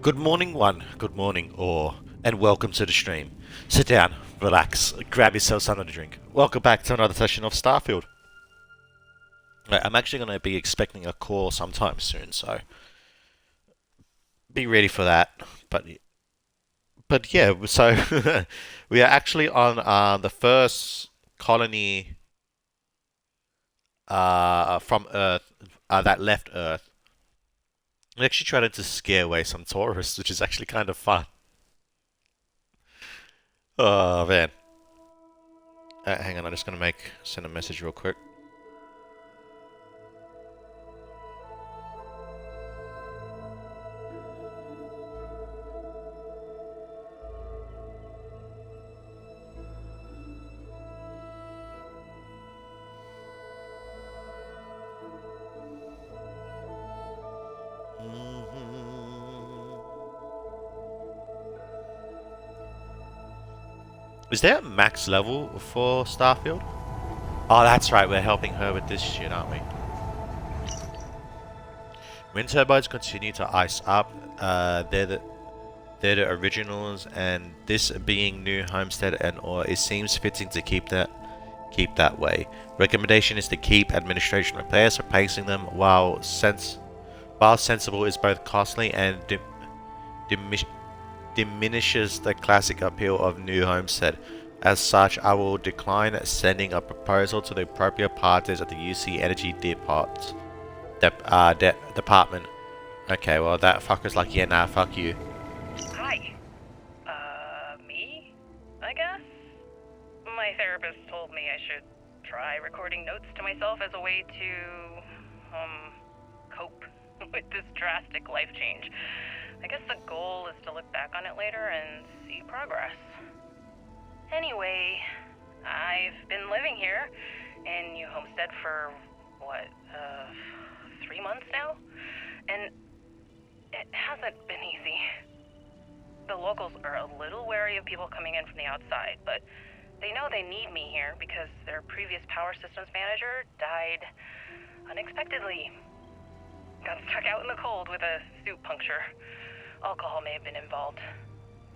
Good morning, one. Good morning, all, and welcome to the stream. Sit down, relax, grab yourself something to drink. Welcome back to another session of Starfield. Right, I'm actually going to be expecting a call sometime soon, so be ready for that. But yeah, so we are actually on the first colony from Earth that left Earth. We actually tried to scare away some tourists, which is actually kind of fun. Oh man. Hang on, I'm just gonna send a message real quick. Is there a max level for Starfield? Oh, that's right, we're helping her with this shit, aren't we? Wind turbines continue to ice up. They're the originals, and this being new homestead and or it seems fitting to keep that way. Recommendation is to keep administration repairs, replacing them while sensible is both costly and diminishes the classic appeal of new homestead. As such, I will decline sending a proposal to the appropriate parties at the UC Energy Department. Okay, well that fucker's like, yeah, nah, fuck you. Hi. Me? I guess? My therapist told me I should try recording notes to myself as a way to, cope with this drastic life change. I guess the goal is to look back on it later and see progress. Anyway, I've been living here in New Homestead for, 3 months now? And it hasn't been easy. The locals are a little wary of people coming in from the outside, but they know they need me here because their previous power systems manager died unexpectedly. Got stuck out in the cold with a suit puncture. Alcohol may have been involved.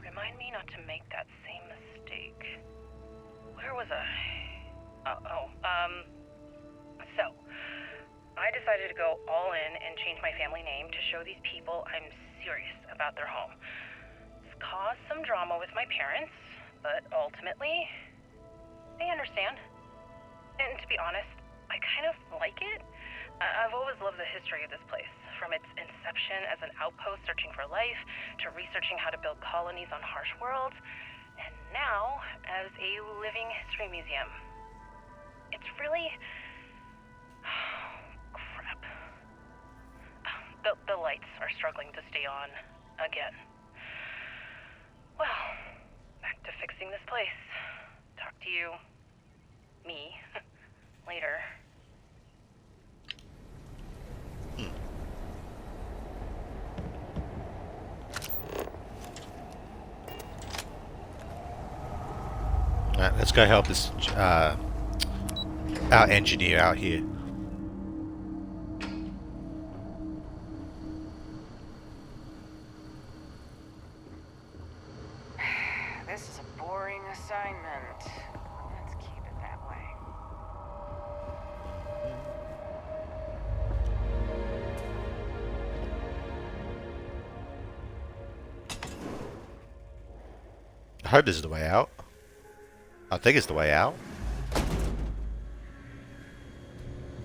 Remind me not to make that same mistake. Where was I? So, I decided to go all in and change my family name to show these people I'm serious about their home. It's caused some drama with my parents, but ultimately, they understand. And to be honest, I kind of like it. I've always loved the history of this place, from its inception as an outpost searching for life, to researching how to build colonies on harsh worlds, and now as a living history museum. It's really... crap. The lights are struggling to stay on again. Well, back to fixing this place. Talk to you, me, later. Alright, let's go help this, our engineer out here. This is a boring assignment. Let's keep it that way. I hope this is the way out. I think it's the way out.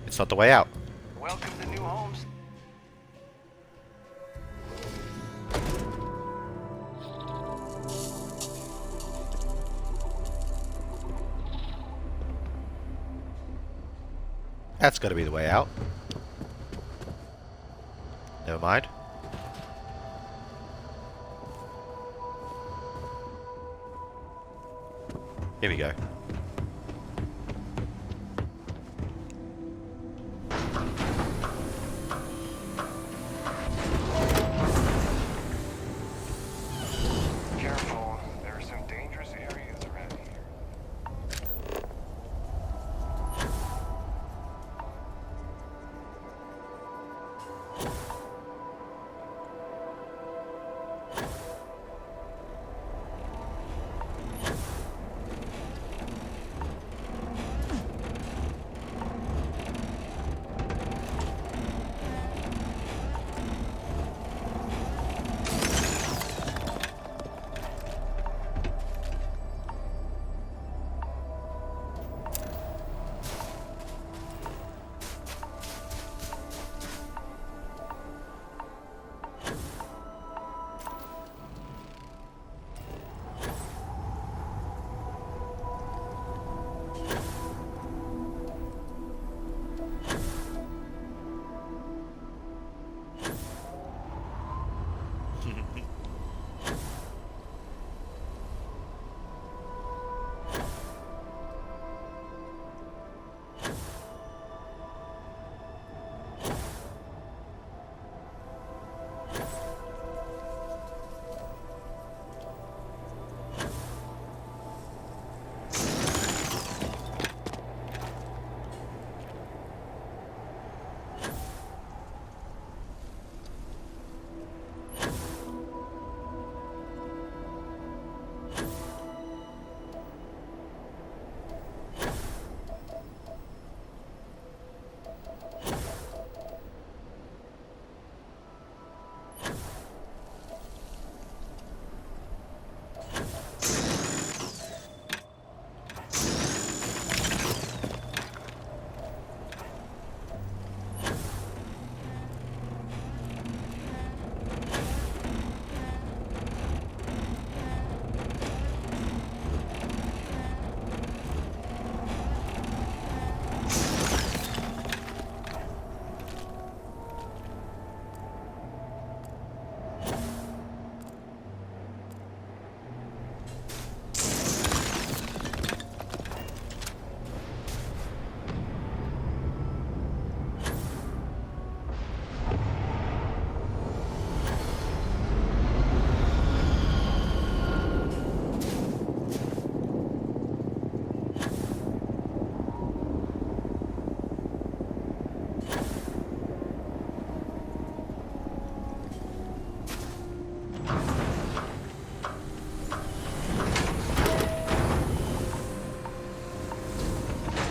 It's not the way out. Welcome to New Homes. That's got to be the way out. Never mind. Here we go. Careful, there are some dangerous areas around here.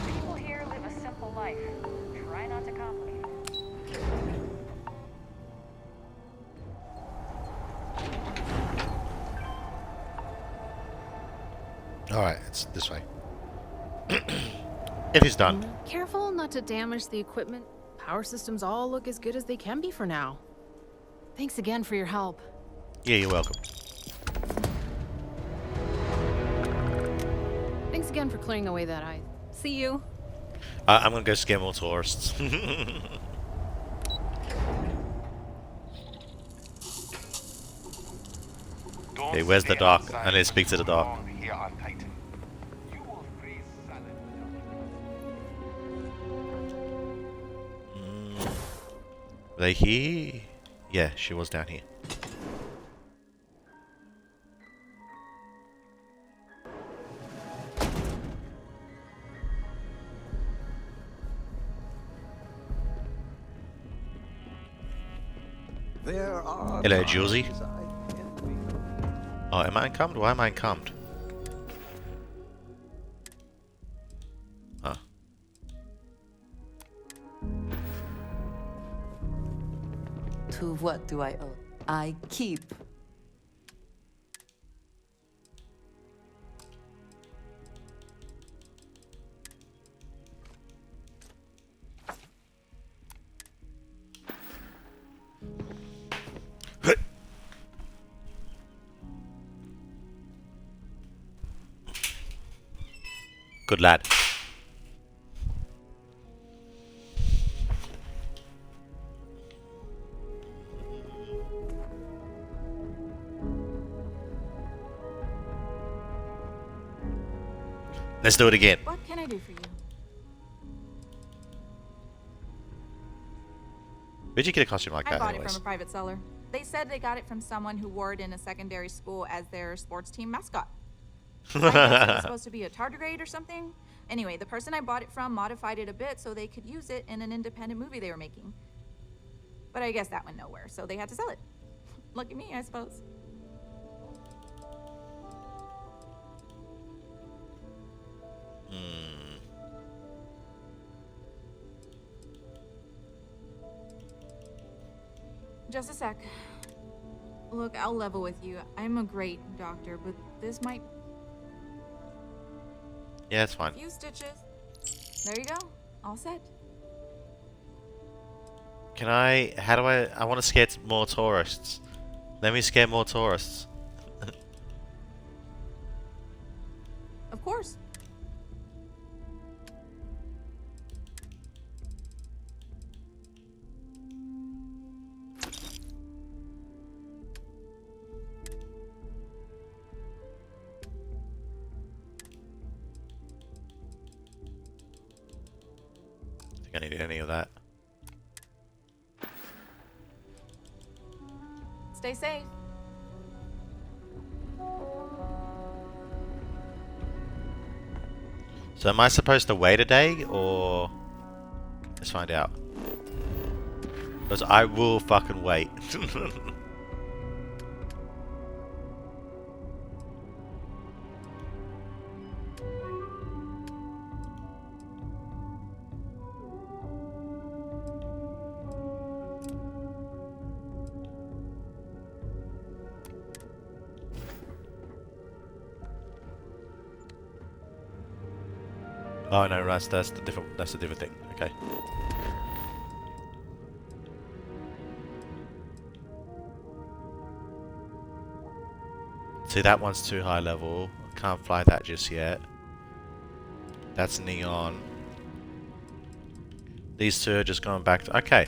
People here live a simple life. Try not to complicate it. Alright, it's this way. It is done. Careful not to damage the equipment. Power systems all look as good as they can be for now. Thanks again for your help. Yeah, you're welcome. Thanks again for clearing away that eye. See you. I'm gonna go scare more tourists. Okay, where's the doc? I need to speak to the doc. Here on Titan. You will freeze solid. Are they here? Yeah, she was down here. There are Hello, Josie. times I envy. Oh, am I encumbered? Why am I encumbered? Huh. To what do I owe? I keep. Good lad. Let's do it again. What can I do for you? Where'd you get a costume like I that bought it anyways? from a private seller. They said they got it from someone who wore it in a secondary school as their sports team mascot. I guess it was supposed to be a tardigrade or something. Anyway, the person I bought it from modified it a bit so they could use it in an independent movie they were making. But I guess that went nowhere, so they had to sell it. Lucky me, I suppose. Just a sec. Look, I'll level with you. I'm a great doctor, but this might... Yeah, it's fine. Few stitches. There you go. All set. Can I... How do I want to scare more tourists. Let me scare more tourists. Of course. I don't need any of that. Stay safe. So am I supposed to wait a day, or... Let's find out. Because I will fucking wait. Oh no, that's the different. That's a different thing. Okay. See, that one's too high level. Can't fly that just yet. That's neon. These two are just going back to... Okay.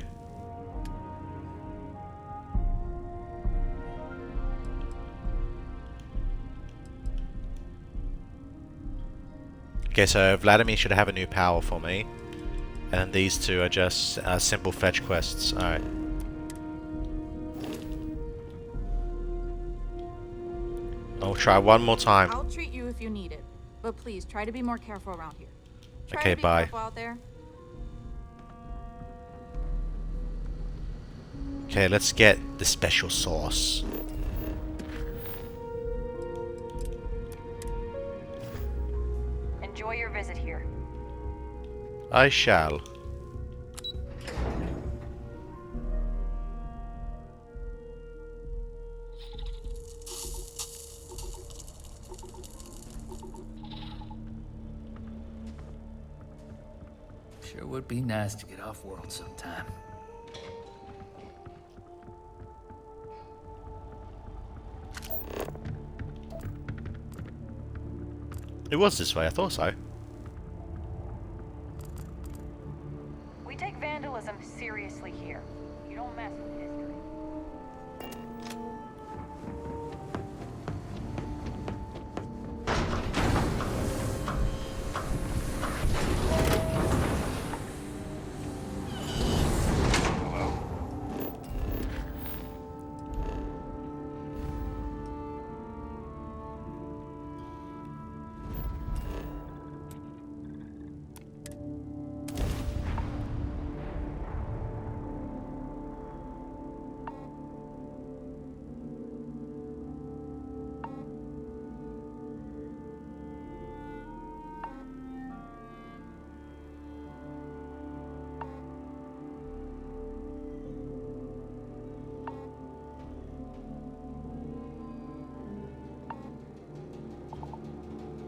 Okay, so Vladimir should have a new power for me. And then these two are just simple fetch quests. Alright. I'll try one more time. I'll treat you if you need it, but please try to be more careful around here. Try Okay, to be bye. careful out there. Okay, let's get the special sauce. Enjoy your visit here. I shall. Sure would be nice to get off world sometime. It was this way, I thought so. We take vandalism seriously here. You don't mess with history.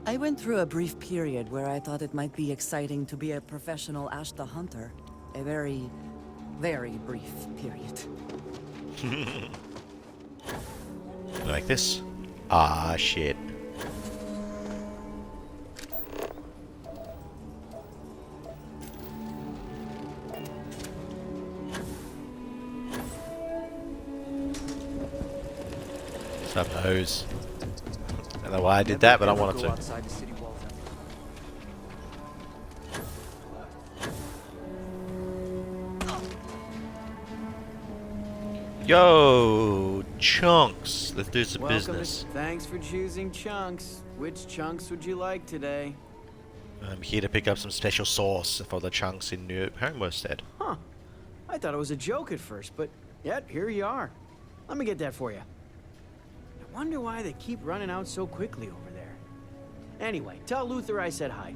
I went through a brief period where I thought it might be exciting to be a professional Ashta hunter. A very, very brief period. Like this. Ah, shit. Suppose. I don't know why I did that, but I wanted to. Outside the city walls. Yo, chunks. Let's do some Welcome business. Thanks for choosing chunks. Which chunks would you like today? I'm here to pick up some special sauce for the chunks in New Homestead. Huh. I thought it was a joke at first, but yet here you are. Let me get that for you. I wonder why they keep running out so quickly over there. Anyway, tell Luther I said hi.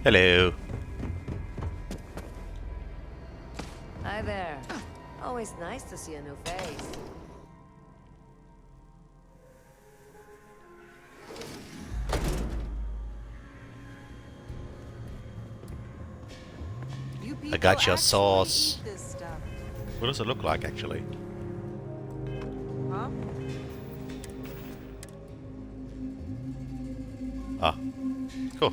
Hello. Hi there. Always nice to see a new face. I got your sauce. What does it look like, actually? Huh? Ah, cool.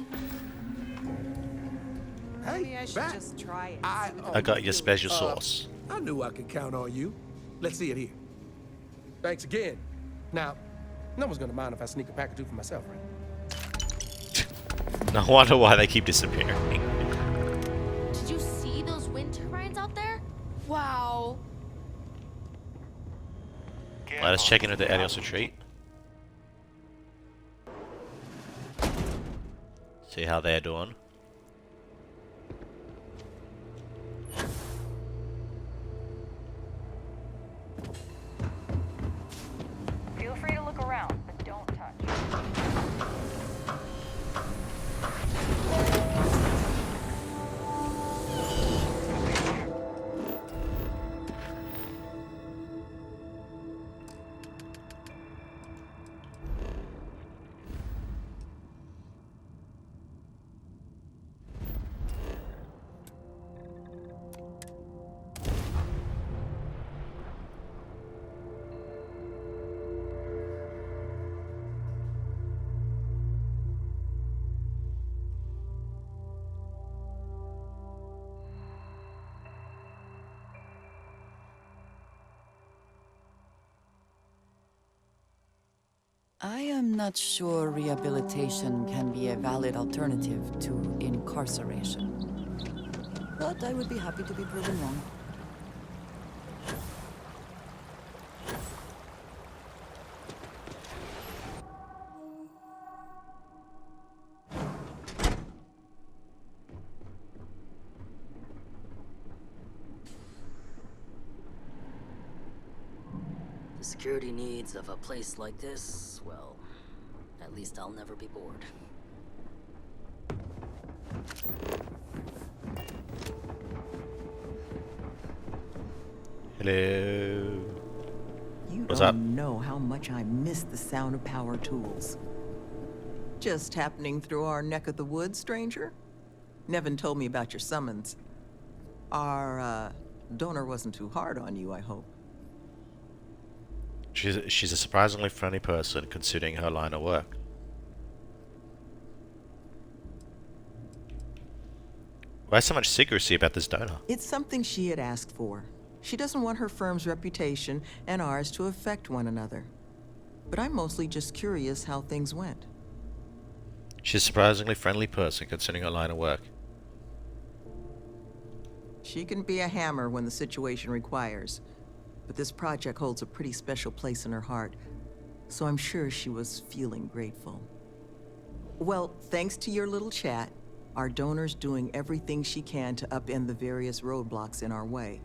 Maybe I should just try it. I got your special sauce. I knew I could count on you. Let's see it here. Thanks again. Now, no one's gonna mind if I sneak a pack or two for myself, right? No wonder why they keep disappearing. Did you see those wind turbines out there? Wow. Let us check into the Elios retreat. See how they're doing. Feel free to look around, but don't touch. I am not sure rehabilitation can be a valid alternative to incarceration. But I would be happy to be proven wrong. The security needs of a place like this, well, at least I'll never be bored. Hello. You What's don't up? know how much I miss the sound of power tools. Just happening through our neck of the woods, stranger? Nevin told me about your summons. Our, donor wasn't too hard on you, I hope. She's a surprisingly friendly person, considering her line of work. Why so much secrecy about this donor? It's something she had asked for. She doesn't want her firm's reputation and ours to affect one another. But I'm mostly just curious how things went. She's a surprisingly friendly person, considering her line of work. She can be a hammer when the situation requires. But this project holds a pretty special place in her heart, so I'm sure she was feeling grateful. Well, thanks to your little chat, our donor's doing everything she can to upend the various roadblocks in our way.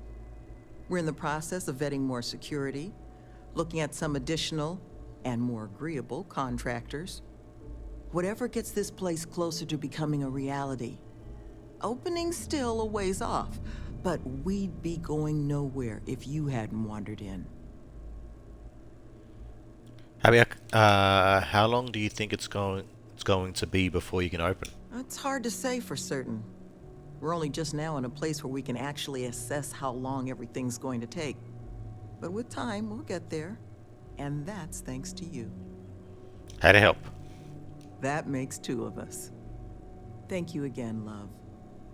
We're in the process of vetting more security, looking at some additional and more agreeable contractors. Whatever gets this place closer to becoming a reality. Opening's still a ways off, but we'd be going nowhere if you hadn't wandered in. How long do you think it's going to be before you can open? It's hard to say for certain. We're only just now in a place where we can actually assess how long everything's going to take. But with time, we'll get there. And that's thanks to you. How to help? That makes two of us. Thank you again, love.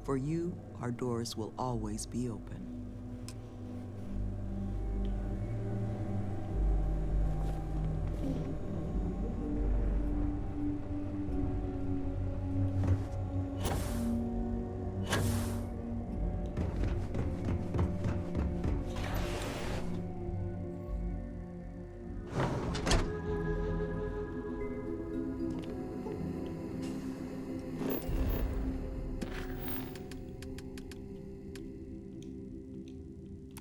For you, our doors will always be open.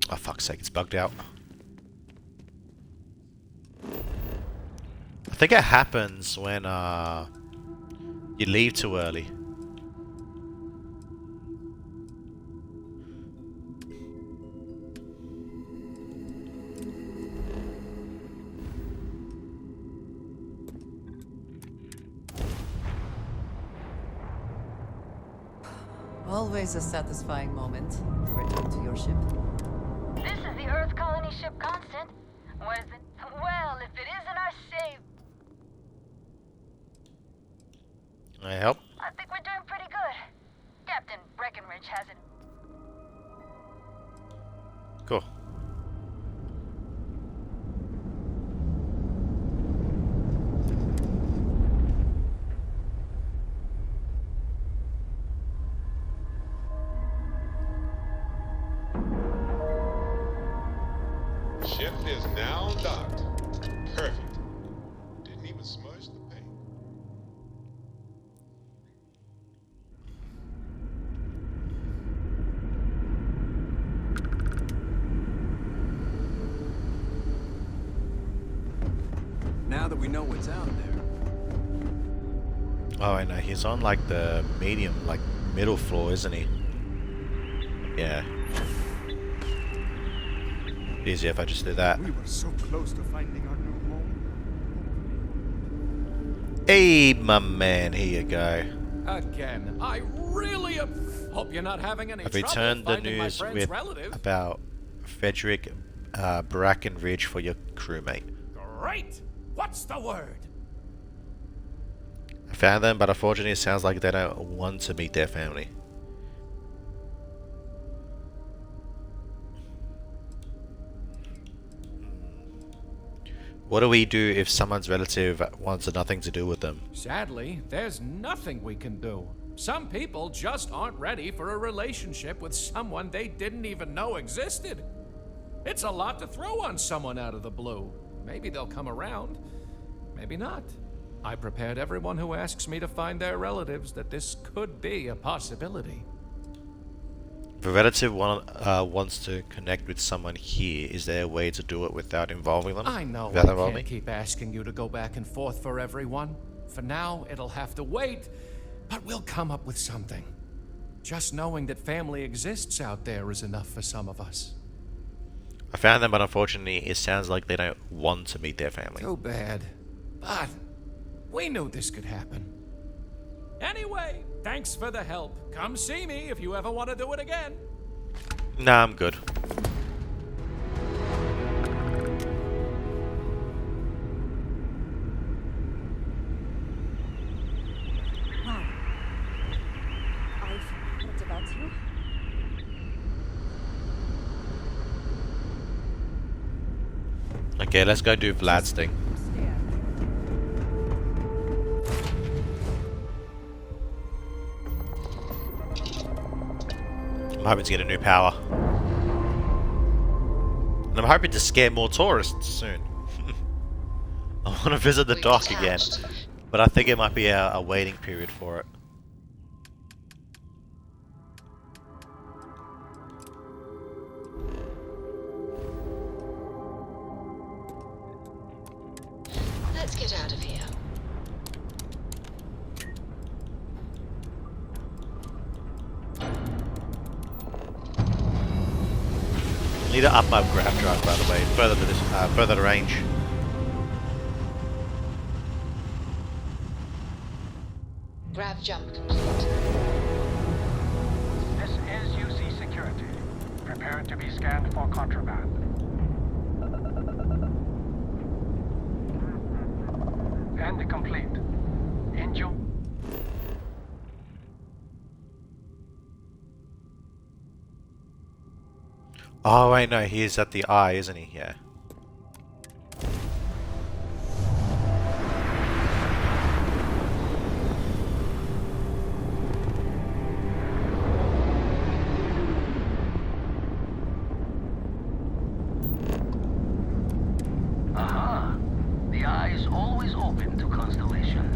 Oh, fuck's sake, it's bugged out. I think it happens when you leave too early. Always a satisfying moment. Return to your ship. This is the Earth colony ship Constant. What is it? Well, if it isn't our save... I help? I think we're doing pretty good. Captain Breckenridge has it. Cool. Ship is now docked. Perfect. Didn't even smudge the paint. Now that we know what's out there. Oh, I know. He's on like the medium, like middle floor, isn't he? Yeah. Easier if I just do that. We were so close to finding our new home. Hey, my man. Here you go. Again, I really hope you're not having any I've trouble returned the finding my news friend's with relative. about Frederick Brackenridge for your crewmate. Great! What's the word? I found them, but unfortunately it sounds like they don't want to meet their family. What do we do if someone's relative wants nothing to do with them? Sadly, there's nothing we can do. Some people just aren't ready for a relationship with someone they didn't even know existed. It's a lot to throw on someone out of the blue. Maybe they'll come around, maybe not. I prepared everyone who asks me to find their relatives that this could be a possibility. If a relative wants to connect with someone here, is there a way to do it without involving them? I know Without I involving can't me? keep asking you to go back and forth for everyone. For now, it'll have to wait, but we'll come up with something. Just knowing that family exists out there is enough for some of us. I found them, but unfortunately it sounds like they don't want to meet their family. Too bad. But we knew this could happen. Anyway, thanks for the help. Come see me if you ever want to do it again. Nah, I'm good. Wow. I've heard about you. Okay, let's go do Vlad's thing. I'm hoping to get a new power. And I'm hoping to scare more tourists soon. I want to visit the dock again, but I think it might be a waiting period for it. Let's get out of here. Need to up my grab drive, by the way, further the range. Grav jump complete. This is UC Security. Prepare to be scanned for contraband. And complete. Enjoy. Oh, wait, no, he's at the eye, isn't he? Yeah. Aha! The eye is always open to constellation.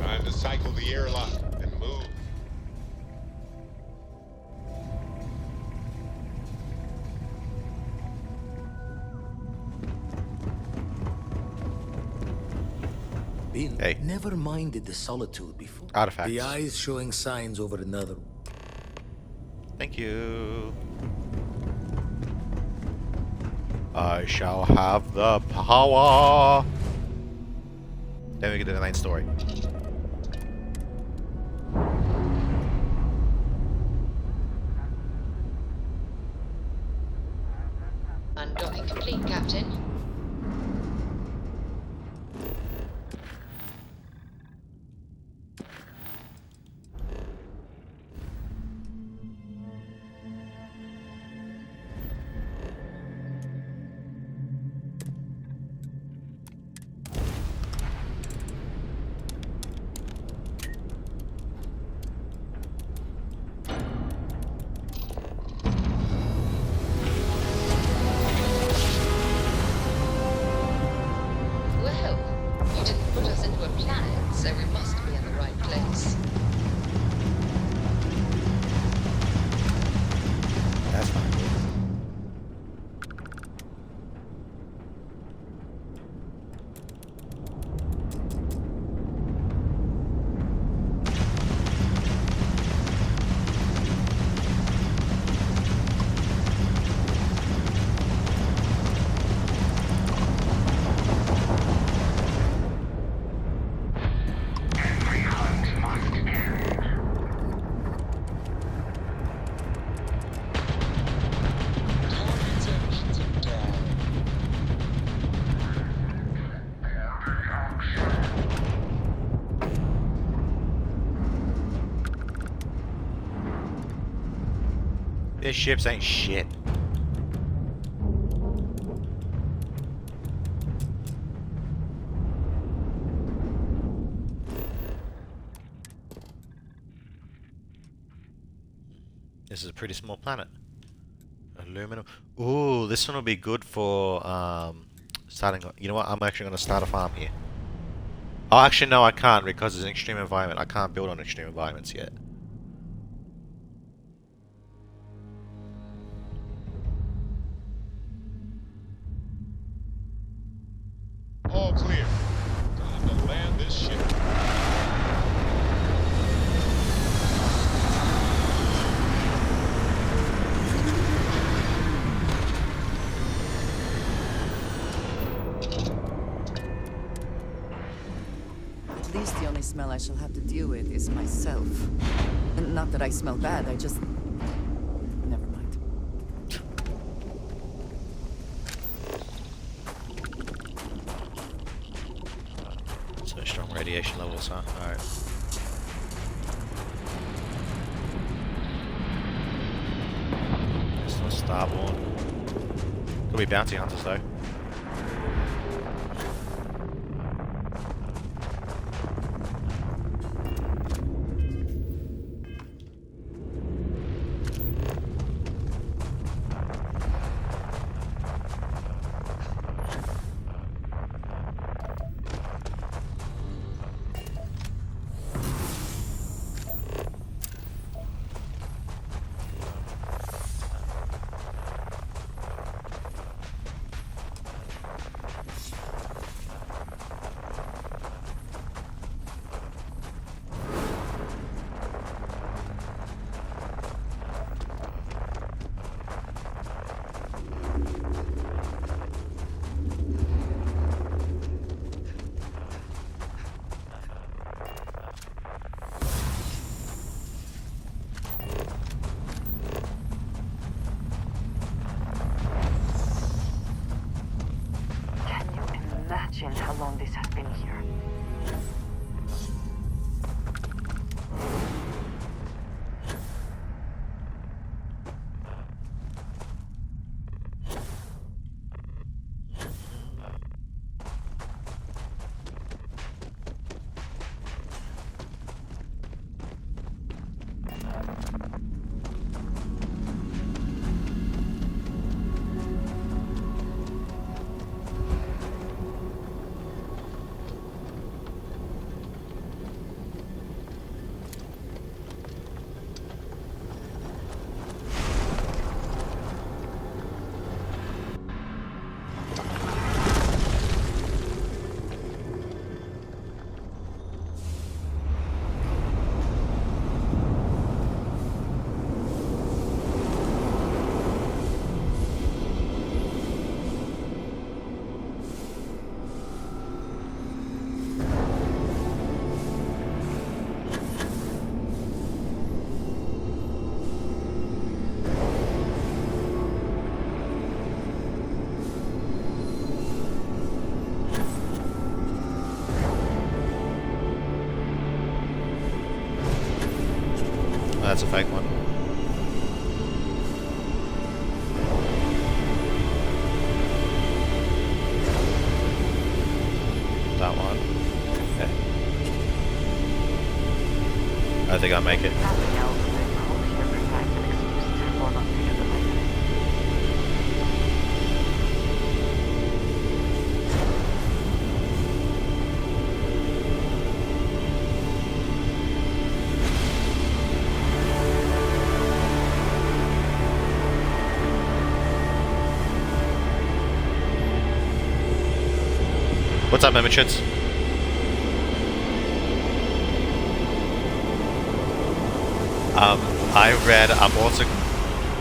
Time to cycle the airlock and move. Hey. Never minded the solitude before. Artifacts. The eyes showing signs over another. Thank you. I shall have the power. Then we get to the main story. Undocking complete, Captain. Well, you didn't put us into a planet, so we must be in the right place. That's not good. These ships ain't shit. This is a pretty small planet. Aluminum. Ooh, this one will be good for starting. You know what? I'm actually going to start a farm here. Oh, actually, no, I can't because it's an extreme environment. I can't build on extreme environments yet. All clear. Time to land this ship. At least the only smell I shall have to deal with is myself. And not that I smell bad, I just... Never mind. So strong radiation levels, huh? Alright. There's no starborn. Could be bounty hunters though. that's a fake one. That one. Okay. I think I'll make it. What's up, Mimichits?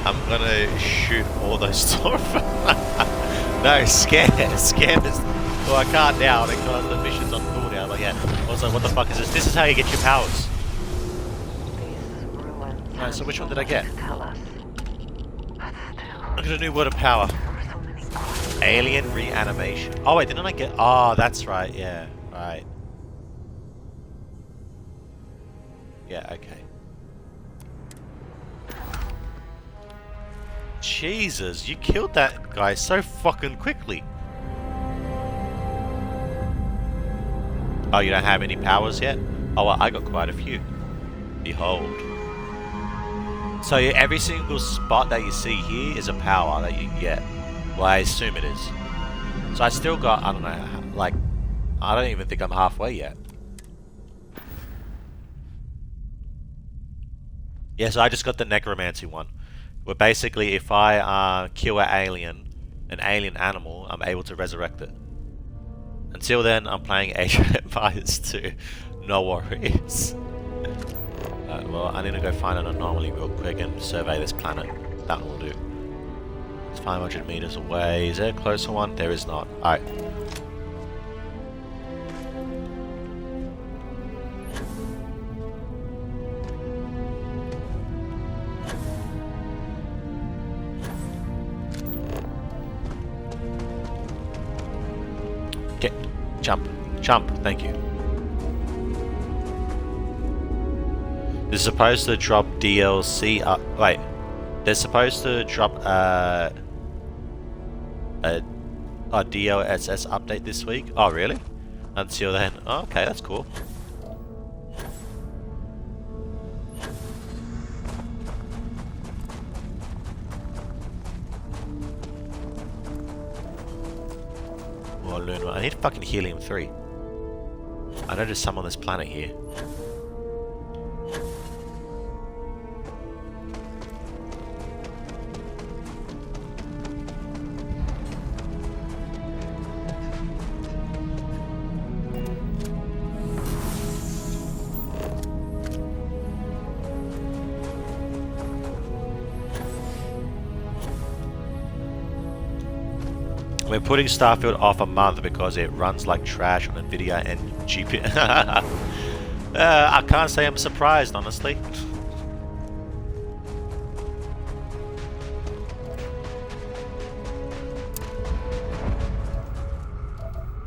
I'm gonna shoot all those stormtroopers. No, scan this. Well, I can't now because the mission's on cooldown, but yeah. Also, what the fuck is this? This is how you get your powers. Alright, so which one did I get? Look at a new word of power. Alien reanimation. Oh wait, didn't I get... Oh, that's right, yeah. Right. Yeah, okay. Jesus, you killed that guy so fucking quickly. Oh, you don't have any powers yet? Oh, well, I got quite a few. Behold. So yeah, every single spot that you see here is a power that you get. Well, I assume it is. So I still got, I don't know, like, I don't even think I'm halfway yet. Yeah, so I just got the necromancy one. Where basically if I kill an alien animal, I'm able to resurrect it. Until then, I'm playing Age of Empires 2. No worries. Well, I need to go find an anomaly real quick and survey this planet. That will do. It's 500 meters away. Is there a closer one? There is not. Alright. Okay. Jump. Jump. Thank you. This is supposed to drop DLC. Wait. They're supposed to drop a DLSS update this week. Oh, really? Until then. Oh, okay, that's cool. Oh, Luna. I need fucking helium-3. I know there's some on this planet here. We're putting Starfield off a month because it runs like trash on Nvidia and GPU. I can't say I'm surprised, honestly.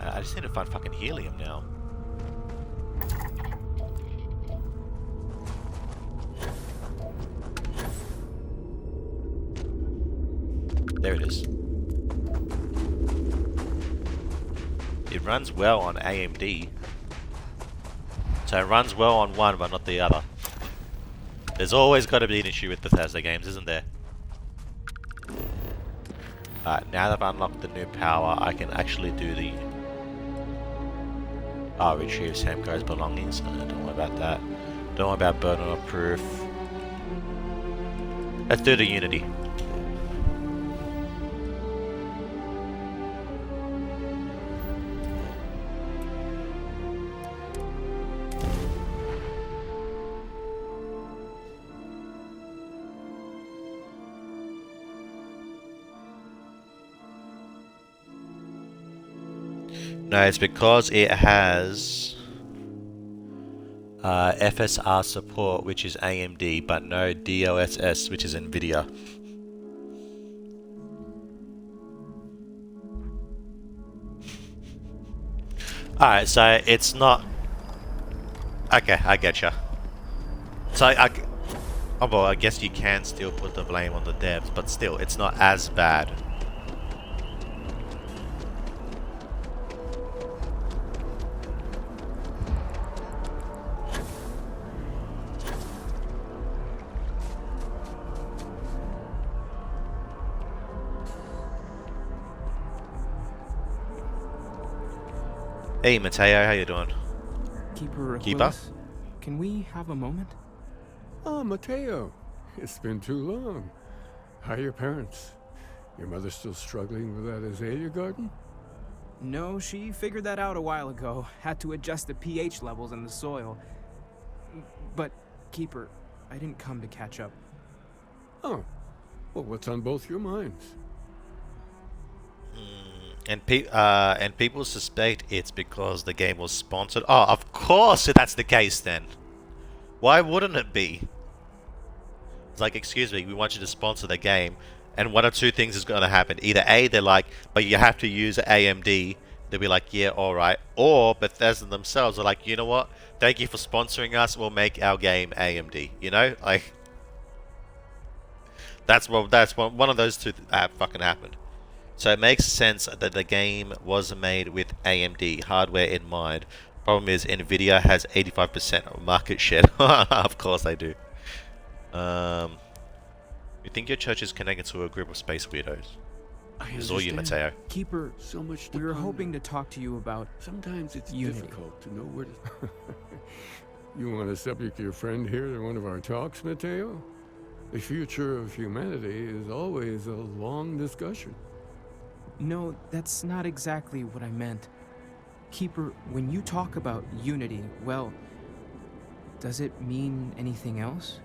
I just need to find fucking helium now. There it is. It runs well on AMD. So it runs well on one but not the other. There's always got to be an issue with Bethesda games, isn't there? Alright, now that I've unlocked the new power, I can actually do the... Oh, retrieve Samko's belongings. Don't worry about that. Don't worry about burden of proof. Let's do the Unity. No, it's because it has FSR support, which is AMD, but no DLSS, which is Nvidia. Alright, so it's not... Okay, I getcha. So Oh, well, I guess you can still put the blame on the devs, but still, it's not as bad. Hey, Mateo, how you doing? Keeper Keeper? Willis, can we have a moment? Oh, Mateo. It's been too long. How are your parents? Your mother still struggling with that azalea garden? No, she figured that out a while ago. Had to adjust the pH levels in the soil. But, Keeper, I didn't come to catch up. Oh. Well, what's on both your minds? And people suspect it's because the game was sponsored. Oh, of course that's the case then. Why wouldn't it be? It's like, excuse me, we want you to sponsor the game, and one of two things is going to happen. Either A, they're like, but you have to use AMD. They'll be like, yeah, alright. Or Bethesda themselves are like, you know what? Thank you for sponsoring us. We'll make our game AMD. You know? Like, that's one of those two fucking happened. So it makes sense that the game was made with AMD hardware in mind. Problem is, Nvidia has 85% of market share. Of course they do. You think your church is connected to a group of space weirdos? It's all you, Mateo. Keeper, so much we were hoping to talk to you about Sometimes it's Unity. difficult to know where to... You want to subject your friend here to one of our talks, Mateo? The future of humanity is always a long discussion. No, that's not exactly what I meant. Keeper, when you talk about unity, well, does it mean anything else?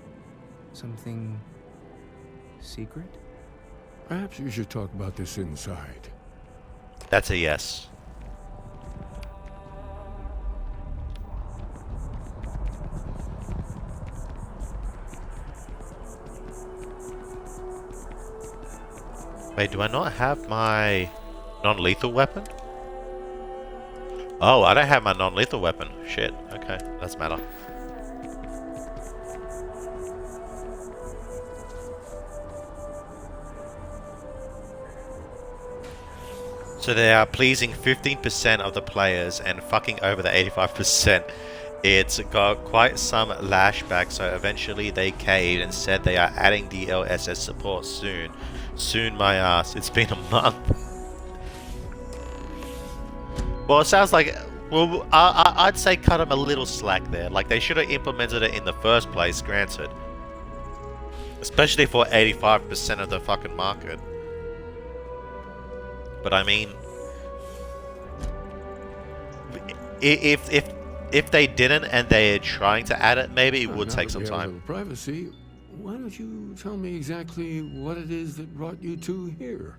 Something secret? Perhaps you should talk about this inside. That's a yes. Wait, do I not have my non-lethal weapon? Oh, I don't have my non-lethal weapon. Shit. Okay, that's matter. So they are pleasing 15% of the players and fucking over the 85%. It's got quite some lashback, so eventually they caved and said they are adding DLSS support soon. Soon, my ass. It's been a month. Well, it sounds like... Well, I'd say cut them a little slack there. Like, they should have implemented it in the first place, granted. Especially for 85% of the fucking market. But I mean... If they didn't and they're trying to add it, maybe it would take some time. Privacy. Why don't you tell me exactly what it is that brought you two here?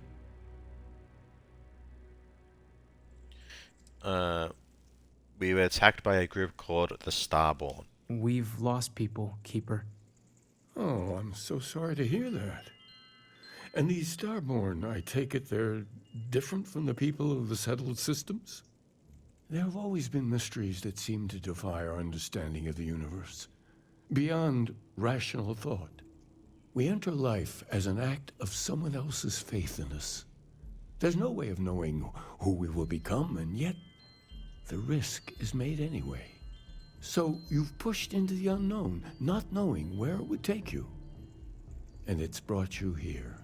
We were attacked by a group called the Starborn. We've lost people, Keeper. Oh, I'm so sorry to hear that. And these Starborn, I take it they're different from the people of the settled systems? There have always been mysteries that seem to defy our understanding of the universe. Beyond rational thought. We enter life as an act of someone else's faith in us. There's no way of knowing who we will become, and yet the risk is made anyway. So you've pushed into the unknown, not knowing where it would take you. And it's brought you here.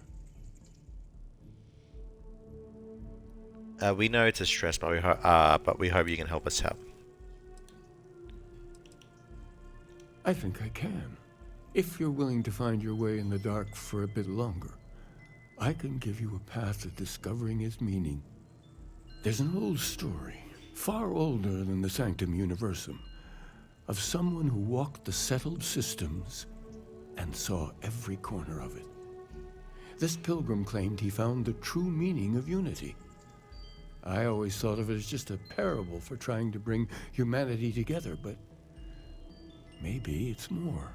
We know it's a stress, but we hope you can help us out. I think I can. If you're willing to find your way in the dark for a bit longer, I can give you a path to discovering its meaning. There's an old story, far older than the Sanctum Universum, of someone who walked the settled systems and saw every corner of it. This pilgrim claimed he found the true meaning of unity. I always thought of it as just a parable for trying to bring humanity together, but maybe it's more.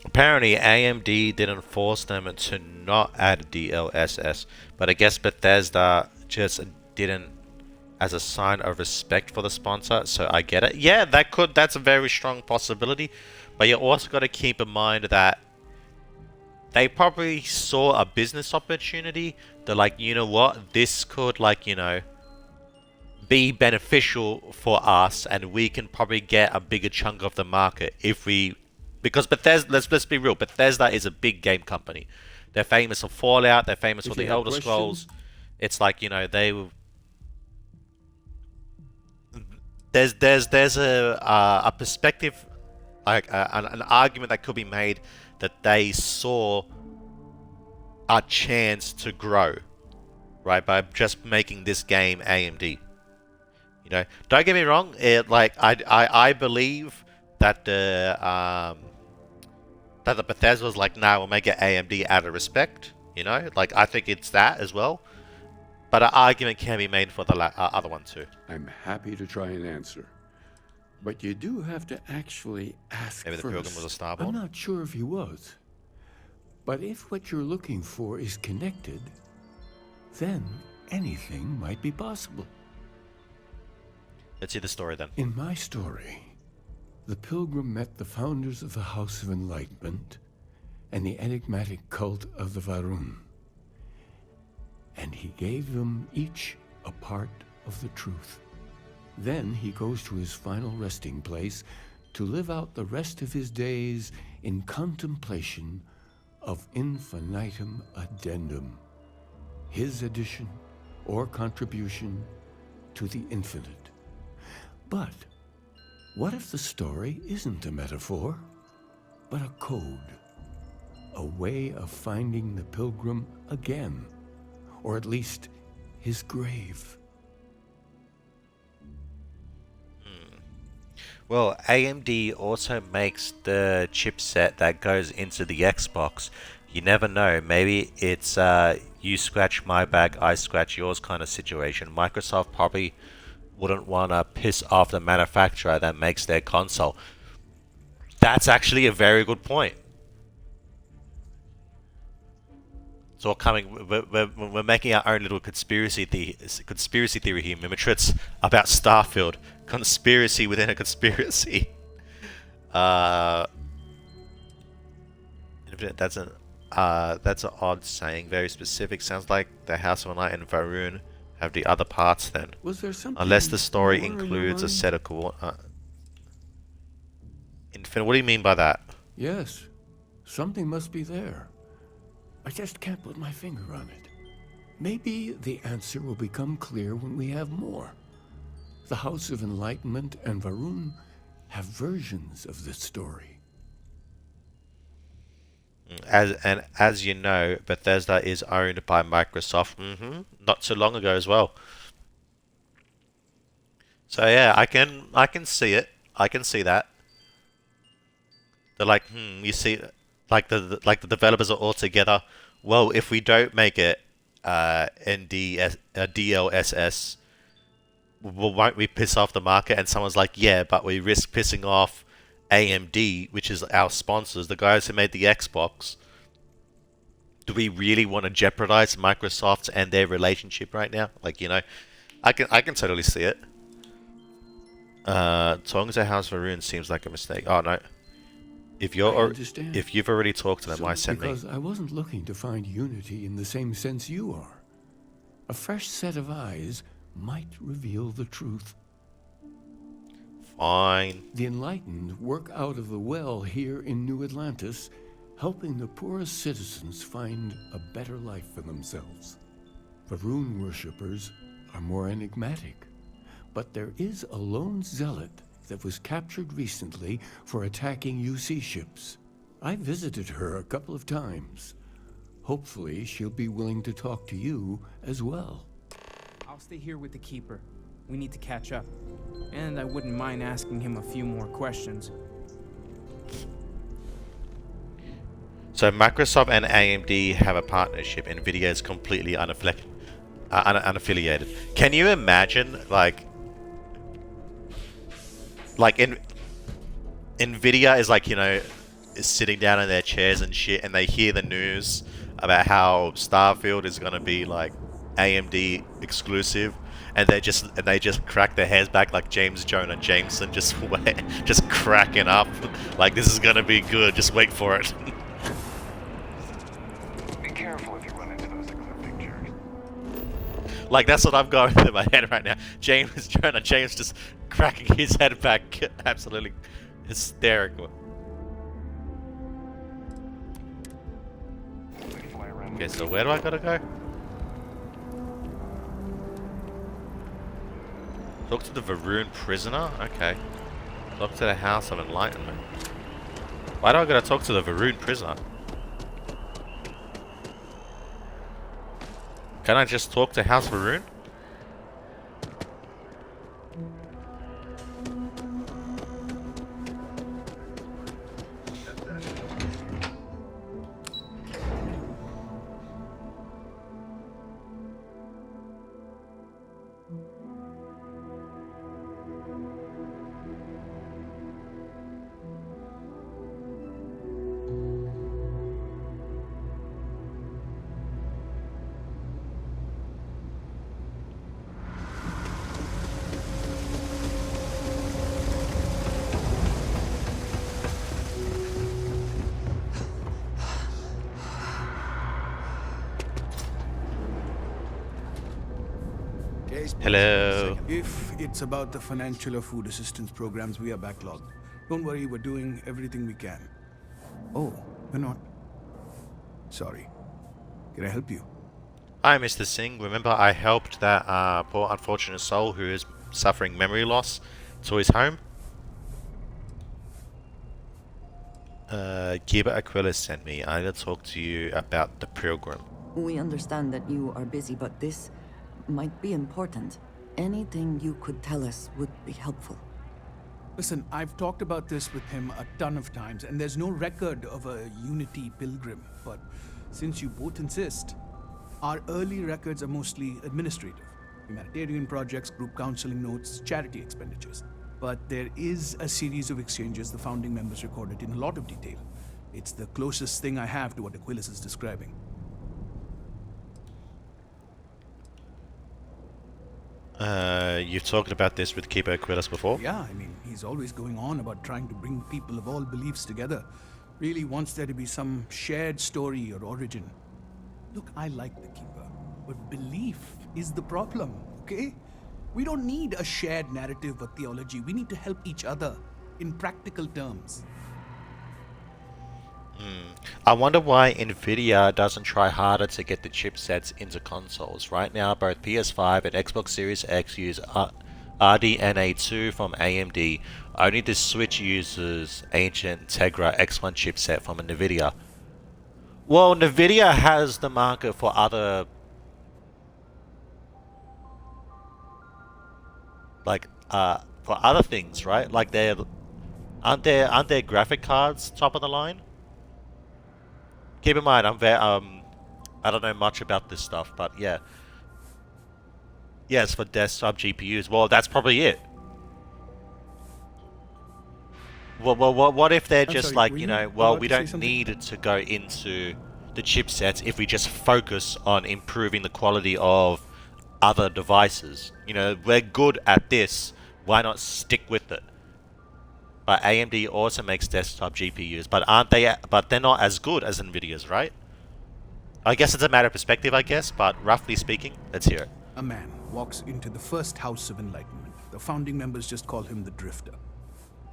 Apparently, AMD didn't force them to not add DLSS, but I guess Bethesda just didn't as a sign of respect for the sponsor, so I get it. Yeah, that's a very strong possibility, But you also got to keep in mind that they probably saw a business opportunity. They're like, you know what, this could, like, you know, be beneficial for us, and we can probably get a bigger chunk of the market if we, because Bethesda, let's be real, Bethesda is a big game company. They're famous for Fallout, they're famous for the Elder Scrolls. It's like, you know, there's a perspective, like an argument that could be made that they saw a chance to grow, right, by just making this game AMD. You know, don't get me wrong. I believe that the Bethesda was like, nah, we'll make it AMD out of respect. You know, like I think it's that as well. But an argument can be made for the other one too. I'm happy to try and answer, but you do have to actually ask Maybe the first. Pilgrim was a Starborn. I'm not sure if he was, but if what you're looking for is connected, then anything might be possible. Let's see the story then. In my story, the Pilgrim met the founders of the House of Enlightenment and the enigmatic cult of the Varun. And he gave them each a part of the truth. Then he goes to his final resting place to live out the rest of his days in contemplation of infinitum addendum, his addition or contribution to the infinite. But what if the story isn't a metaphor, but a code? A way of finding the Pilgrim again, or at least his grave. Well, AMD also makes the chipset that goes into the Xbox. You never know, maybe it's you scratch my back, I scratch yours kind of situation. Microsoft probably wouldn't want to piss off the manufacturer that makes their console. That's actually a very good point. It's all coming. We're making our own little conspiracy theory here, Mimitrits, about Starfield. Conspiracy within a conspiracy. That's an odd saying. Very specific. Sounds like the House of Light and Varun have the other parts then. Was there something Unless the story more in your includes a mind? set of Infinite. What do you mean by that? Yes, something must be there. I just can't put my finger on it. Maybe the answer will become clear when we have more. The House of Enlightenment and Varun have versions of this story. As you know, Bethesda is owned by Microsoft. Not so long ago as well. So yeah, I can see it. I can see that. They're like, you see, like the developers are all together. Well, if we don't make it DLSS, won't we piss off the market? And someone's like, yeah, but we risk pissing off AMD, which is our sponsors, the guys who made the Xbox. Do we really want to jeopardize Microsoft and their relationship right now? Like, you know, I can totally see it. Talking to House Varun seems like a mistake. Oh no. If you've already talked to them, why send me? Because I wasn't looking to find unity in the same sense you are. A fresh set of eyes might reveal the truth. Fine. The enlightened work out of the well here in New Atlantis, helping the poorest citizens find a better life for themselves. Varun worshippers are more enigmatic, but there is a lone zealot that was captured recently for attacking UC ships. I visited her a couple of times. Hopefully, she'll be willing to talk to you as well. I'll stay here with the Keeper. We need to catch up. And I wouldn't mind asking him a few more questions. So Microsoft and AMD have a partnership. Nvidia is completely unaffiliated. Can you imagine, Nvidia is like, you know, is sitting down in their chairs and shit, and they hear the news about how Starfield is going to be like AMD exclusive, and they just crack their heads back like James Jonah Jameson, just just cracking up, like this is gonna be good. Just wait for it. Be careful if you run into those ecliptic jerks. Like that's what I'm going through my head right now. James Jonah James just cracking his head back, absolutely hysterical. Okay, so where do I gotta go? Talk to the Varun prisoner? Okay. Talk to the House of Enlightenment. Why do I gotta talk to the Varun prisoner? Can I just talk to House Varun? Hello. If it's about the financial or food assistance programs, we are backlogged. Don't worry, we're doing everything we can. Oh, we're not. Sorry. Can I help you? Hi, Mr. Singh. Remember I helped that poor unfortunate soul who is suffering memory loss to his home? Giba Aquila sent me. I need to talk to you about the program. We understand that you are busy, but this might be important. Anything you could tell us would be helpful. Listen, I've talked about this with him a ton of times, and there's no record of a Unity pilgrim. But since you both insist, our early records are mostly administrative. Humanitarian projects, group counseling notes, charity expenditures. But there is a series of exchanges the founding members recorded in a lot of detail. It's the closest thing I have to what Aquilas is describing. You've talked about this with Keeper Aquilas before? Yeah, I mean, he's always going on about trying to bring people of all beliefs together. Really wants there to be some shared story or origin. Look, I like the Keeper, but belief is the problem, okay? We don't need a shared narrative or theology. We need to help each other in practical terms. I wonder why Nvidia doesn't try harder to get the chipsets into consoles. Right now, both PS5 and Xbox Series X use RDNA2 from AMD. Only the Switch uses ancient Tegra X1 chipset from Nvidia. Well, Nvidia has the market for other... for other things, right? Like aren't their graphic cards top of the line? Keep in mind, I don't know much about this stuff, but yeah. Yes, for desktop GPUs. Well, that's probably it. Well, what if they're just sorry, like, were you you know, well, about we to say don't something? need to go into the chipsets if we just focus on improving the quality of other devices. You know, we're good at this. Why not stick with it? But AMD also makes desktop GPUs, but but they're not as good as Nvidia's, right? I guess it's a matter of perspective, I guess, but roughly speaking, let's hear it. A man walks into the first House of Enlightenment. The founding members just call him the Drifter.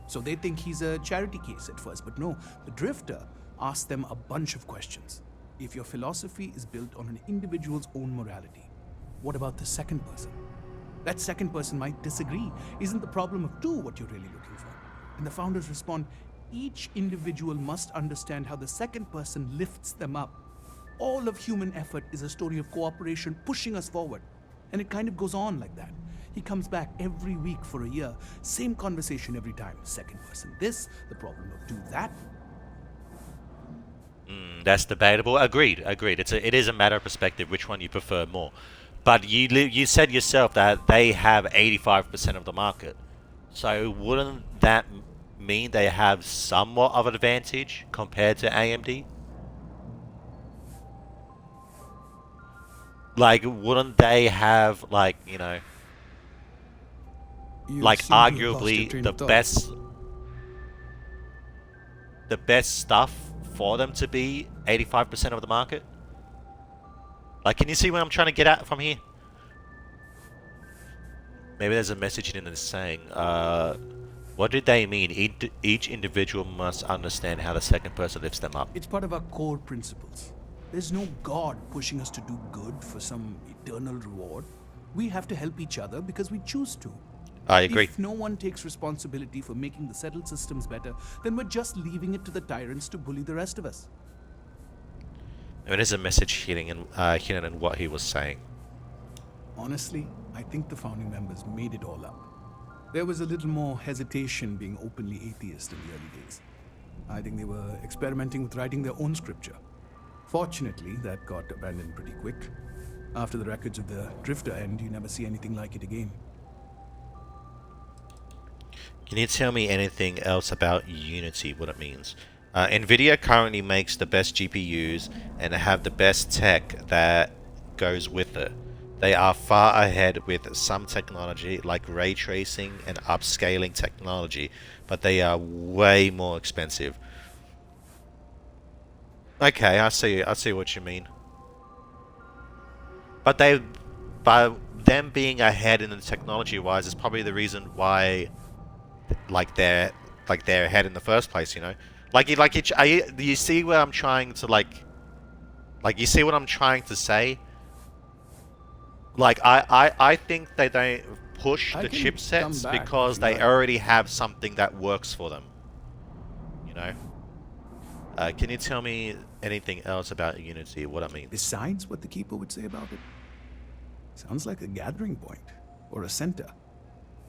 So they think he's a charity case at first, but no, the Drifter asks them a bunch of questions. If your philosophy is built on an individual's own morality, what about the second person? That second person might disagree. Isn't the problem of two what you're really looking for? And the founders respond, each individual must understand how the second person lifts them up. All of human effort is a story of cooperation pushing us forward. And it kind of goes on like that. He comes back every week for a year. Same conversation every time. Second person this, the problem of two that. That's debatable. Agreed. It is a matter of perspective which one you prefer more. But you said yourself that they have 85% of the market. So wouldn't that mean they have somewhat of an advantage compared to AMD? Like, wouldn't they have, like, you know, You seem to have lost your arguably train the of thought. best stuff for them to be 85% of the market? Like, can you see where I'm trying to get at from here? Maybe there's a message in it saying, what did they mean? Each individual must understand how the second person lifts them up. It's part of our core principles. There's no God pushing us to do good for some eternal reward. We have to help each other because we choose to. I agree. If no one takes responsibility for making the settled systems better, then we're just leaving it to the tyrants to bully the rest of us. There is a message hidden in what he was saying. Honestly, I think the founding members made it all up. There was a little more hesitation being openly atheist in the early days. I think they were experimenting with writing their own scripture. Fortunately, that got abandoned pretty quick. After the records of the Drifter end, you never see anything like it again. Can you tell me anything else about Unity, what it means? Nvidia currently makes the best GPUs and have the best tech that goes with it. They are far ahead with some technology like ray tracing and upscaling technology, but they are way more expensive. Okay, I see what you mean. But by them being ahead in the technology-wise is probably the reason why, they're ahead in the first place. You know, do you see where I'm trying to you see what I'm trying to say? I think they don't push the chipsets because they already have something that works for them. You know? Can you tell me anything else about Unity, what I mean? Besides what the Keeper would say about it? Sounds like a gathering point, or a center.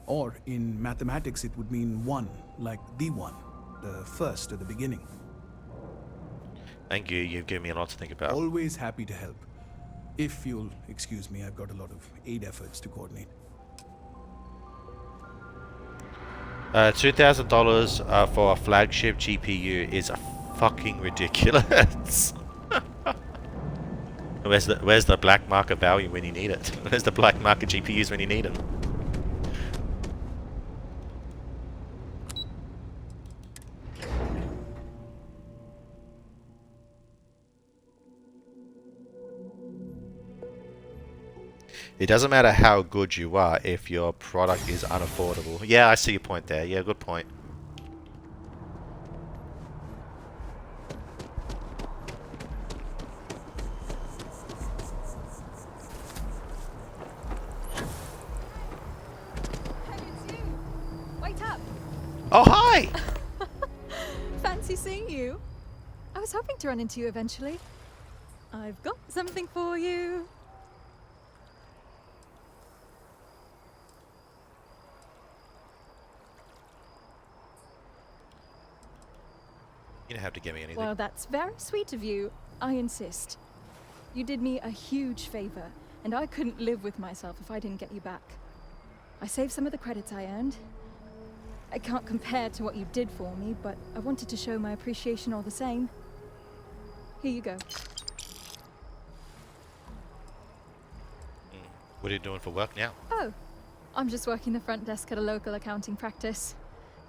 Or, in mathematics, it would mean one, like the one, the first at the beginning. Thank you, you've given me a lot to think about. Always happy to help. If you'll excuse me, I've got a lot of aid efforts to coordinate. $2,000 for a flagship GPU is fucking ridiculous. Where's the black market value when you need it? Where's the black market GPUs when you need them? It doesn't matter how good you are if your product is unaffordable. Yeah, I see your point there. Yeah, good point. Wait up! Oh, hi! Fancy seeing you. I was hoping to run into you eventually. I've got something for you. You don't have to give me anything. Well, that's very sweet of you. I insist. You did me a huge favor, and I couldn't live with myself if I didn't get you back. I saved some of the credits I earned. I can't compare to what you did for me, but I wanted to show my appreciation all the same. Here you go. What are you doing for work now? Oh, I'm just working the front desk at a local accounting practice.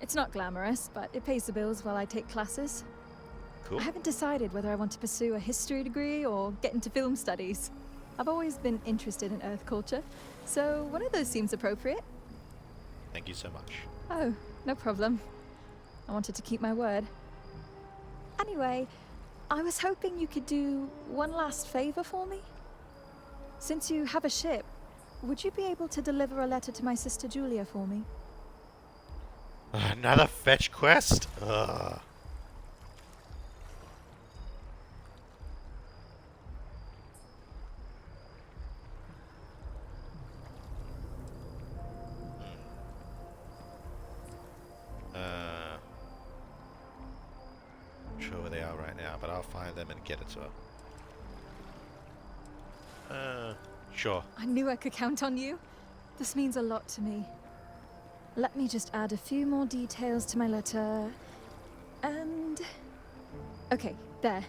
It's not glamorous, but it pays the bills while I take classes. Cool. I haven't decided whether I want to pursue a history degree or get into film studies. I've always been interested in Earth culture, so one of those seems appropriate. Thank you so much. Oh, no problem. I wanted to keep my word. Anyway, I was hoping you could do one last favor for me. Since you have a ship, would you be able to deliver a letter to my sister Julia for me? Another fetch quest? Ugh. Not sure where they are right now, but I'll find them and get it to her. Sure. I knew I could count on you. This means a lot to me. Let me just add a few more details to my letter. And... okay, there.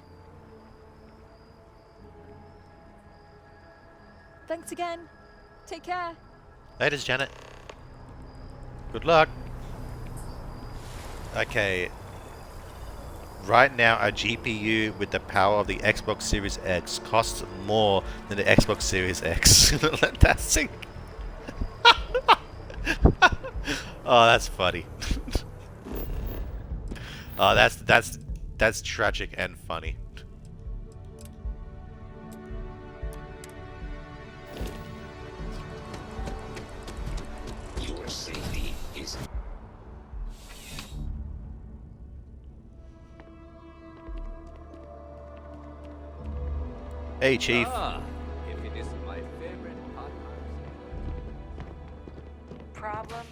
Thanks again. Take care. Later, Janet. Good luck. Okay. Right now, a GPU with the power of the Xbox Series X costs more than the Xbox Series X. Fantastic. Oh, that's funny. Oh, that's tragic and funny. Your safety is. Hey, Chief. If it isn't my favorite hot Problem?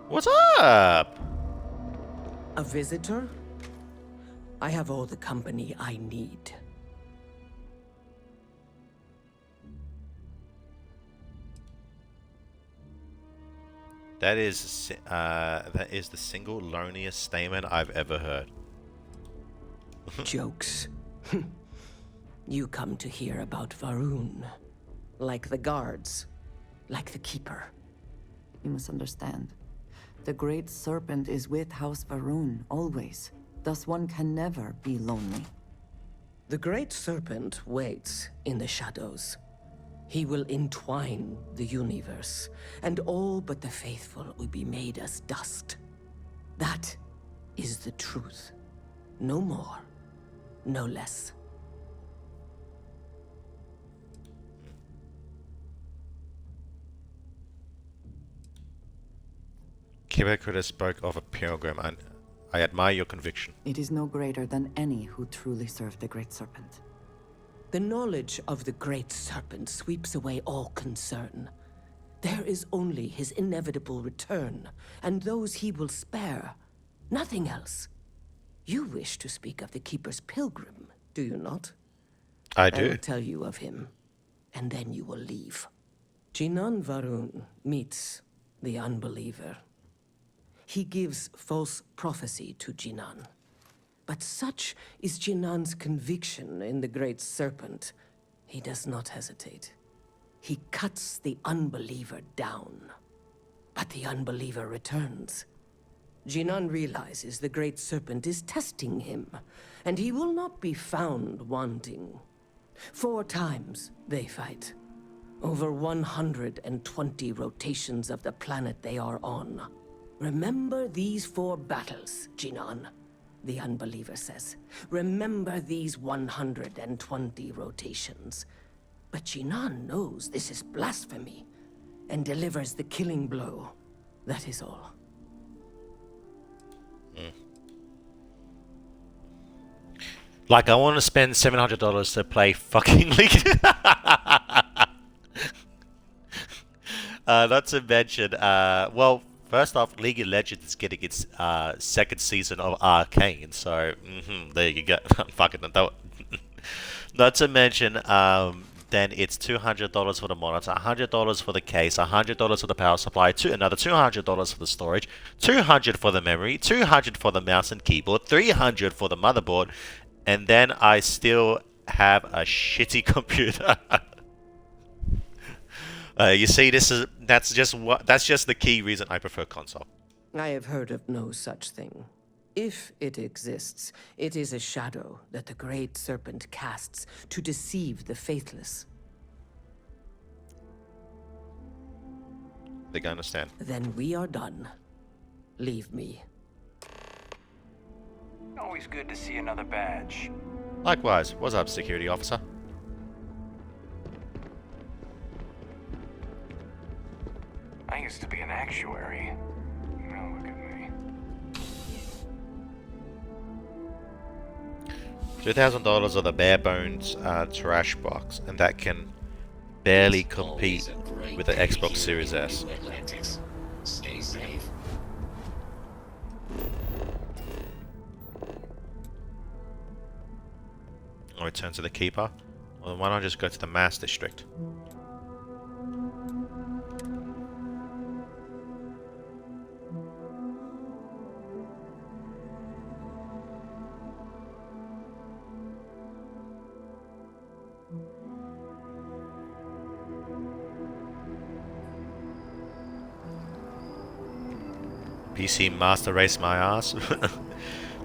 What's up? A visitor? I have all the company I need. That is the single loneliest statement I've ever heard. Jokes. You come to hear about Varun. Like the guards. Like the Keeper. You must understand. The Great Serpent is with House Varun, always. Thus one can never be lonely. The Great Serpent waits in the shadows. He will entwine the universe, and all but the faithful will be made as dust. That is the truth. No more, no less. Kiba could have spoke of a pilgrim, and I admire your conviction. It is no greater than any who truly serve the Great Serpent. The knowledge of the Great Serpent sweeps away all concern. There is only his inevitable return, and those he will spare. Nothing else. You wish to speak of the Keeper's pilgrim, do you not? I I do. will tell you of him, and then you will leave. Jinan Varun meets the unbeliever. He gives false prophecy to Jinan. But such is Jinan's conviction in the Great Serpent, he does not hesitate. He cuts the unbeliever down. But the unbeliever returns. Jinan realizes the Great Serpent is testing him, and he will not be found wanting. 4 times they fight. Over 120 rotations of the planet they are on. Remember these 4 battles, Jinan, the unbeliever says. Remember these 120 rotations. But Jinan knows this is blasphemy, and delivers the killing blow. That is all. Like, I want to spend $700 to play fucking League. Not to mention, well, first off, League of Legends is getting its 2nd season of Arcane, so there you go. Fucking not to mention, then it's $200 for the monitor, $100 for the case, $100 for the power supply, another $200 for the storage, $200 for the memory, $200 for the mouse and keyboard, $300 for the motherboard, and then I still have a shitty computer. You see, that's just the key reason I prefer console. I have heard of no such thing. If it exists, it is a shadow that the Great Serpent casts to deceive the faithless. They can understand. Then we are done. Leave me. Always good to see another badge. Likewise. What's up, security officer? I used to be an actuary. Now look at me. $2,000 of the bare bones trash box, and that can barely compete with the Xbox Series S. Stay safe. I'll return to the Keeper. Well, why don't I just go to the Mass District? PC Master Race my ass.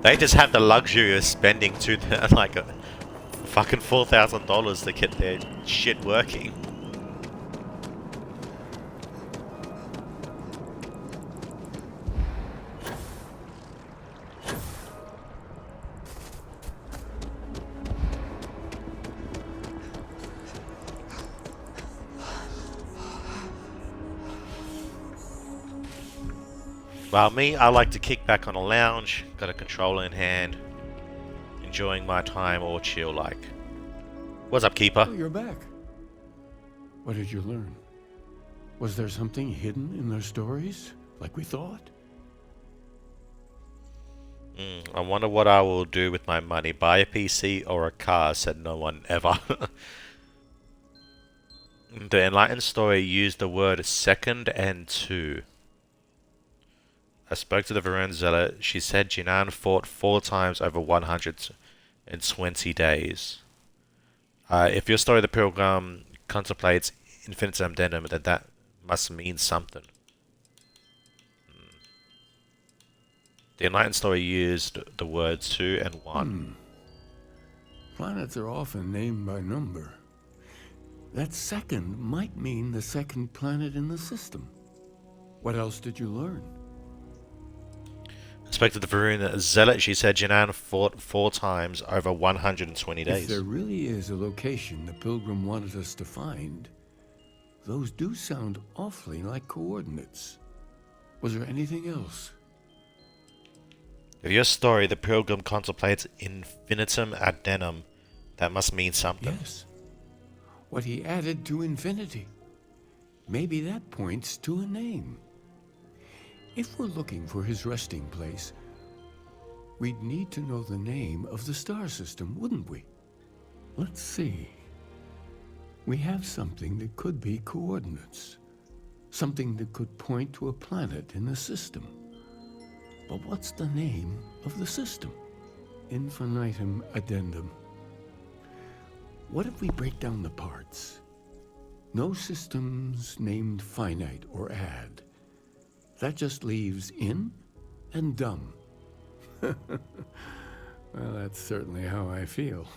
They just have the luxury of spending like a fucking $4,000 to get their shit working. Well, me, I like to kick back on a lounge, got a controller in hand, enjoying my time or chill like. What's up, Keeper? Oh, you're back. What did you learn? Was there something hidden in their stories, like we thought? I wonder what I will do with my money. Buy a PC or a car, said no one ever. The Enlightened story used the word second and two. I spoke to the Varun Zealot. She said Jinan fought 4 times over 120 days. If your story, the Pilgrim, contemplates infinitum addendum, then that must mean something. The Enlightened story used the words 2 and 1. Planets are often named by number. That second might mean the second planet in the system. What else did you learn? Inspector the Varun Zealot, she said Jinan fought 4 times over 120 days. If there really is a location the Pilgrim wanted us to find, those do sound awfully like coordinates. Was there anything else? If your story, the Pilgrim contemplates infinitum addendum, that must mean something. Yes. What he added to infinity. Maybe that points to a name. If we're looking for his resting place, we'd need to know the name of the star system, wouldn't we? Let's see. We have something that could be coordinates. Something that could point to a planet in the system. But what's the name of the system? Infinitum addendum. What if we break down the parts? No systems named finite or add. That just leaves in and dumb. Well, that's certainly how I feel.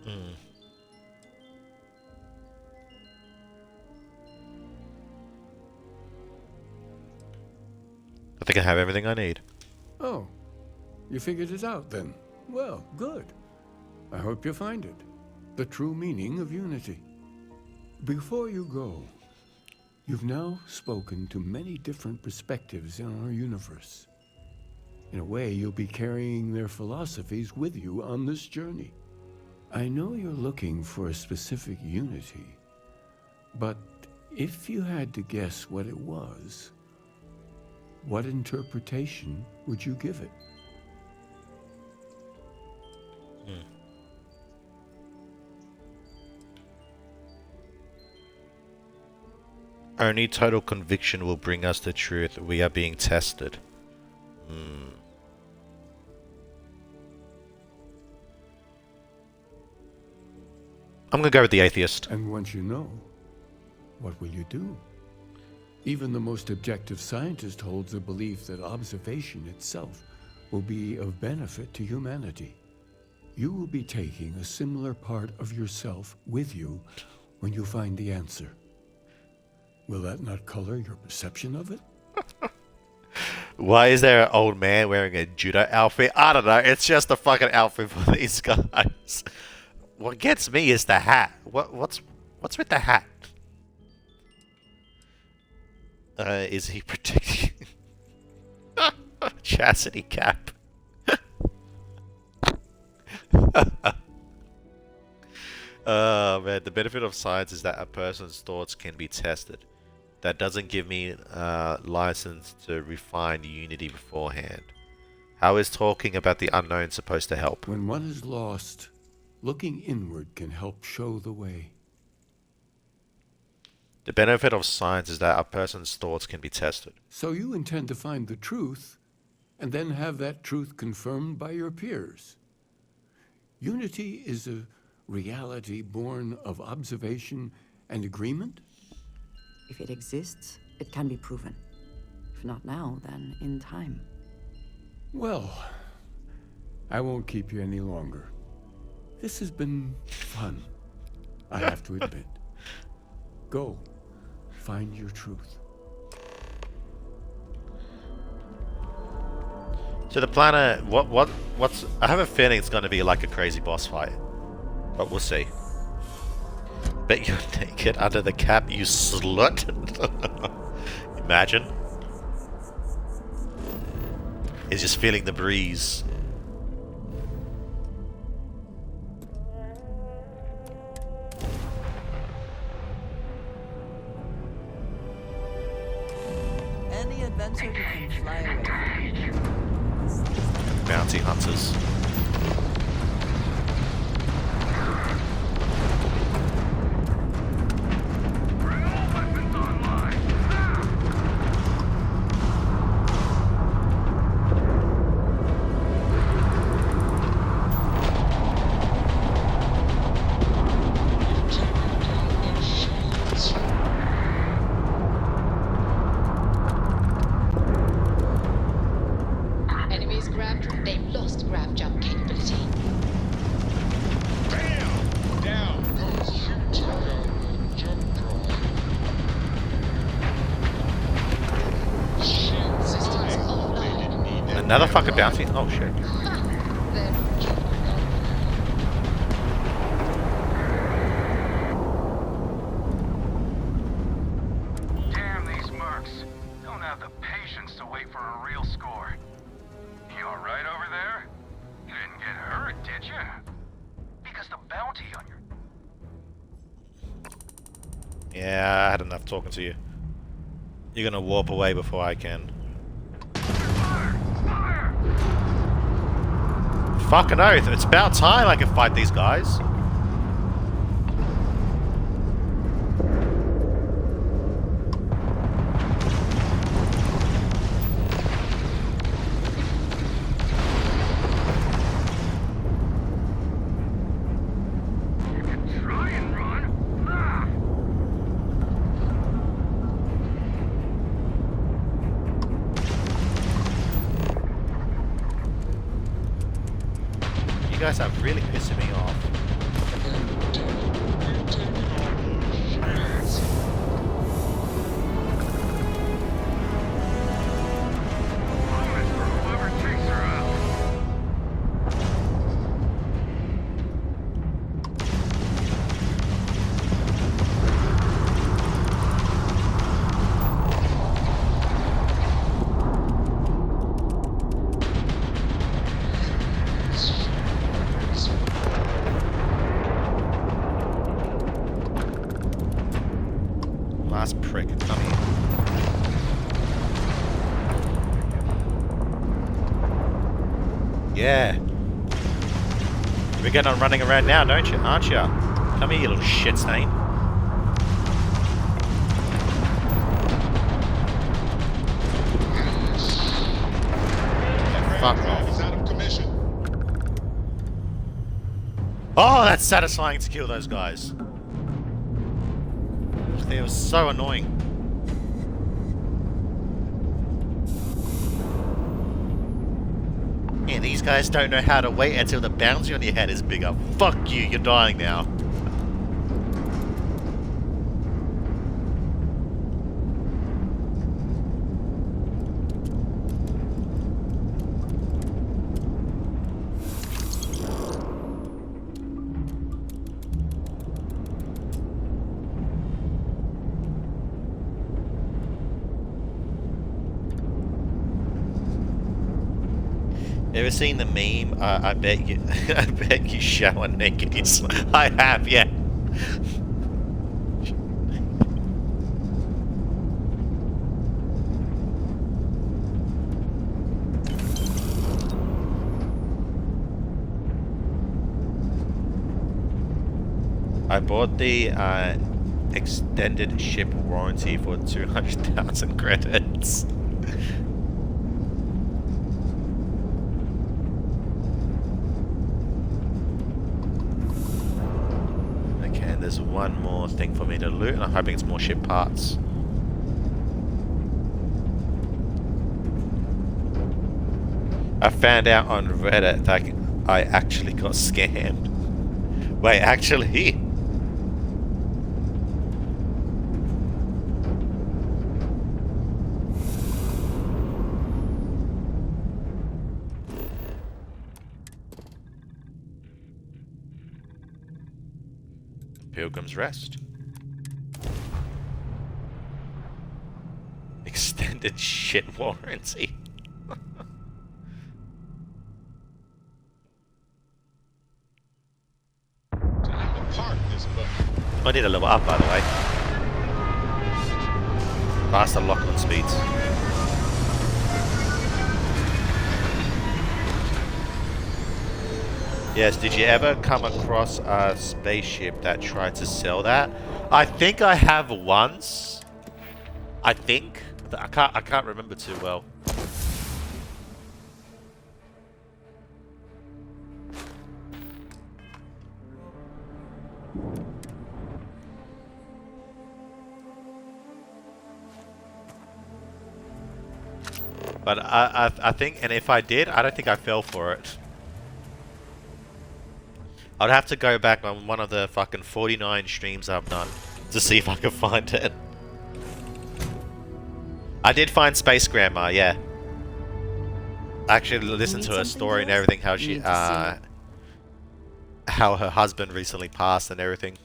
I think I have everything I need. Oh, you figured it out then? Well, good. I hope you find it. The true meaning of unity. Before you go, you've now spoken to many different perspectives in our universe. In a way, you'll be carrying their philosophies with you on this journey. I know you're looking for a specific unity, but if you had to guess what it was, what interpretation would you give it? Only total conviction will bring us the truth. We are being tested. I'm gonna go with the atheist. And once you know, what will you do? Even the most objective scientist holds the belief that observation itself will be of benefit to humanity. You will be taking a similar part of yourself with you when you find the answer. Will that not color your perception of it? Why is there an old man wearing a judo outfit? I don't know. It's just a fucking outfit for these guys. What gets me is the hat. What's with the hat? Is he protecting chastity cap? Oh man, the benefit of science is that a person's thoughts can be tested. That doesn't give me license to refine unity beforehand. How is talking about the unknown supposed to help? When one is lost, looking inward can help show the way. The benefit of science is that a person's thoughts can be tested. So you intend to find the truth, and then have that truth confirmed by your peers. Unity is a reality born of observation and agreement? If it exists, it can be proven. If not now, then in time. Well, I won't keep you any longer. This has been fun, I have to admit. Go, find your truth. So the planet, what's? I have a feeling it's going to be like a crazy boss fight, but we'll see. Bet you're naked under the cap, you slut. Imagine. He's just feeling the breeze. Any adventure you can fly away. Bounty hunters. Enemies grabbed, they've lost grav jump capability. Bam! Down goes huge jump drive. Shit, Systems offline. Another fucking bounty? Oh shit. Damn these mercs. Don't have the patience to wait for a real score. You alright over there? You didn't get hurt, did you? Because the bounty on your... Yeah, I had enough talking to you. You're gonna warp away before I can. Fucking oath, it's about time I can fight these guys. Try and run. Ah! You guys are really pissing me off. Whoever takes her out. Last prick, come here. Yeah. We're getting on running around now, don't you? Aren't you? Come here, you little shit stain. Fuck off. It's out of commission. Oh, that's satisfying to kill those guys. They were so annoying. Yeah, these guys don't know how to wait until the bounty on your head is bigger. Fuck you, you're dying now. Ever seen the meme? I bet you, I bet you shower naked. I have, yeah. I bought the extended ship warranty for 200,000 credits. Okay, there's one more thing for me to loot, and I'm hoping it's more ship parts. I found out on Reddit that I actually got scammed. Wait, actually? Pilgrim's Rest. Extended shit warranty. I need a level up, by the way. Faster lock-on speeds. Yes, did you ever come across a spaceship that tried to sell that? I think I have once. I think. I can't remember too well. But I think, and if I did, I don't think I fell for it. I'd have to go back on one of the fucking 49 streams I've done to see if I can find it. I did find Space Grandma, yeah. I actually listened to her story and everything, how she, how her husband recently passed and everything.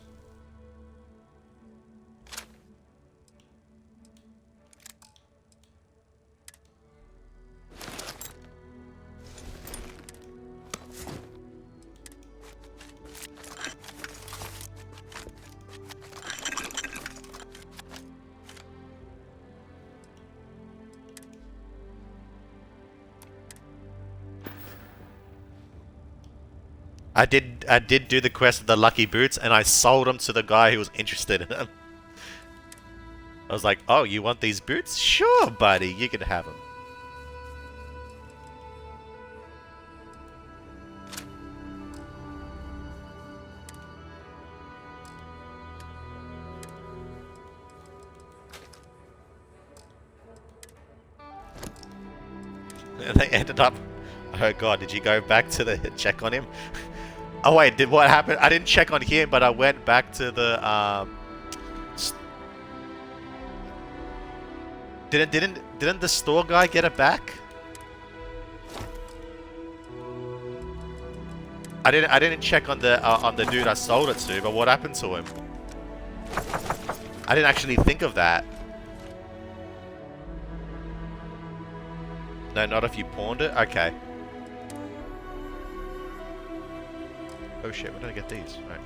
I did do the quest of the lucky boots, and I sold them to the guy who was interested in them. I was like, "Oh, you want these boots? Sure, buddy, you can have them." And they ended up. Oh god, did you go back to the check on him? Oh wait, what happened? I didn't check on him, but I went back to the Didn't the store guy get it back? I didn't check on the dude I sold it to, but what happened to him? I didn't actually think of that. No, not if you pawned it? Okay. Oh shit, where did I get these? Right.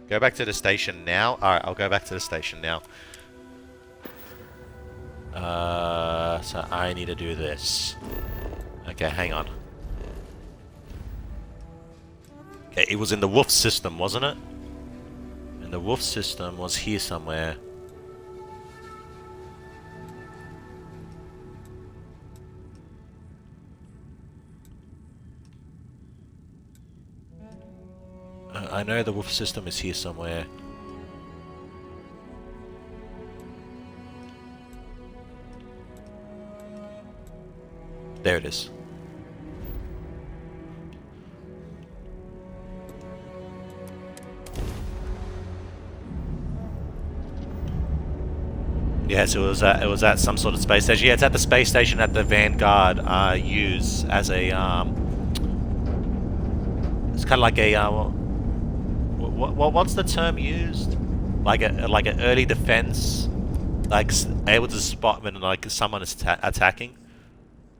Go back to the station now. Alright, I'll go back to the station now. So I need to do this. Okay, hang on. Okay, it was in the wolf system, wasn't it? And the wolf system was here somewhere. I know the wolf system is here somewhere. There it is. Yes, it was at some sort of space station. Yeah, it's at the space station that the Vanguard use as a it's kind of like a what's the term used? Like an early defense, like able to spot when like someone is attacking.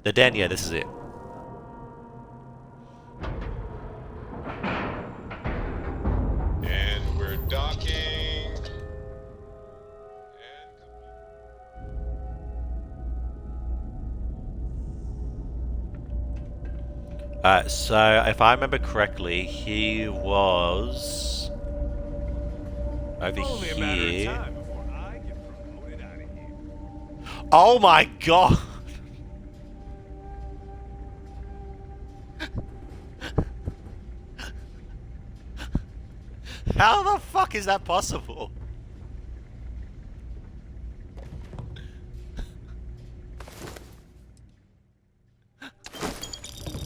The den, yeah, this is it. And we're docking. So if I remember correctly, he was over here. Oh my god! How the fuck is that possible?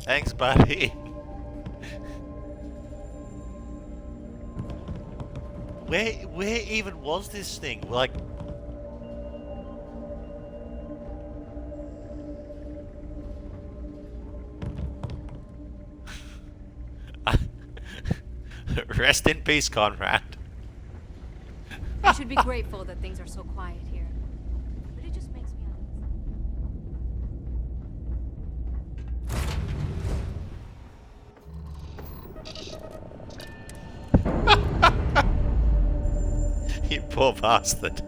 Thanks, buddy. Where even was this thing? Like, rest in peace, Conrad. You should be grateful that things are so quiet here. But it just makes me You poor bastard.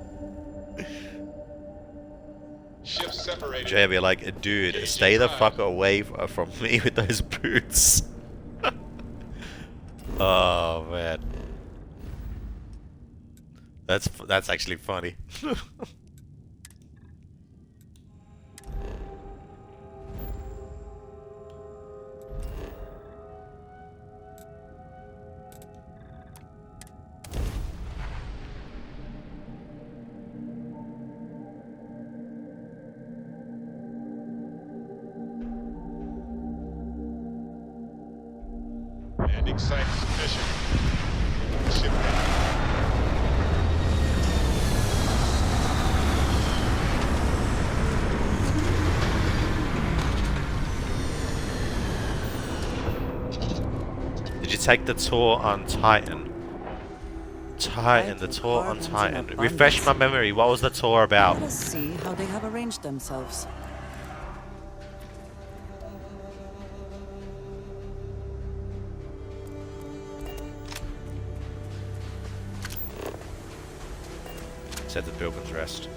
Ship separated. Jay be like, dude, stay the fuck away from me with those boots. Oh man, that's actually funny. Landing site sufficient. Ship down. Did you take the tour on Titan? The tour on Titan. Refresh my memory. What was the tour about? Let us see how they have arranged themselves. Said the Pilgrim's Rest.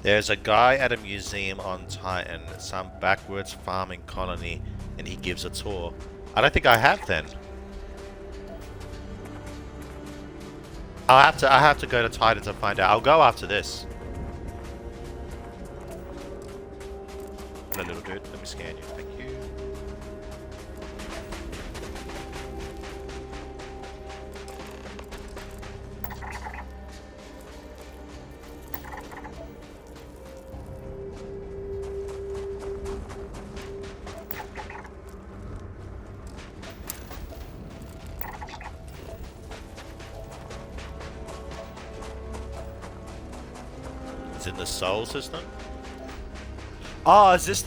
There's a guy at a museum on Titan, some backwards farming colony, and he gives a tour. I don't think I have then. I have to go to Titan to find out. I'll go after this. Hello, little dude. Let me scan you. Thank you. It's in the Sol system. Oh, is this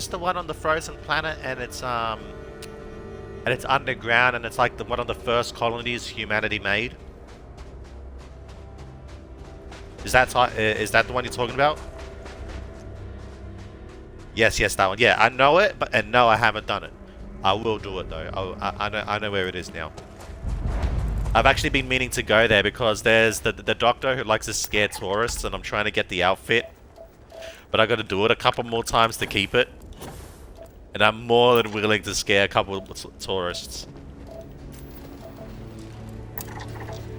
the one on the frozen planet, and it's underground, and it's like one of the first colonies humanity made? Is that the one you're talking about? Yes, that one. Yeah, I know it, and no, I haven't done it. I will do it though. I know where it is now. I've actually been meaning to go there because there's the doctor who likes to scare tourists, and I'm trying to get the outfit. But I got to do it a couple more times to keep it. And I'm more than willing to scare a couple of tourists.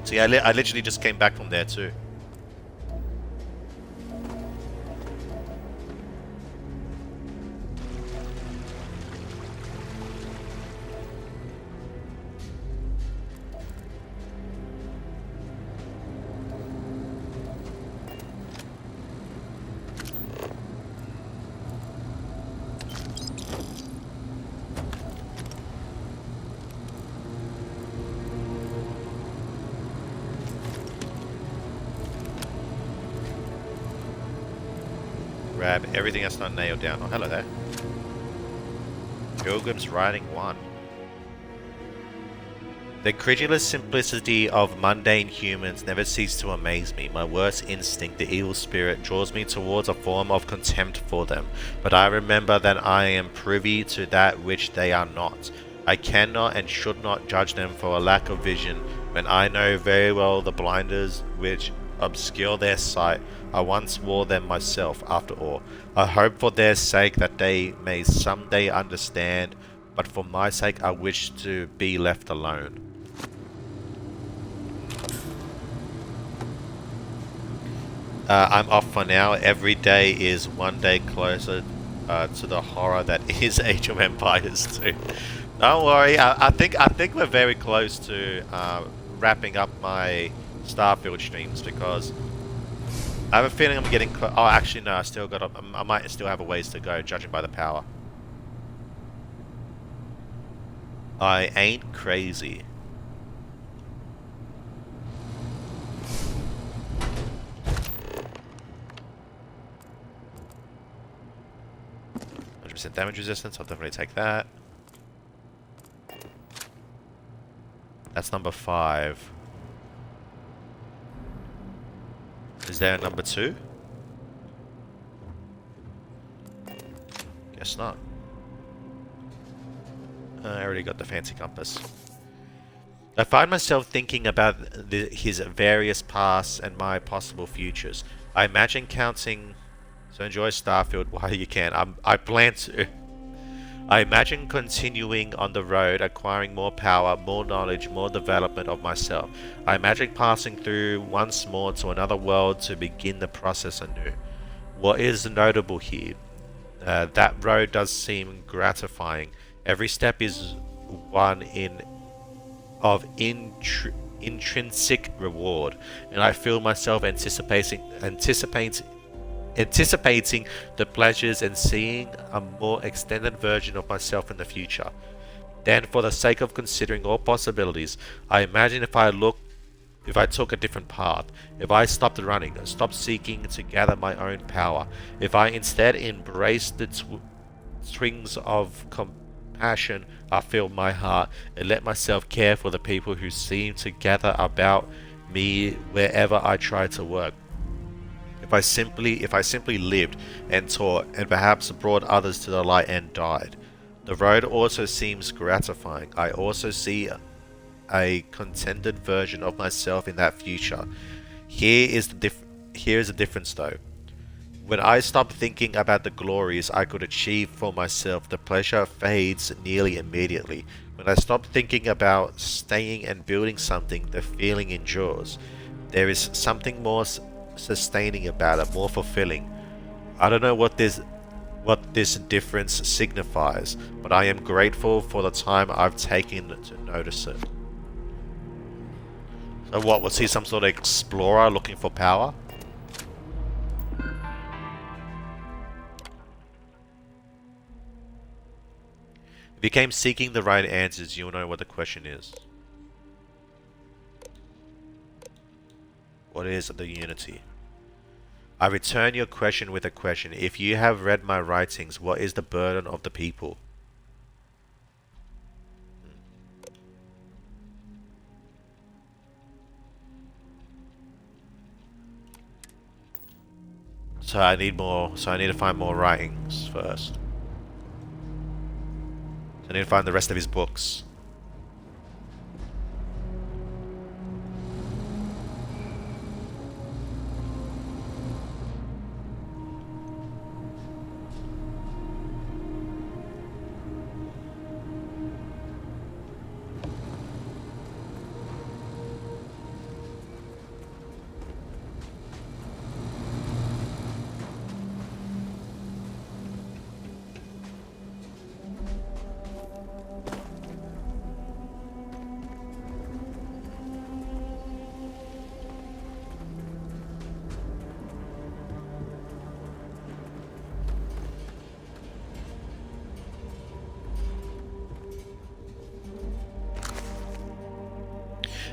See, I literally just came back from there too. Grab everything that's not nailed down. Oh, hello there. Pilgrim's Riding 1. The credulous simplicity of mundane humans never ceased to amaze me. My worst instinct, the evil spirit, draws me towards a form of contempt for them. But I remember that I am privy to that which they are not. I cannot and should not judge them for a lack of vision, when I know very well the blinders which obscure their sight. I once wore them myself, after all. I hope for their sake that they may someday understand, but for my sake I wish to be left alone. I'm off for now. Every day is one day closer to the horror that is Age of Empires 2. Don't worry. I think we're very close to wrapping up my Starfield streams because I have a feeling I'm getting close. Oh, actually, no. I might still have a ways to go, judging by the power. I ain't crazy. Damage resistance, I'll definitely take that. That's number 5. Is there a number 2? Guess not. I already got the fancy compass. I find myself thinking about his various pasts and my possible futures. I imagine counting... So enjoy Starfield while you can. I plan to. I imagine continuing on the road, acquiring more power, more knowledge, more development of myself. I imagine passing through once more to another world to begin the process anew. What is notable here? That road does seem gratifying. Every step is one of intrinsic reward, and I feel myself anticipating the pleasures and seeing a more extended version of myself in the future. Then, for the sake of considering all possibilities, I imagine if I took a different path, if I stopped running, stopped seeking to gather my own power, if I instead embraced the strings of compassion I filled my heart and let myself care for the people who seem to gather about me wherever I try to work. If I simply lived and taught and perhaps brought others to the light and died. The road also seems gratifying. I also see a contented version of myself in that future. Here is the difference though. When I stop thinking about the glories I could achieve for myself, the pleasure fades nearly immediately. When I stop thinking about staying and building something, the feeling endures. There is something more sustaining about it, more fulfilling. I don't know what this difference signifies, but I am grateful for the time I've taken to notice it. So what, was he some sort of explorer looking for power? If you came seeking the right answers, you'll know what the question is. What is the unity? I return your question with a question. If you have read my writings, what is the burden of the people? So I need to find more writings first. So I need to find the rest of his books.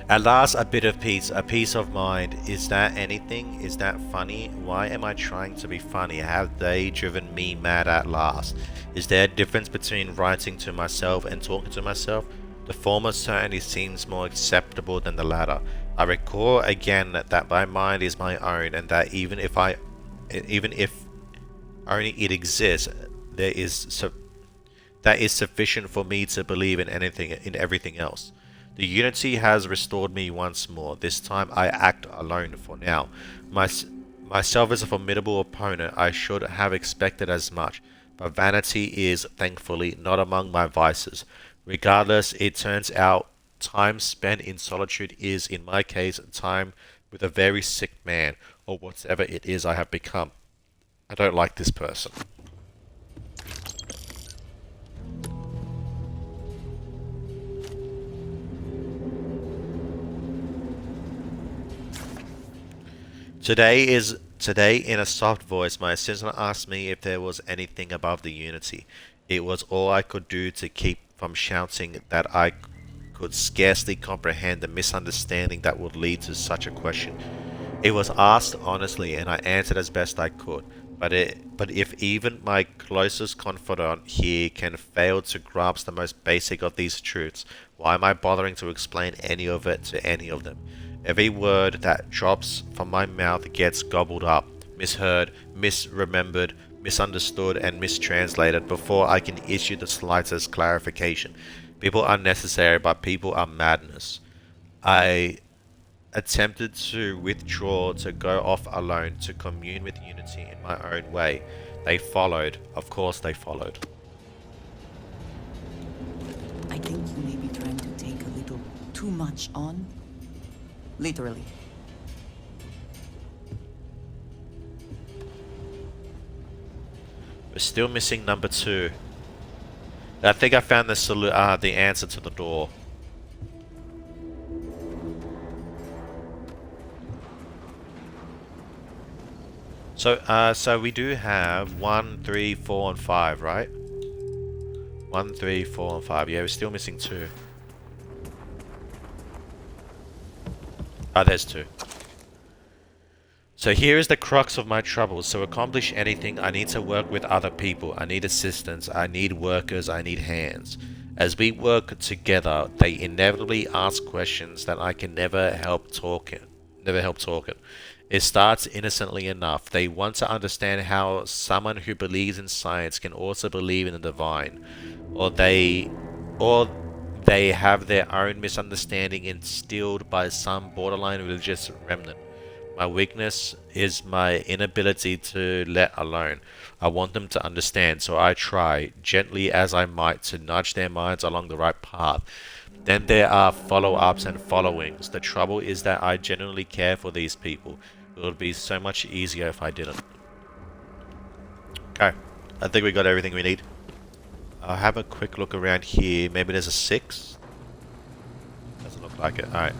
At last, a bit of peace, a peace of mind. Is that anything? Is that funny? Why am I trying to be funny? Have they driven me mad at last? Is there a difference between writing to myself and talking to myself? The former certainly seems more acceptable than the latter. I recall again that my mind is my own, and that even if only it exists, that is sufficient for me to believe in everything else. The unity has restored me once more. This time I act alone for now. Myself is a formidable opponent. I should have expected as much. But vanity is, thankfully, not among my vices. Regardless, it turns out time spent in solitude is, in my case, time with a very sick man, or whatever it is I have become. I don't like this person. Today in a soft voice, my assistant asked me if there was anything above the Unity. It was all I could do to keep from shouting that I could scarcely comprehend the misunderstanding that would lead to such a question. It was asked honestly, and I answered as best I could. But if even my closest confidant here can fail to grasp the most basic of these truths, why am I bothering to explain any of it to any of them? Every word that drops from my mouth gets gobbled up, misheard, misremembered, misunderstood, and mistranslated before I can issue the slightest clarification. People are necessary, but people are madness. I attempted to withdraw, to go off alone, to commune with Unity in my own way. They followed. Of course they followed. I think you may be trying to take a little too much on. Literally. We're still missing number 2. I think I found the answer to the door. So we do have 1, 3, 4, and 5, right? 1, 3, 4, and 5. Yeah, we're still missing 2. Ah, there's 2. So here is the crux of my troubles. To accomplish anything, I need to work with other people. I need assistance. I need workers. I need hands. As we work together, they inevitably ask questions that I can never help talking. It starts innocently enough. They want to understand how someone who believes in science can also believe in the divine, or they have their own misunderstanding instilled by some borderline religious remnant. My weakness is my inability to let alone. I want them to understand, so I try, gently as I might, to nudge their minds along the right path. Then there are follow-ups and followings. The trouble is that I genuinely care for these people. It would be so much easier if I didn't. Okay, I think we got everything we need. I'll have a quick look around here. Maybe there's a 6? Doesn't look like it. Alright.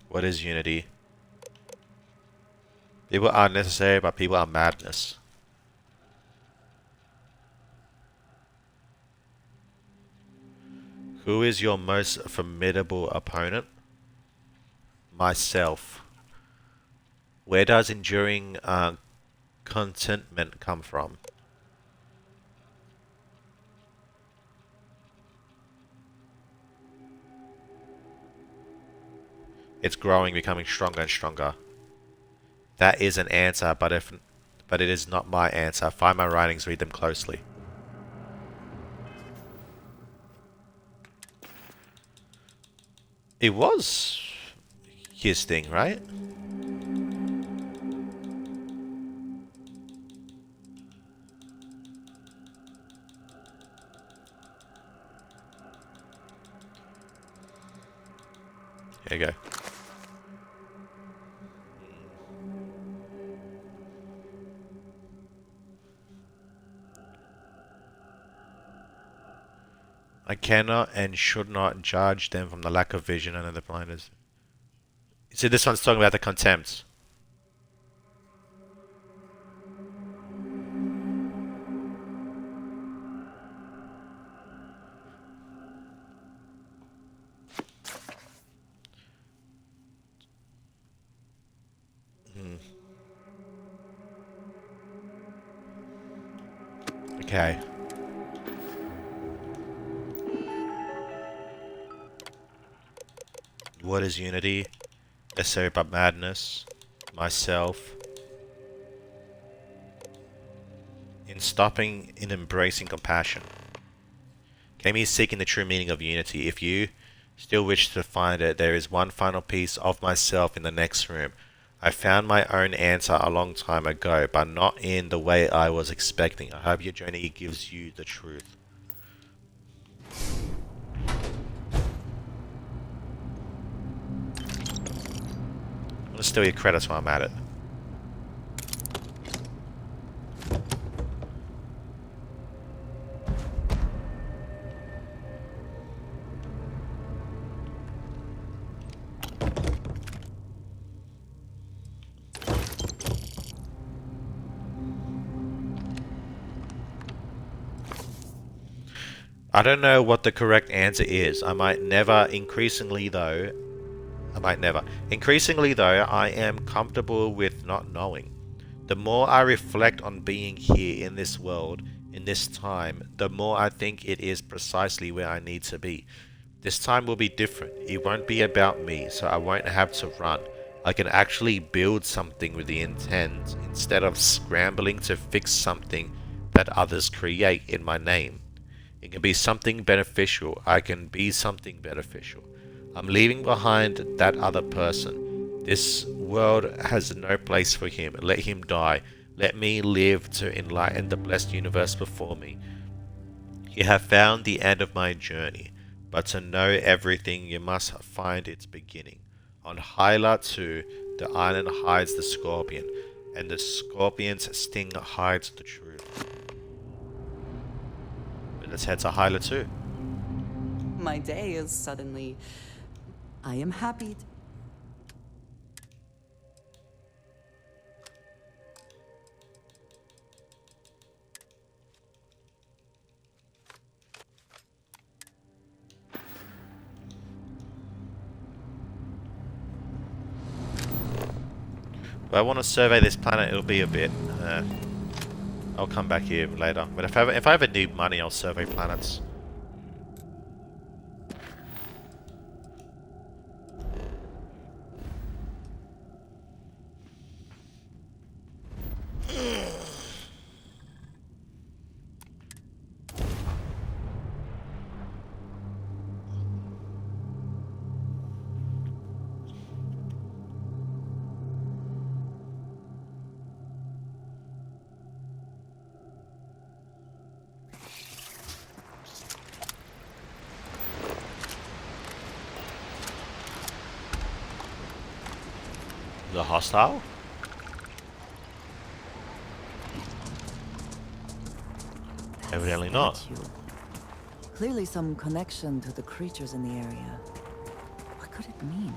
What is unity? People are necessary, but people are madness. Who is your most formidable opponent? Myself. Where does enduring contentment come from? It's growing, becoming stronger and stronger. That is an answer, but it is not my answer. Find my writings, read them closely. It was his thing, right? Here you go. I cannot and should not judge them from the lack of vision and the blinders. See, this one's talking about the contempt. Okay. What is unity? Necessary but madness. Myself. In stopping, in embracing compassion. Came here seeking the true meaning of unity. If you still wish to find it, there is one final piece of myself in the next room. I found my own answer a long time ago, but not in the way I was expecting. I hope your journey gives you the truth. I'm gonna steal your credits while I'm at it. I don't know what the correct answer is. I might never. Increasingly though, I am comfortable with not knowing. The more I reflect on being here in this world, in this time, the more I think it is precisely where I need to be. This time will be different. It won't be about me, so I won't have to run. I can actually build something with the intent instead of scrambling to fix something that others create in my name. It can be something beneficial. I can be something beneficial. I'm leaving behind that other person. This world has no place for him. Let him die. Let me live to enlighten the blessed universe before me. You have found the end of my journey, but to know everything you must find its beginning. On Hyla 2, the island hides the scorpion, and the scorpion's sting hides the truth. Let's head to Hyla 2. My day is suddenly... I am happy. If I want to survey this planet, it'll be a bit... I'll come back here later. But if I ever need money, I'll survey planets. The hostile? Evidently not. Clearly some connection to the creatures in the area. What could it mean?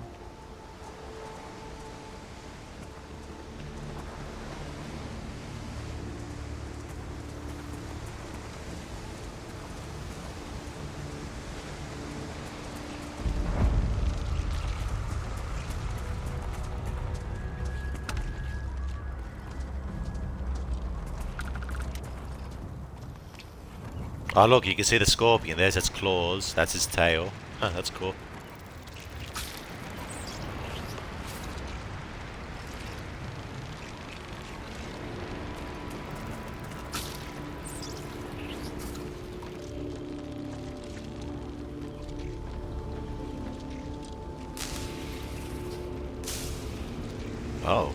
Oh look, you can see the scorpion. There's its claws. That's its tail. Huh, that's cool. Oh.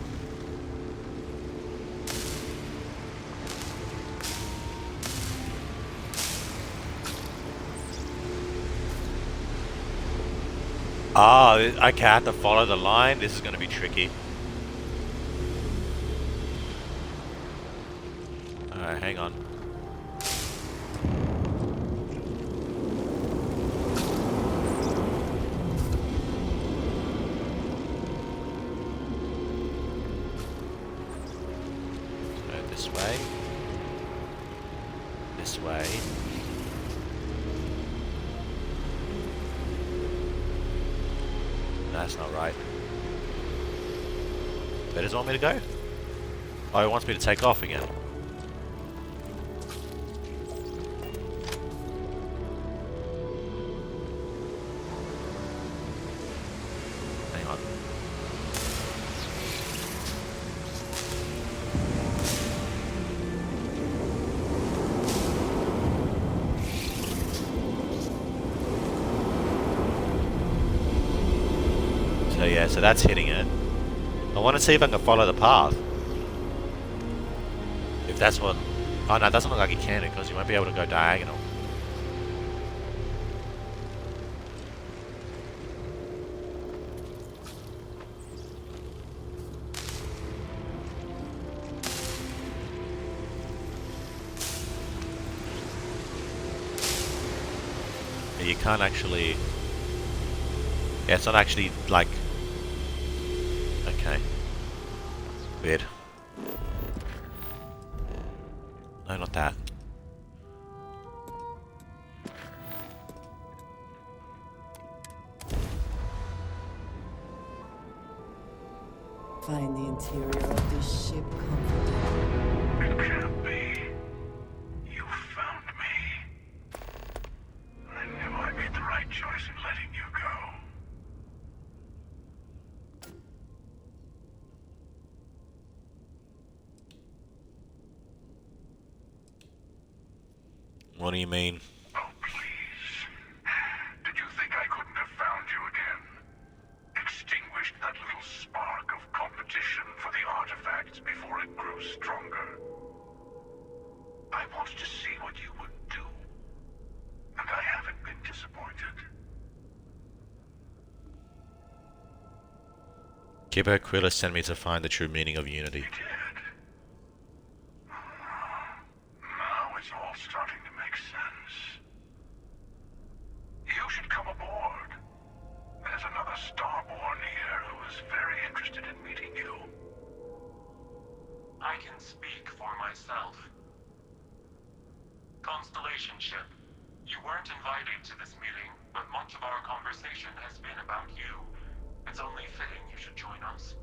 Ah, okay, I have to follow the line. This is going to be tricky. Alright, hang on. So this way. This way. That's not right. Where does it want me to go? Oh, it wants me to take off again. Hang on. So yeah, so that's hitting it. I want to see if I can follow the path. If that's what... Oh no, it doesn't look like you can, because you won't be able to go diagonal. You can't actually... Yeah, it's not actually, like... Okay. Weird. No, not that. Find the interior of this ship comforting. It can't be. You found me. I knew I made the right choice in letting you go. What do you mean? Oh, please. Did you think I couldn't have found you again? Extinguished that little spark of competition for the artifacts before it grew stronger. I wanted to see what you would do. And I haven't been disappointed. Gibbo Quilla sent me to find the true meaning of unity. Now it's all starting to make sense. You should come aboard. There's another Starborn here who is very interested in meeting you. I can speak for myself. Constellation ship, you weren't invited to this meeting, but much of our conversation has been about you. It's only fitting you should join us.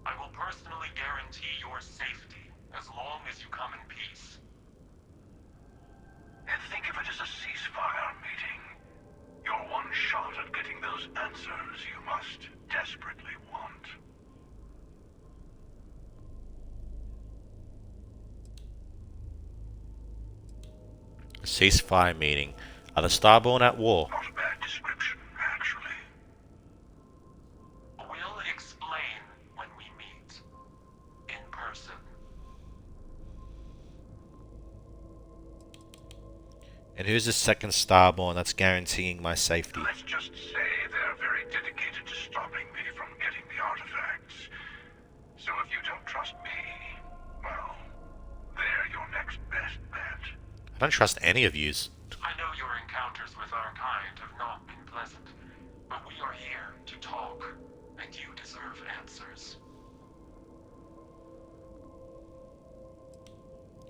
I will personally guarantee your safety as long as you come in peace. And think of it as a ceasefire meeting. Your one shot at getting those answers you must desperately want. Ceasefire meeting. Are the Starborn at war? Not a bad description, actually. We'll explain when we meet. In person. And who's the second Starborn that's guaranteeing my safety? Let's just say they're very dedicated to stopping me from getting the artifacts. So if you don't trust me, well, they're your next best bet. I don't trust any of yous. I know your encounters with our kind have not been pleasant, but we are here to talk, and you deserve answers.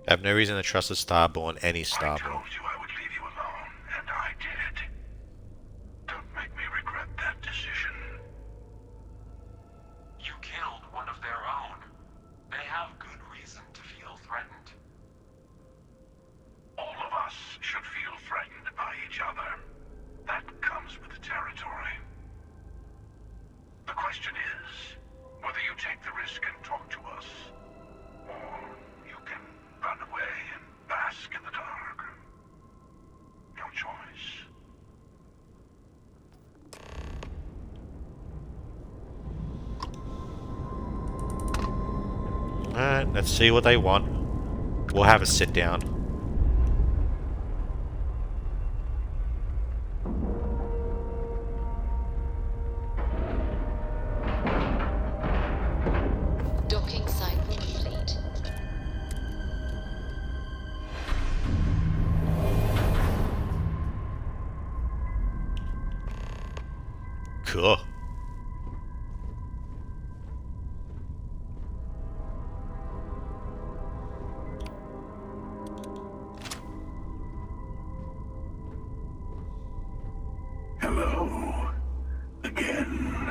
I have no reason to trust a Starborn, any Starborn. I told you I would leave you alone, and I did. Don't make me regret that decision. You killed one of their own. They have good reason to feel threatened. All of us should feel threatened by each other. That comes with the territory. The question is, whether you take the risk and talk to us, or you can run away and bask in the dark. Your choice. Alright, let's see what they want. We'll have a sit down. Docking cycle complete. Cool. Hello. Again.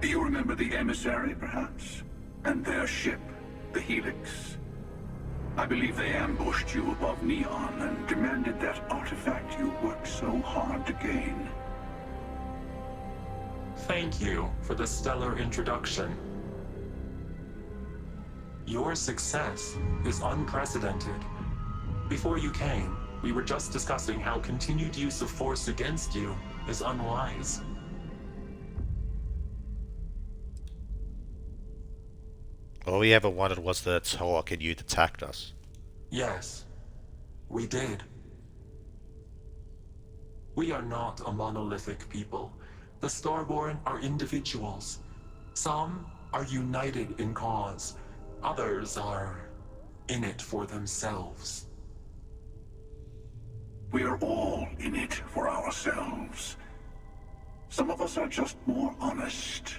Do you remember the emissary, perhaps? And their ship, the Helix? I believe they ambushed you above Neon and demanded that artifact you worked so hard to gain. Thank you for the stellar introduction. Your success is unprecedented. Before you came, we were just discussing how continued use of force against you is unwise. All we ever wanted was the talk, and you attacked us. Yes, we did. We are not a monolithic people. The Starborn are individuals. Some are united in cause. Others are in it for themselves. We are all in it for ourselves. Some of us are just more honest.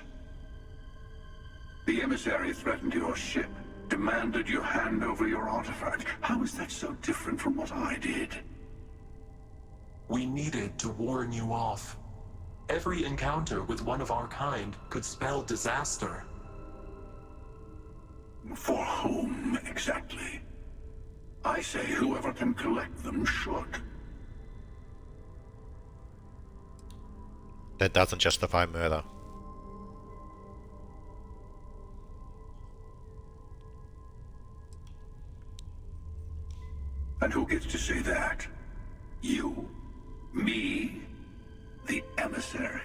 The emissary threatened your ship, demanded you hand over your artifact. How is that so different from what I did? We needed to warn you off. Every encounter with one of our kind could spell disaster. For whom, exactly? I say whoever can collect them should. That doesn't justify murder. And who gets to say that? You? Me? The emissary?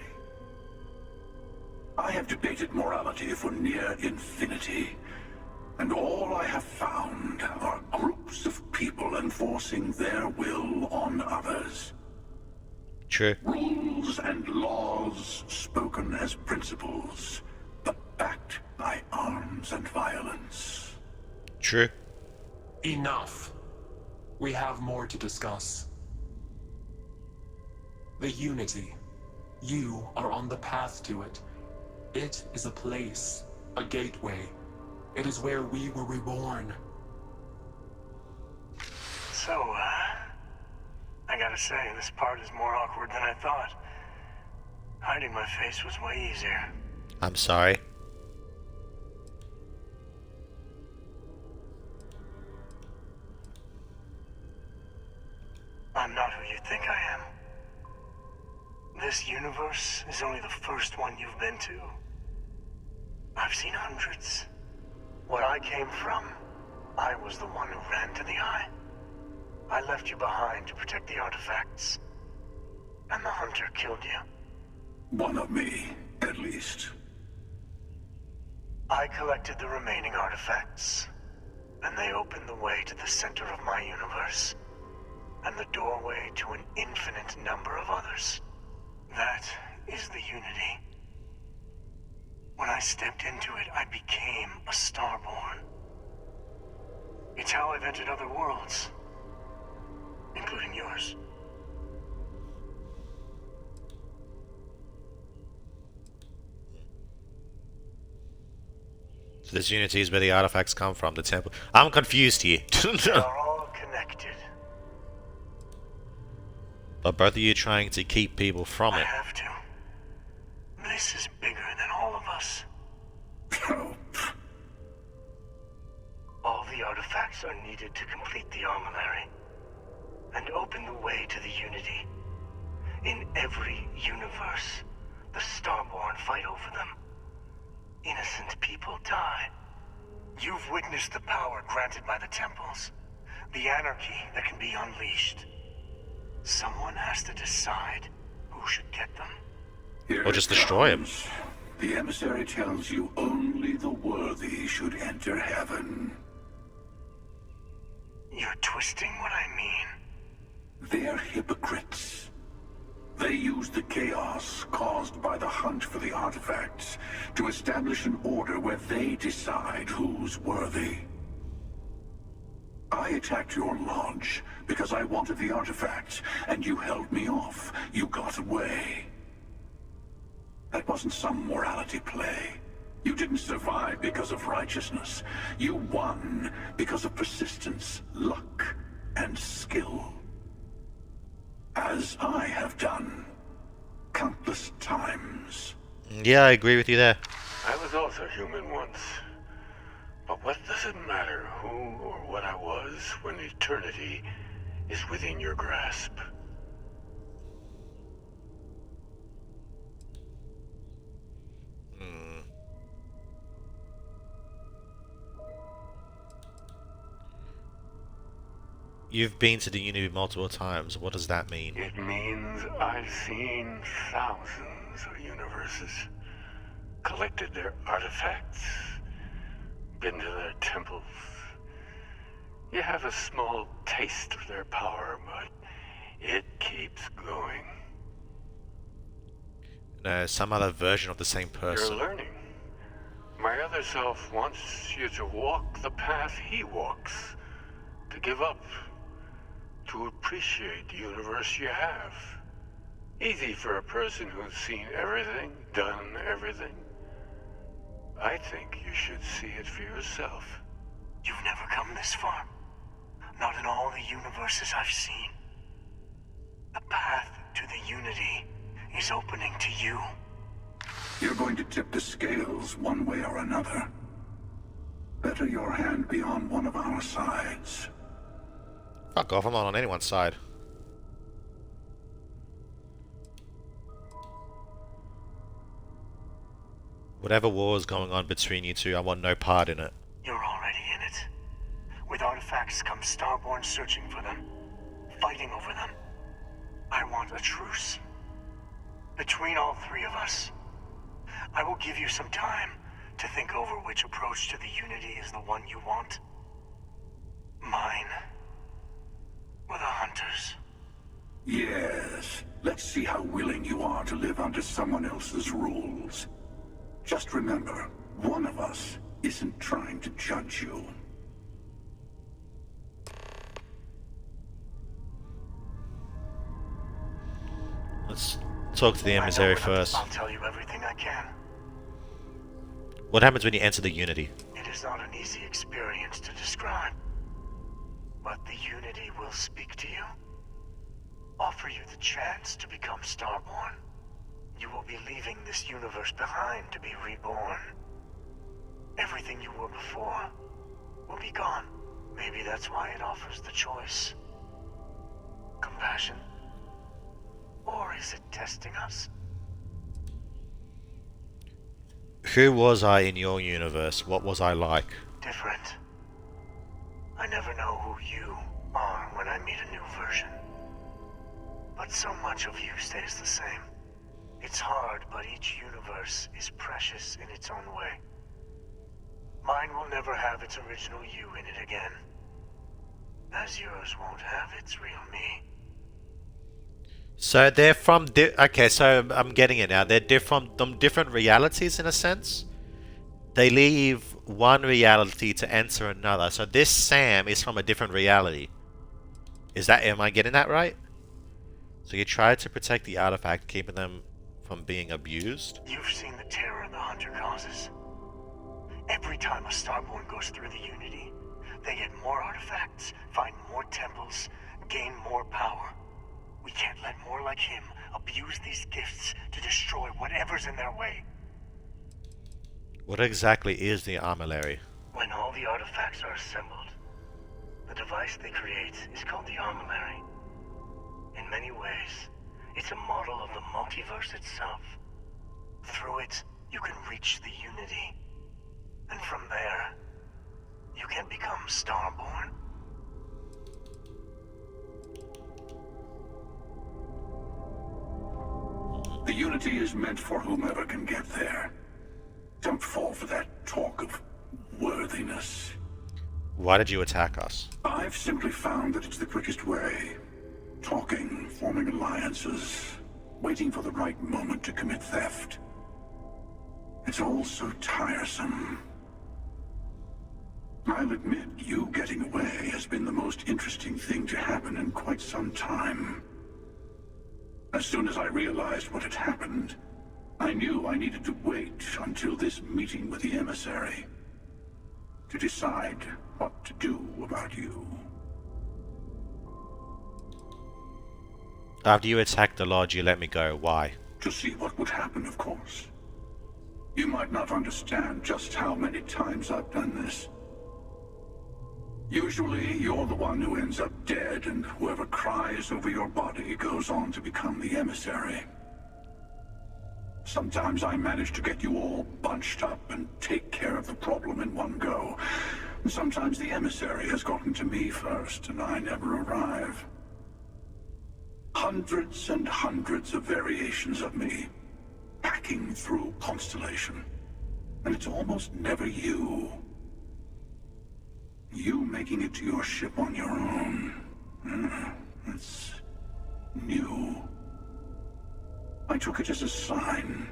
I have debated morality for near infinity, and all I have found are groups of people enforcing their will on others. True. Rules and laws spoken as principles, but backed by arms and violence. True. Enough. We have more to discuss. The Unity. You are on the path to it. It is a place, a gateway. It is where we were reborn. So, I gotta say, this part is more awkward than I thought. Hiding my face was way easier. I'm sorry. I'm not who you think I am. This universe is only the first one you've been to. I've seen hundreds. Where I came from, I was the one who ran to the Eye. I left you behind to protect the artifacts. And the Hunter killed you. One of me, at least. I collected the remaining artifacts, and they opened the way to the center of my universe, and the doorway to an infinite number of others. That is the Unity. When I stepped into it, I became a Starborn. It's how I've entered other worlds, including yours. So this Unity is where the artifacts come from, the temple. I'm confused here. They are all connected. But both of you trying to keep people from I it. have to. This is bigger than all of us. All the artifacts are needed to complete the armillary and open the way to the Unity. In every universe, the Starborn fight over them. Innocent people die. You've witnessed the power granted by the temples, the anarchy that can be unleashed. Someone has to decide who should get them. Here or just destroy him. The emissary tells you only the worthy should enter heaven. You're twisting what I mean. They're hypocrites. They use the chaos caused by the hunt for the artifacts to establish an order where they decide who's worthy. I attacked your lodge because I wanted the artifacts, and you held me off. You got away. That wasn't some morality play. You didn't survive because of righteousness. You won because of persistence, luck, and skill. As I have done countless times. Yeah, I agree with you there. I was also human once. But what does it matter who or what I was when eternity is within your grasp? You've been to the Unity multiple times. What does that mean? It means I've seen thousands of universes, collected their artifacts, been to their temples. You have a small taste of their power, but it keeps going. No, some other version of the same person. You're learning. My other self wants you to walk the path he walks. To give up. To appreciate the universe you have. Easy for a person who's seen everything, done everything. I think you should see it for yourself. You've never come this far. Not in all the universes I've seen. The path to the Unity is opening to you. You're going to tip the scales one way or another. Better your hand be on one of our sides. Fuck off, I'm not on anyone's side. Whatever war is going on between you two, I want no part in it. You're already in it. With artifacts comes Starborn searching for them, fighting over them. I want a truce. Between all three of us. I will give you some time to think over which approach to the Unity is the one you want. Mine. Or the Hunters. Yes. Let's see how willing you are to live under someone else's rules. Just remember, one of us isn't trying to judge you. Let's talk to the emissary first. I'll tell you everything I can. What happens when you enter the Unity? It is not an easy experience to describe. But the Unity will speak to you. Offer you the chance to become Starborn. You will be leaving this universe behind to be reborn. Everything you were before will be gone. Maybe that's why it offers the choice. Compassion? Or is it testing us? Who was I in your universe? What was I like? Different. I never know who you are when I meet a new version. But so much of you stays the same. It's hard, but each universe is precious in its own way. Mine will never have its original you in it again. As yours won't have its real me. So they're from okay, so I'm getting it now. They're from different realities in a sense. They leave one reality to enter another. So this Sam is from a different reality. Am I getting that right? So you try to protect the artifact, keeping them from being abused? You've seen the terror the Hunter causes. Every time a Starborn goes through the Unity, they get more artifacts, find more temples, gain more power. We can't let more like him abuse these gifts to destroy whatever's in their way. What exactly is the armillary? When all the artifacts are assembled, the device they create is called the armillary. In many ways, it's a model of the multiverse itself. Through it, you can reach the Unity. And from there, you can become Starborn. The Unity is meant for whomever can get there. Don't fall for that talk of worthiness. Why did you attack us? I've simply found that it's the quickest way. Talking, forming alliances, waiting for the right moment to commit theft. It's all so tiresome. I'll admit, you getting away has been the most interesting thing to happen in quite some time. As soon as I realized what had happened, I knew I needed to wait until this meeting with the emissary to decide what to do about you. After you attacked the lodge, you let me go. Why? To see what would happen, of course. You might not understand just how many times I've done this. Usually, you're the one who ends up dead, and whoever cries over your body goes on to become the emissary. Sometimes I manage to get you all bunched up and take care of the problem in one go. And sometimes the emissary has gotten to me first, and I never arrive. Hundreds and hundreds of variations of me, hacking through Constellation. And it's almost never you. making it to your ship on your own. That's new. I took it as a sign.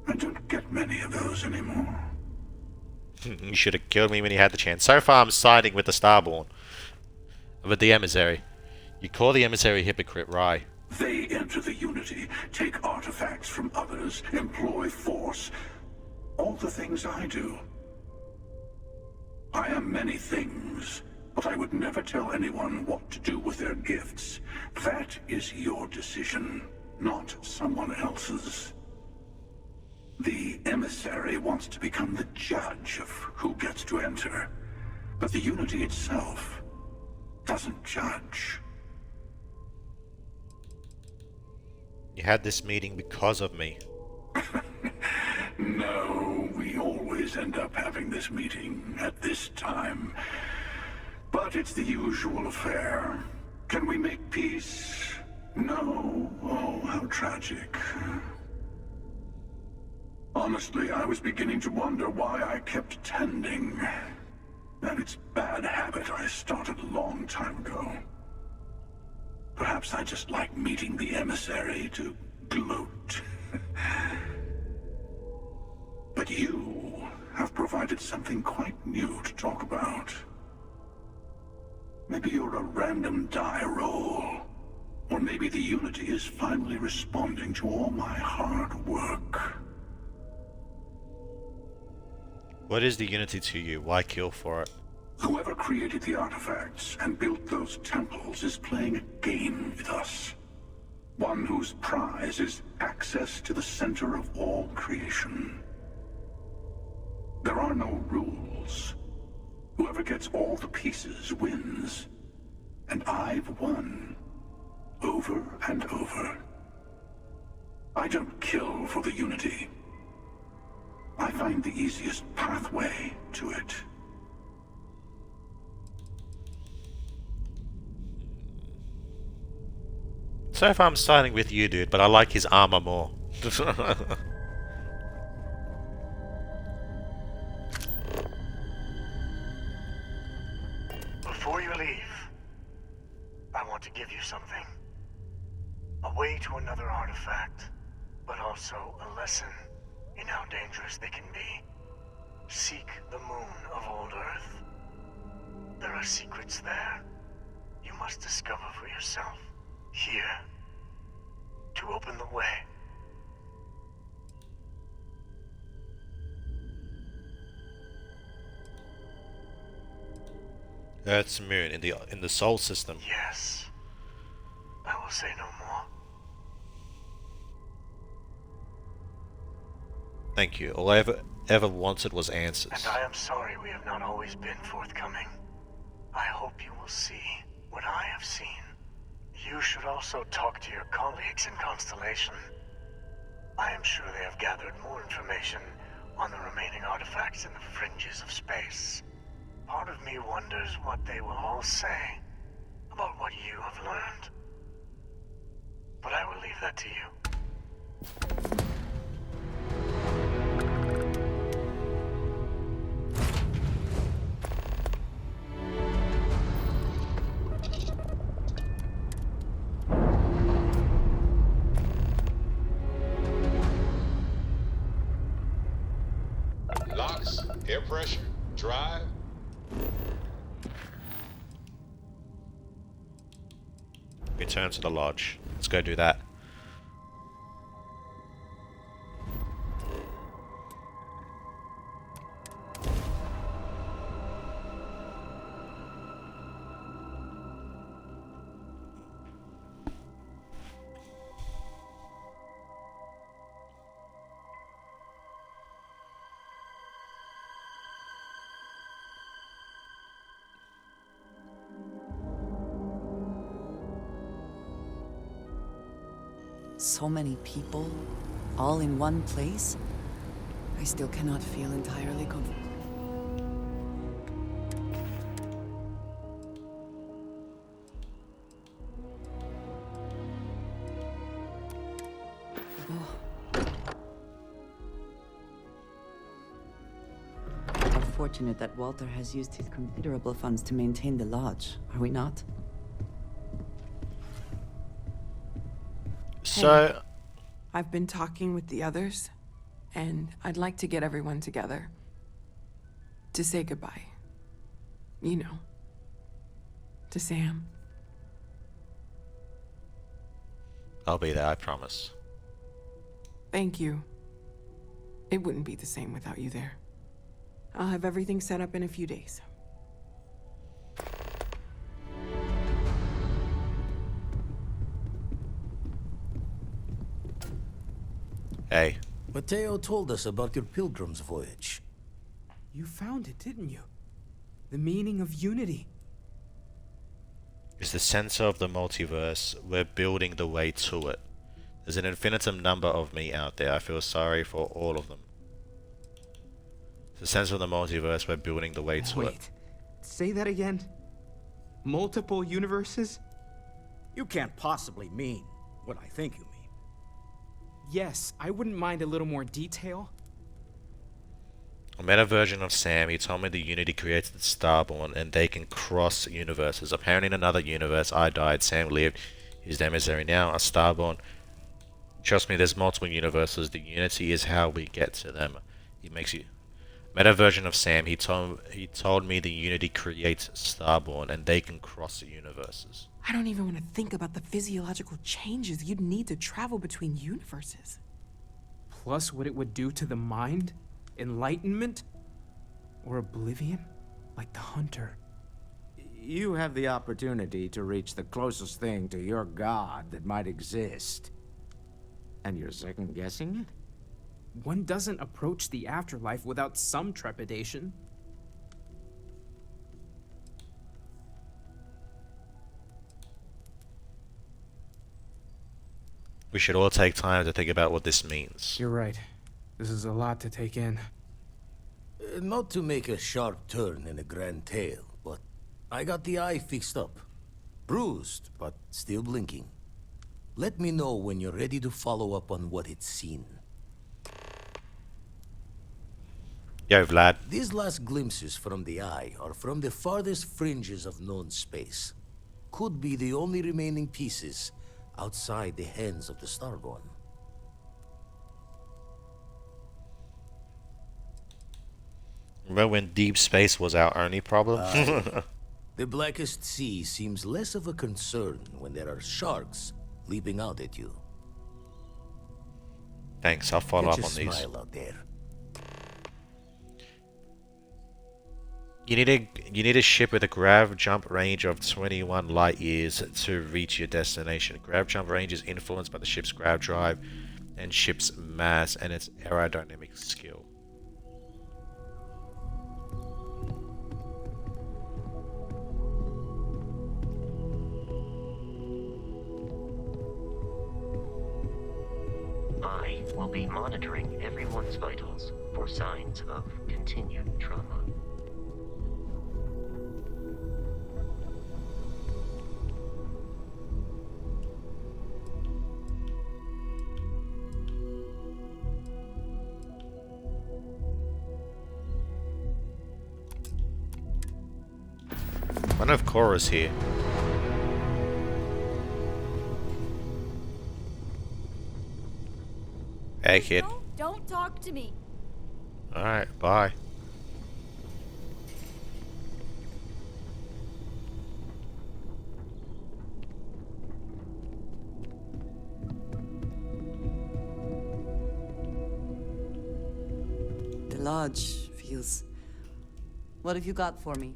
I don't get many of those anymore. You should have killed me when you had the chance. So far, I'm siding with the Starborn. With the emissary. You call the emissary hypocrite, right? They enter the Unity, take artifacts from others, employ force. All the things I do. I am many things, but I would never tell anyone what to do with their gifts. That is your decision, not someone else's. The emissary wants to become the judge of who gets to enter, but the Unity itself doesn't judge. You had this meeting because of me. No, we always end up having this meeting at this time. But it's the usual affair. Can we make peace? No. Oh, how tragic. Honestly, I was beginning to wonder why I kept attending. And it's bad habit I started a long time ago. Perhaps I just like meeting the emissary to gloat. But you have provided something quite new to talk about. Maybe you're a random die roll. Or maybe the Unity is finally responding to all my hard work. What is the Unity to you? Why kill for it? Whoever created the artifacts and built those temples is playing a game with us. One whose prize is access to the center of all creation. There are no rules. Whoever gets all the pieces wins. And I've won. Over and over. I don't kill for the Unity. I find the easiest pathway to it. So far I'm siding with you, dude, but I like his armor more. Before you leave, I want to give you something. A way to another artifact, but also a lesson in how dangerous they can be. Seek the moon of old Earth. There are secrets there. You must discover for yourself. Here. To open the way. Earth's moon in the Sol system. Yes. I will say no more. Thank you. All I ever wanted was answers. And I am sorry we have not always been forthcoming. I hope you will see what I have seen. You should also talk to your colleagues in Constellation. I am sure they have gathered more information on the remaining artifacts in the fringes of space. Part of me wonders what they will all say about what you have learned. But I will leave that to you. Locks, air pressure, drive. Return to the lodge. Let's go do that. So many people, all in one place? I still cannot feel entirely comfortable. fortunate that Walter has used his considerable funds to maintain the lodge, are we not? So, I've been talking with the others, and I'd like to get everyone together. To say goodbye. You know. To Sam. I'll be there, I promise. Thank you. It wouldn't be the same without you there. I'll have everything set up in a few days. Hey. Mateo told us about your pilgrim's voyage. You found it, didn't you? The meaning of unity. It's the center of the multiverse. We're building the way to it. There's an infinitum number of me out there. I feel sorry for all of them. It's the center of the multiverse. We're building the way to it. Wait, say that again? Multiple universes? You can't possibly mean what I think you mean. Yes, I wouldn't mind a little more detail. I met a version of Sam. He told me the Unity created Starborn and they can cross universes. Apparently in another universe, I died, Sam lived. His emissary now, a Starborn. Trust me, there's multiple universes. The Unity is how we get to them. He makes you... Met a version of Sam. He told me the Unity creates Starborn and they can cross universes. I don't even want to think about the physiological changes you'd need to travel between universes. Plus what it would do to the mind? Enlightenment? Or oblivion? Like the Hunter. You have the opportunity to reach the closest thing to your god that might exist. And you're second-guessing it? One doesn't approach the afterlife without some trepidation. We should all take time to think about what this means. You're right. This is a lot to take in. Not to make a sharp turn in a grand tale, but I got the eye fixed up. Bruised, but still blinking. Let me know when you're ready to follow up on what it's seen. Yo, Vlad. These last glimpses from the eye are from the farthest fringes of known space. Could be the only remaining pieces outside the hands of the Starborn. Remember when deep space was our only problem? The blackest sea seems less of a concern when there are sharks leaping out at you. Thanks, I'll follow up on Catch a these. smile out there. You need a ship with a grav jump range of 21 light years to reach your destination. Grav jump range is influenced by the ship's grav drive and ship's mass and its aerodynamic skill. I will be monitoring everyone's vitals for signs of continued trauma. I wonder if Cora's here. Hey, kid. Don't talk to me. Alright, bye. The lodge feels... What have you got for me?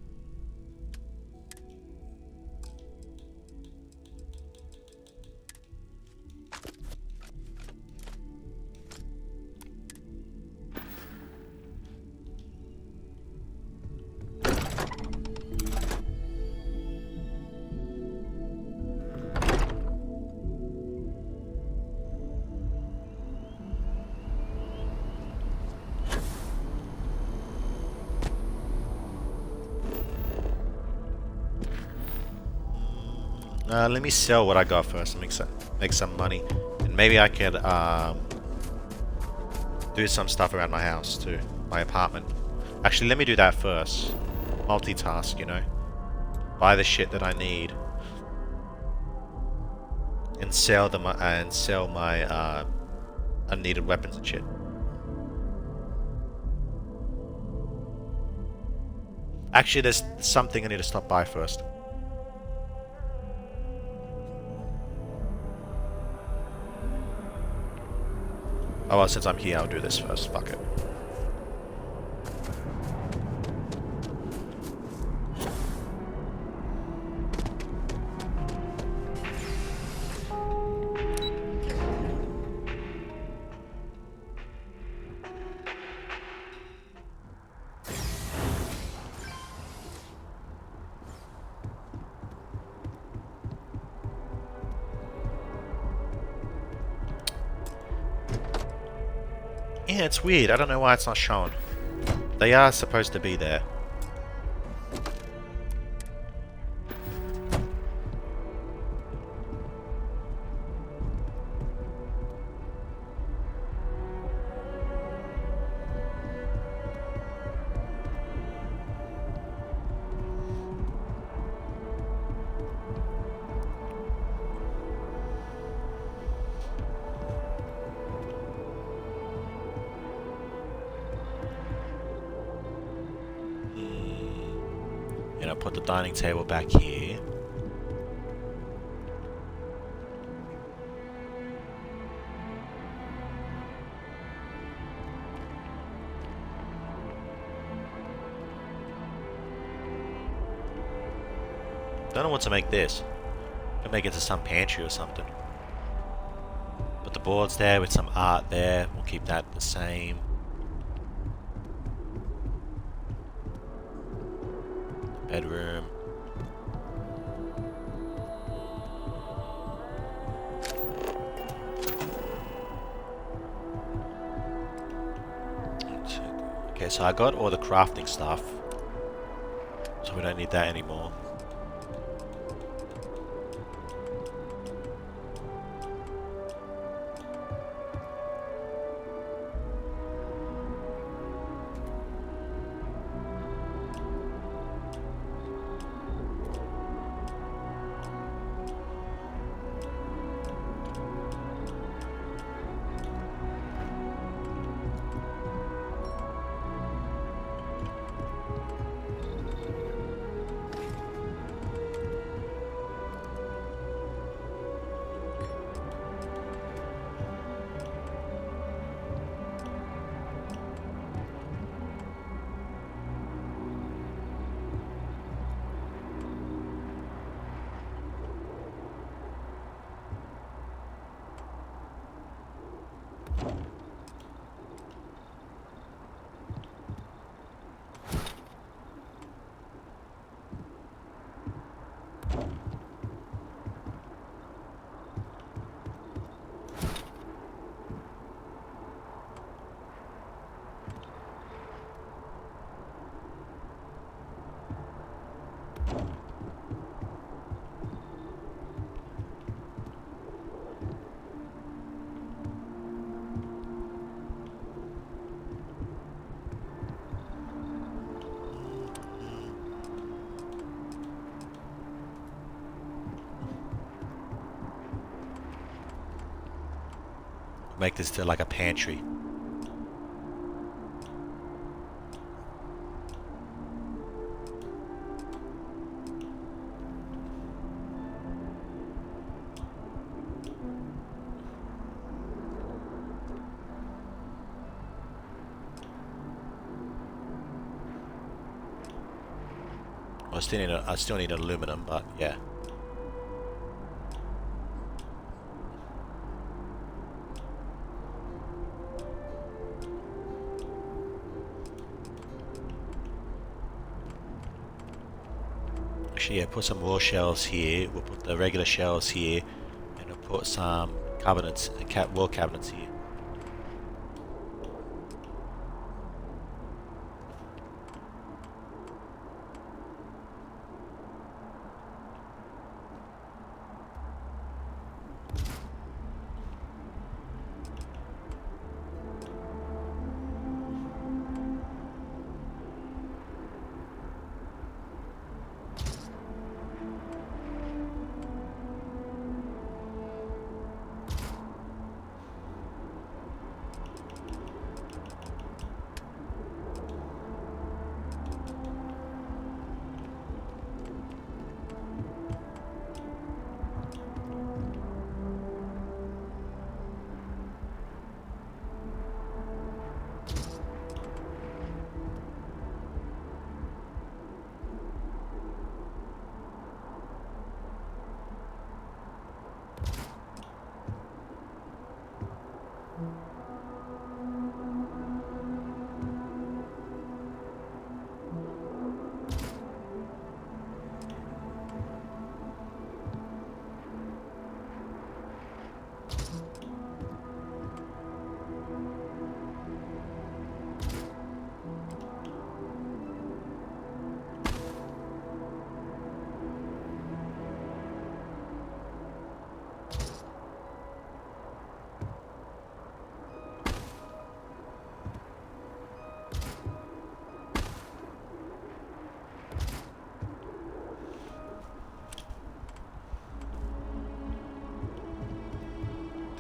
Let me sell what I got first and make some money. And maybe I could do some stuff around my house too. My apartment. Actually, let me do that first. Multitask, you know. Buy the shit that I need. And sell my unneeded weapons and shit. Actually, there's something I need to stop by first. Oh well, since I'm here, I'll do this first. Fuck it. Yeah, it's weird. I don't know why it's not shown. They are supposed to be there. And I'll put the dining table back here. Don't know what to make this. Could make it to some pantry or something. Put the boards there with some art there. We'll keep that the same. Bedroom. Okay, so I got all the crafting stuff. So we don't need that anymore. Make this to like a pantry. I still need aluminum, but yeah. Actually, yeah, put some raw shells here. We'll put the regular shells here, and we'll put some cabinets, wall cabinets here.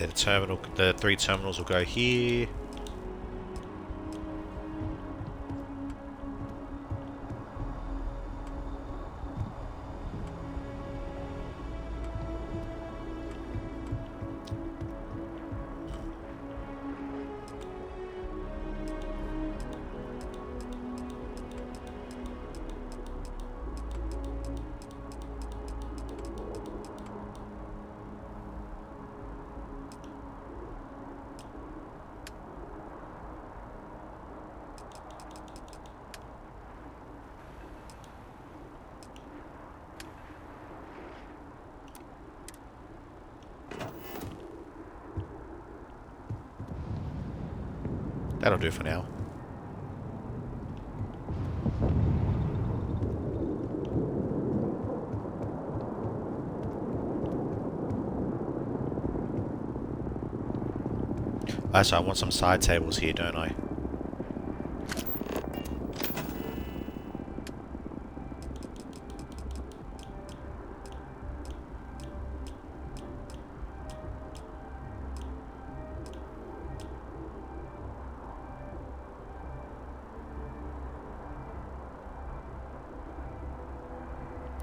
Then the 3 terminals will go here. That'll do for now. So I want some side tables here, don't I?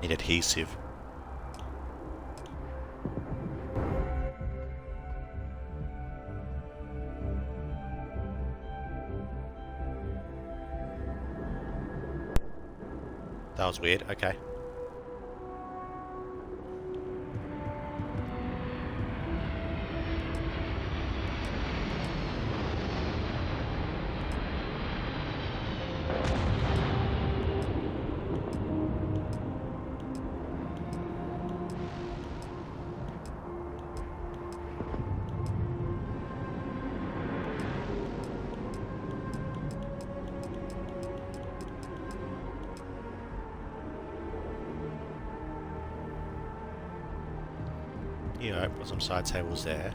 Need adhesive. That was weird, okay. Yeah, put some side tables there.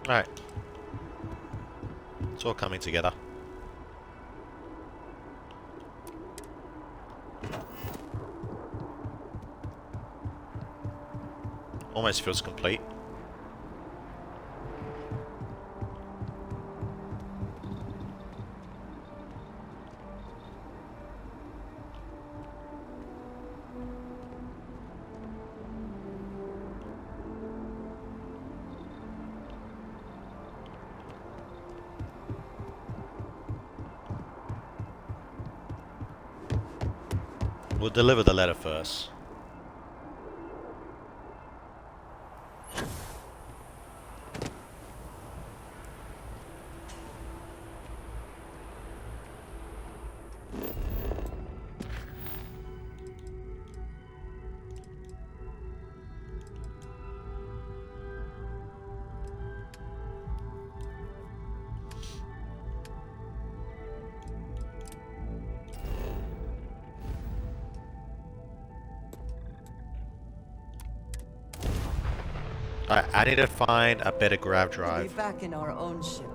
Alright. It's all coming together. Almost feels complete. We'll deliver the letter first. I need to find a better grav We'll drive. be back in our own ship.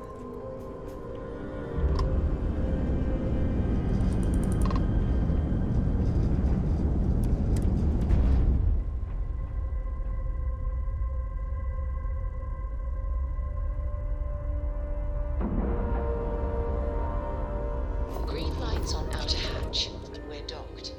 Green lights on outer hatch. We're docked.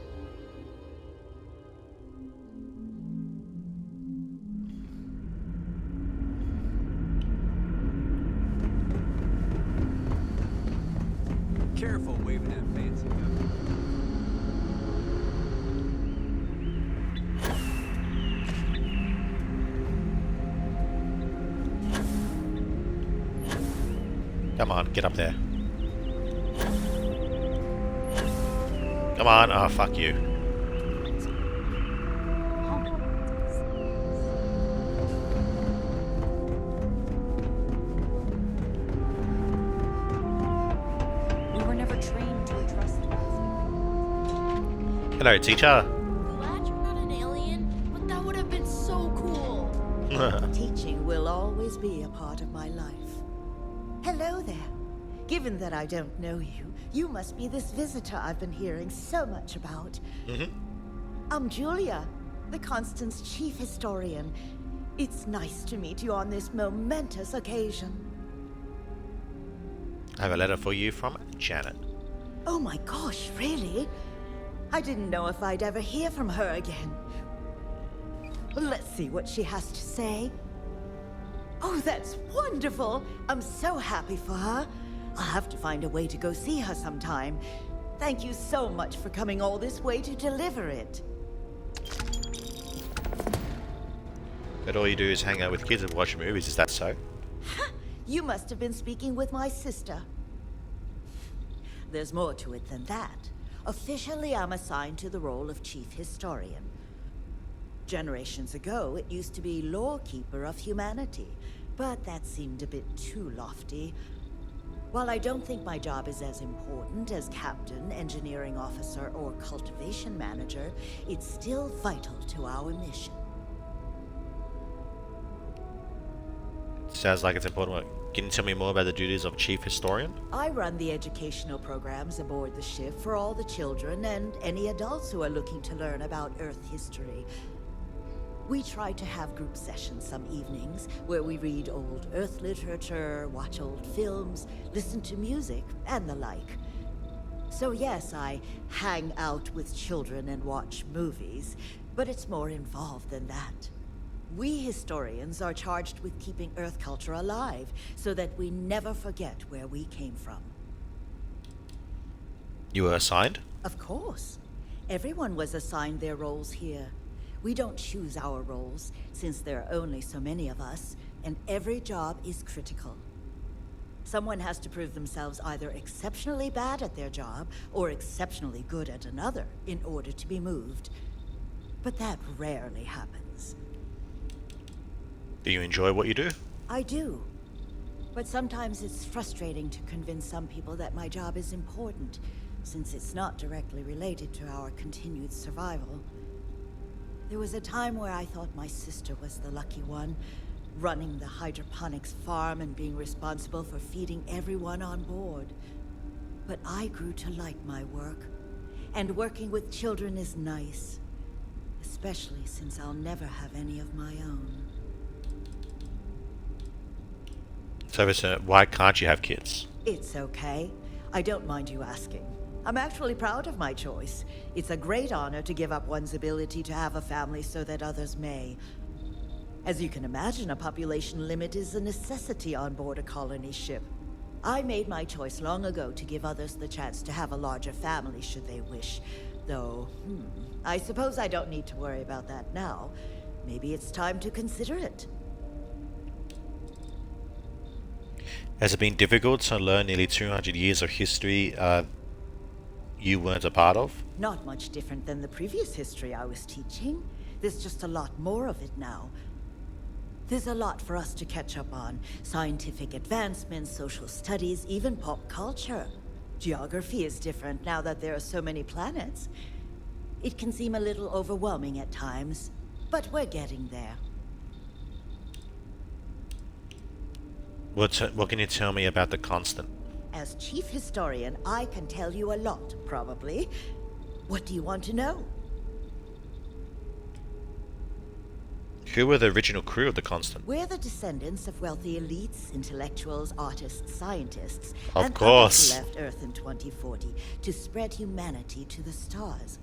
Careful waving that fancy gun. Come on, get up there. Come on, oh fuck you. We were never trained to trust them. Hello, teacher. Glad you're not an alien, but that would have been so cool. Teaching will always be a part of my life. Hello there. Given that I don't know you, you must be this visitor I've been hearing so much about. I'm Julia, the Constant's chief historian. It's nice to meet you on this momentous occasion. I have a letter for you from Janet. Oh my gosh, really? I didn't know if I'd ever hear from her again. Let's see what she has to say. Oh, that's wonderful! I'm so happy for her. I'll have to find a way to go see her sometime. Thank you so much for coming all this way to deliver it. But all you do is hang out with kids and watch movies, is that so? You must have been speaking with my sister. There's more to it than that. Officially, I'm assigned to the role of chief historian. Generations ago, it used to be lore-keeper of humanity, but that seemed a bit too lofty. While I don't think my job is as important as captain, engineering officer, or cultivation manager, it's still vital to our mission. Sounds like it's important. Can you tell me more about the duties of chief historian? I run the educational programs aboard the ship for all the children and any adults who are looking to learn about Earth history. We try to have group sessions some evenings where we read old Earth literature, watch old films, listen to music, and the like. So yes, I hang out with children and watch movies, but it's more involved than that. We historians are charged with keeping Earth culture alive so that we never forget where we came from. You were assigned? Of course. Everyone was assigned their roles here. We don't choose our roles, since there are only so many of us, and every job is critical. Someone has to prove themselves either exceptionally bad at their job or exceptionally good at another in order to be moved. But that rarely happens. Do you enjoy what you do? I do. But sometimes it's frustrating to convince some people that my job is important, since it's not directly related to our continued survival. There was a time where I thought my sister was the lucky one, running the hydroponics farm and being responsible for feeding everyone on board. But I grew to like my work, and working with children is nice, especially since I'll never have any of my own. So, why can't you have kids? It's okay. I don't mind you asking. I'm actually proud of my choice. It's a great honor to give up one's ability to have a family so that others may. As you can imagine, a population limit is a necessity on board a colony ship. I made my choice long ago to give others the chance to have a larger family should they wish. Though, I suppose I don't need to worry about that now. Maybe it's time to consider it. Has it been difficult to learn nearly 200 years of history you weren't a part of? Not much different than the previous history I was teaching. There's just a lot more of it now. There's a lot for us to catch up on. Scientific advancements, social studies, even pop culture. Geography is different now that there are so many planets. It can seem a little overwhelming at times, but we're getting there. What can you tell me about the Constant? As chief historian, I can tell you a lot, probably. What do you want to know? Who were the original crew of the Constant? We're the descendants of wealthy elites, intellectuals, artists, scientists, Of and course. others who left Earth in 2040 to spread humanity to the stars.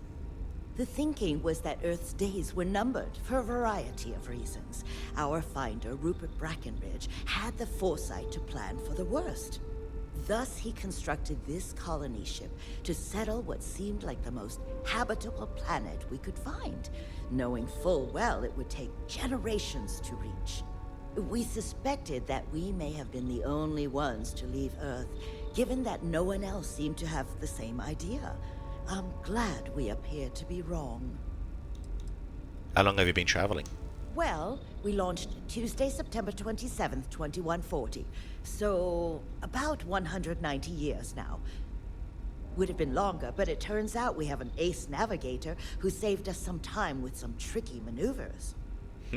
The thinking was that Earth's days were numbered for a variety of reasons. Our finder, Rupert Brackenridge, had the foresight to plan for the worst. Thus, he constructed this colony ship to settle what seemed like the most habitable planet we could find, knowing full well it would take generations to reach. We suspected that we may have been the only ones to leave Earth, given that no one else seemed to have the same idea. I'm glad we appear to be wrong. How long have you been traveling? Well, we launched Tuesday, September 27th, 2140. So, about 190 years now. Would have been longer, but it turns out we have an ace navigator who saved us some time with some tricky maneuvers.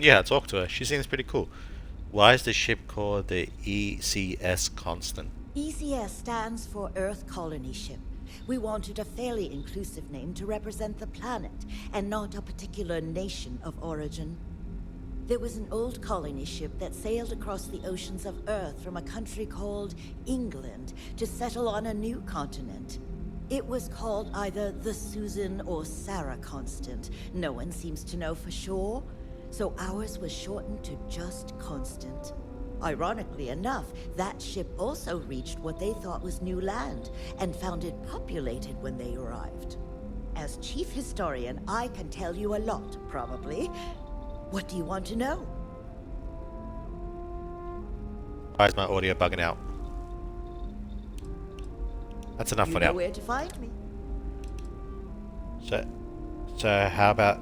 Yeah, talk to her. She seems pretty cool. Why is the ship called the ECS Constant? ECS stands for Earth Colony Ship. We wanted a fairly inclusive name to represent the planet, and not a particular nation of origin. There was an old colony ship that sailed across the oceans of Earth from a country called England to settle on a new continent. It was called either the Susan or Sarah Constant. No one seems to know for sure, so ours was shortened to just Constant. Ironically enough, that ship also reached what they thought was new land, and found it populated when they arrived. As chief historian, I can tell you a lot, probably. What do you want to know? Why is my audio bugging out? That's enough for now. You know where to find me. So how about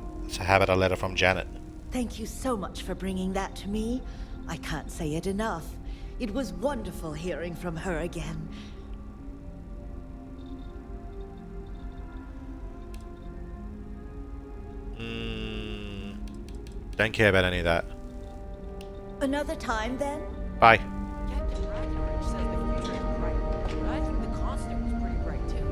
a letter from Janet? Thank you so much for bringing that to me. I can't say it enough. It was wonderful hearing from her again. Don't care about any of that. Another time, then? Bye. Captain Ragnarok says the future is bright, but I think the constant was pretty bright too.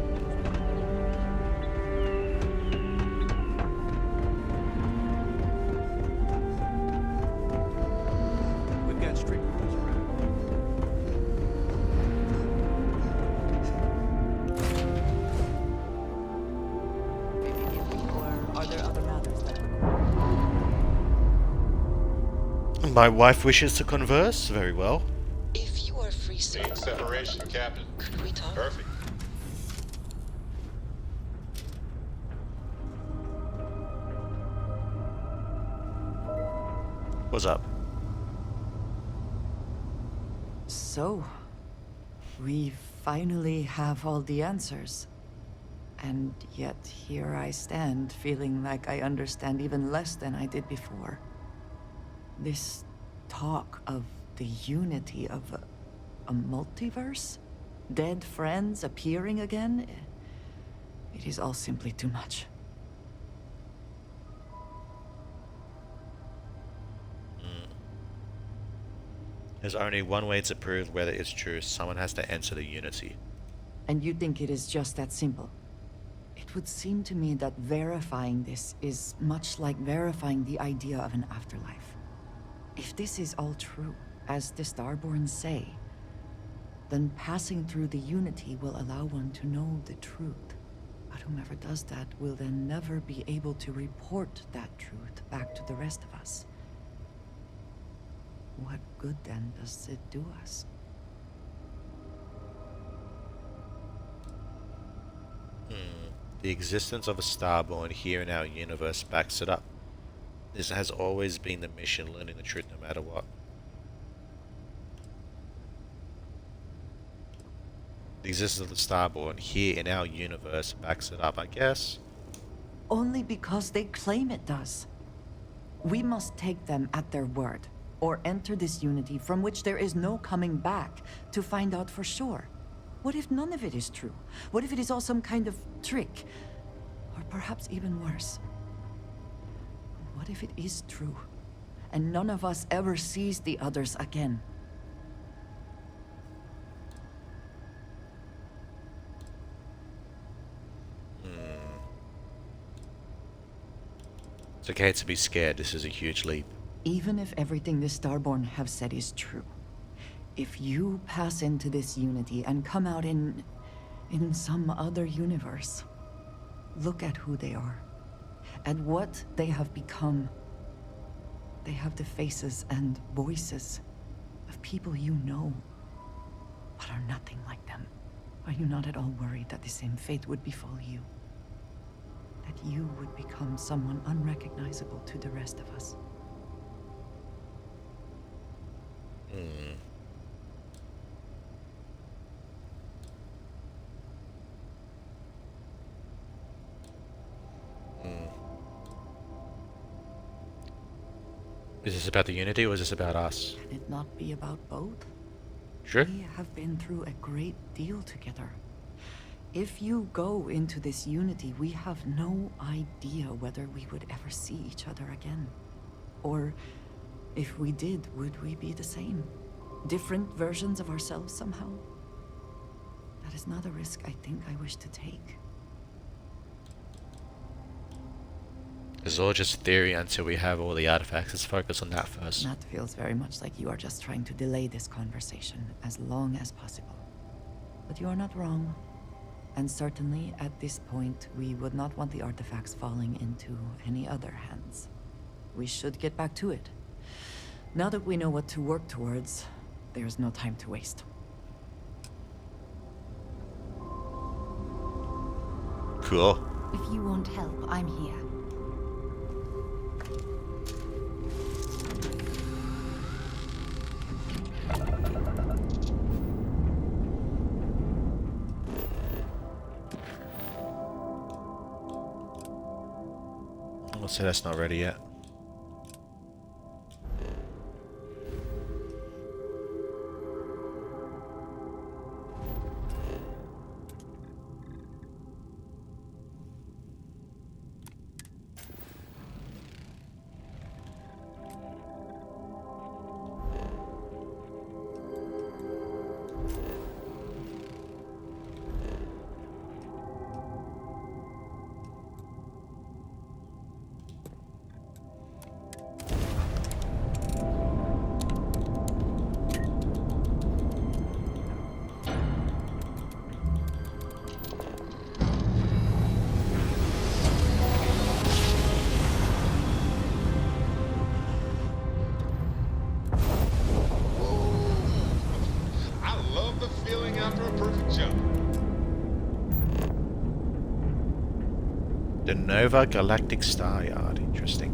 We've got strict rules around. Or are there other matters that My wife wishes to converse. Very well. If you are free, sir, Main separation, Captain. could we talk? Perfect. What's up? So, we finally have all the answers. And yet here I stand, feeling like I understand even less than I did before. This talk of the unity of a multiverse? Dead friends appearing again? It is all simply too much. There's only one way to prove whether it's true. Someone has to enter the Unity. And you think it is just that simple? It would seem to me that verifying this is much like verifying the idea of an afterlife. If this is all true, as the Starborn say, then passing through the Unity will allow one to know the truth. But whomever does that will then never be able to report that truth back to the rest of us. What good then does it do us? The existence of a Starborn here in our universe backs it up. This has always been the mission, learning the truth no matter what. The existence of the Starborn here in our universe backs it up, I guess. Only because they claim it does. We must take them at their word, or enter this Unity from which there is no coming back to find out for sure. What if none of it is true? What if it is all some kind of trick? Or perhaps even worse. What if it is true, and none of us ever sees the others again? It's okay to be scared. This is a huge leap. Even if everything the Starborn have said is true, if you pass into this Unity and come out in some other universe, look at who they are, and what they have become. They have the faces and voices of people you know, but are nothing like them. Are you not at all worried that the same fate would befall you? That you would become someone unrecognizable to the rest of us? Is this about the Unity or is this about us? Can it not be about both? Sure. We have been through a great deal together. If you go into this Unity, we have no idea whether we would ever see each other again. Or if we did, would we be the same? Different versions of ourselves somehow? That is not a risk I think I wish to take. It's all just theory until we have all the artifacts. Let's focus on that first. That feels very much like you are just trying to delay this conversation as long as possible. But you are not wrong. And certainly, at this point, we would not want the artifacts falling into any other hands. We should get back to it. Now that we know what to work towards, there's no time to waste. Cool. If you want help, I'm here. I'll say that's not ready yet. I love the feeling after a perfect jump. The Nova Galactic Star Yard. Interesting.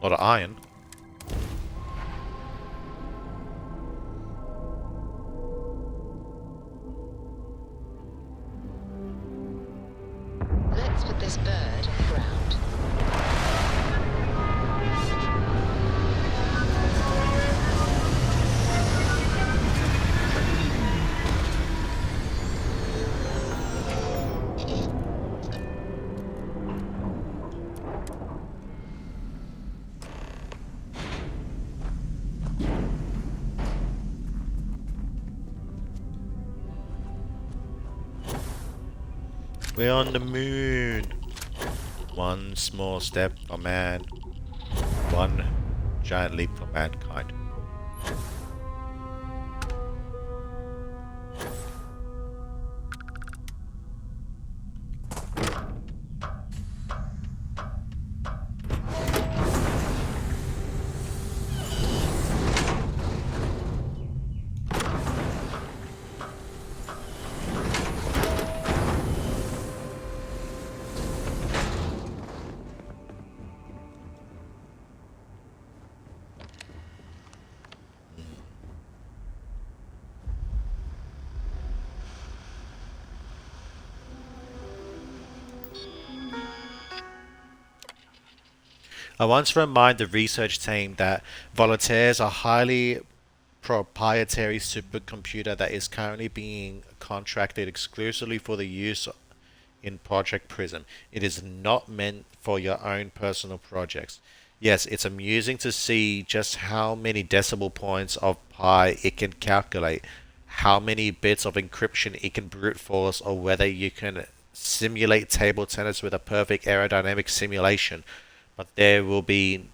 A lot of iron. Let's put this bird on the ground. We're on the moon. One small step for man. One giant leap for mankind. I once remind the research team that Voltaire is a highly proprietary supercomputer that is currently being contracted exclusively for the use in Project Prism. It is not meant for your own personal projects. Yes, it's amusing to see just how many decimal points of pi it can calculate, how many bits of encryption it can brute force, or whether you can simulate table tennis with a perfect aerodynamic simulation. But there will be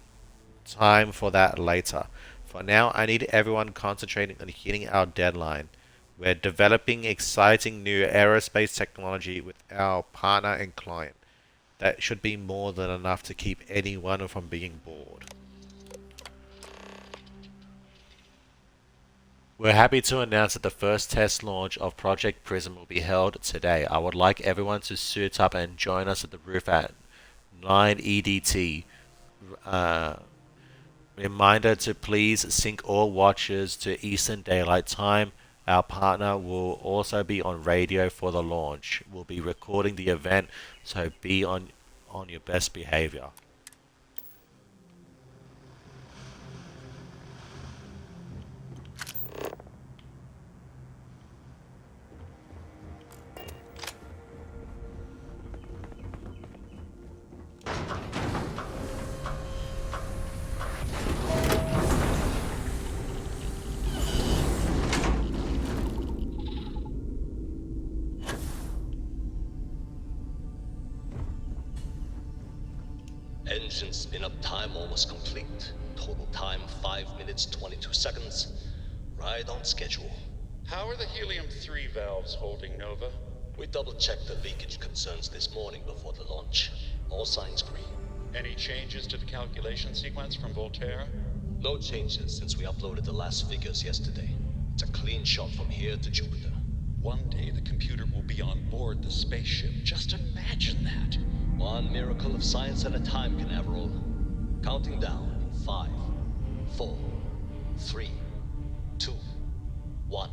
time for that later. For now, I need everyone concentrating on hitting our deadline. We're developing exciting new aerospace technology with our partner and client. That should be more than enough to keep anyone from being bored. We're happy to announce that the first test launch of Project Prism will be held today. I would like everyone to suit up and join us at the roof at 9 EDT. Reminder to please sync all watches to Eastern Daylight Time. Our partner will also be on radio for the launch. We'll be recording the event, so be on your best behavior. Engine spin-up time almost complete. Total time 5 minutes 22 seconds. Right on schedule. How are the helium-3 valves holding, Nova? We double-checked the leakage concerns this morning before the launch. All signs green. Any changes to the calculation sequence from Volterra? No changes since we uploaded the last figures yesterday. It's a clean shot from here to Jupiter. One day the computer will be on board the spaceship. Just imagine that. One miracle of science at a time, Canaveral. Counting down in 5, 4, 3, 2, 1.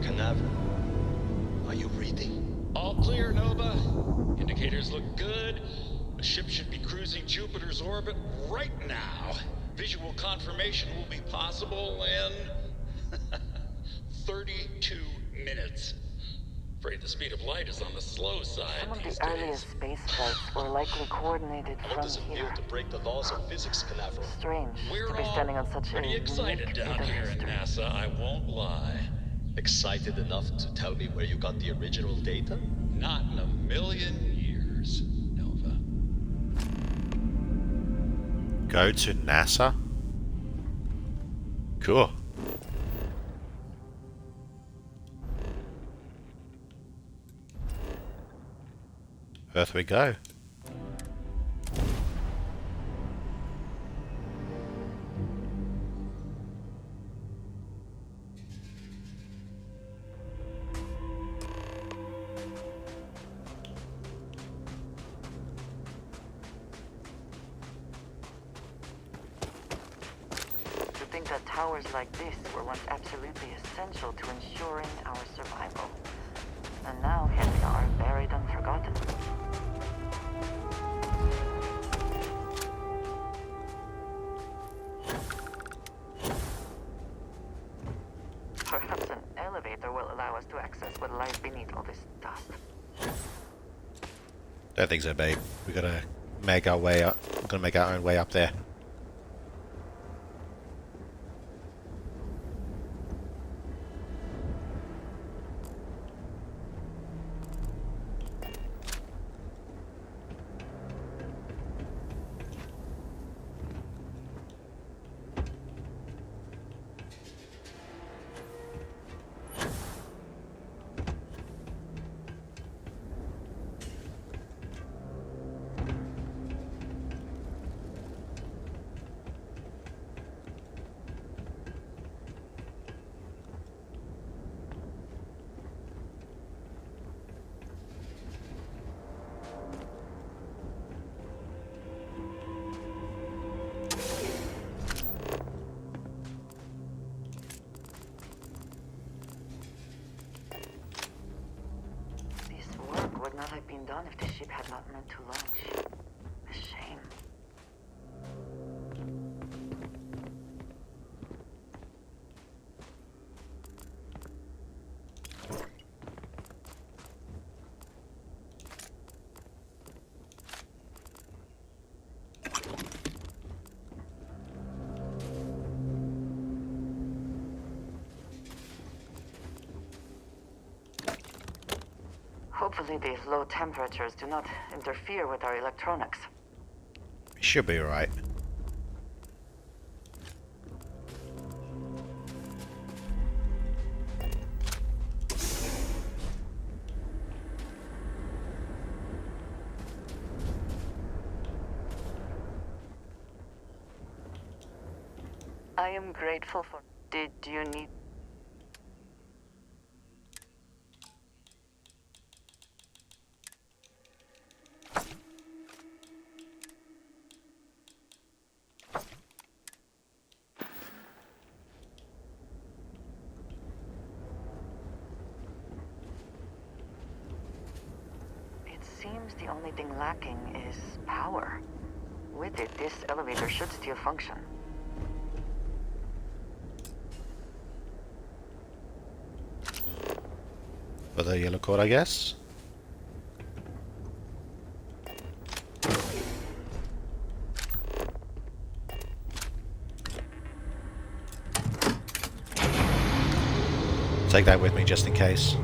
Canaveral, are you reading? All clear, Nova. Indicators look good. The ship should be cruising Jupiter's orbit right now. Visual confirmation will be possible in 32 minutes. Afraid the speed of light is on the slow side. Some of these the earliest space flights were likely coordinated What from does it here. feel to break the laws of physics, Canaveral? Strange We're to be all standing on such a pretty excited unique down bit of here in history. NASA, I won't lie. Excited enough to tell me where you got the original data? Not in a million years, Nova. Go to NASA? Cool. Earth we go. To think that towers like this were once absolutely essential to ensuring our survival. And now here they are, buried and forgotten. Perhaps an elevator will allow us to access what lies beneath all this dust. Don't think so, babe. We gotta make our way up. We're gonna make our own way up there. Would not have been done if the ship had not meant to launch. A shame. Hopefully these low temperatures do not interfere with our electronics. Should be alright. I am grateful for... Did you need... Seems the only thing lacking is power. With it, this elevator should still function. For the yellow cord, I guess. Take that with me just in case.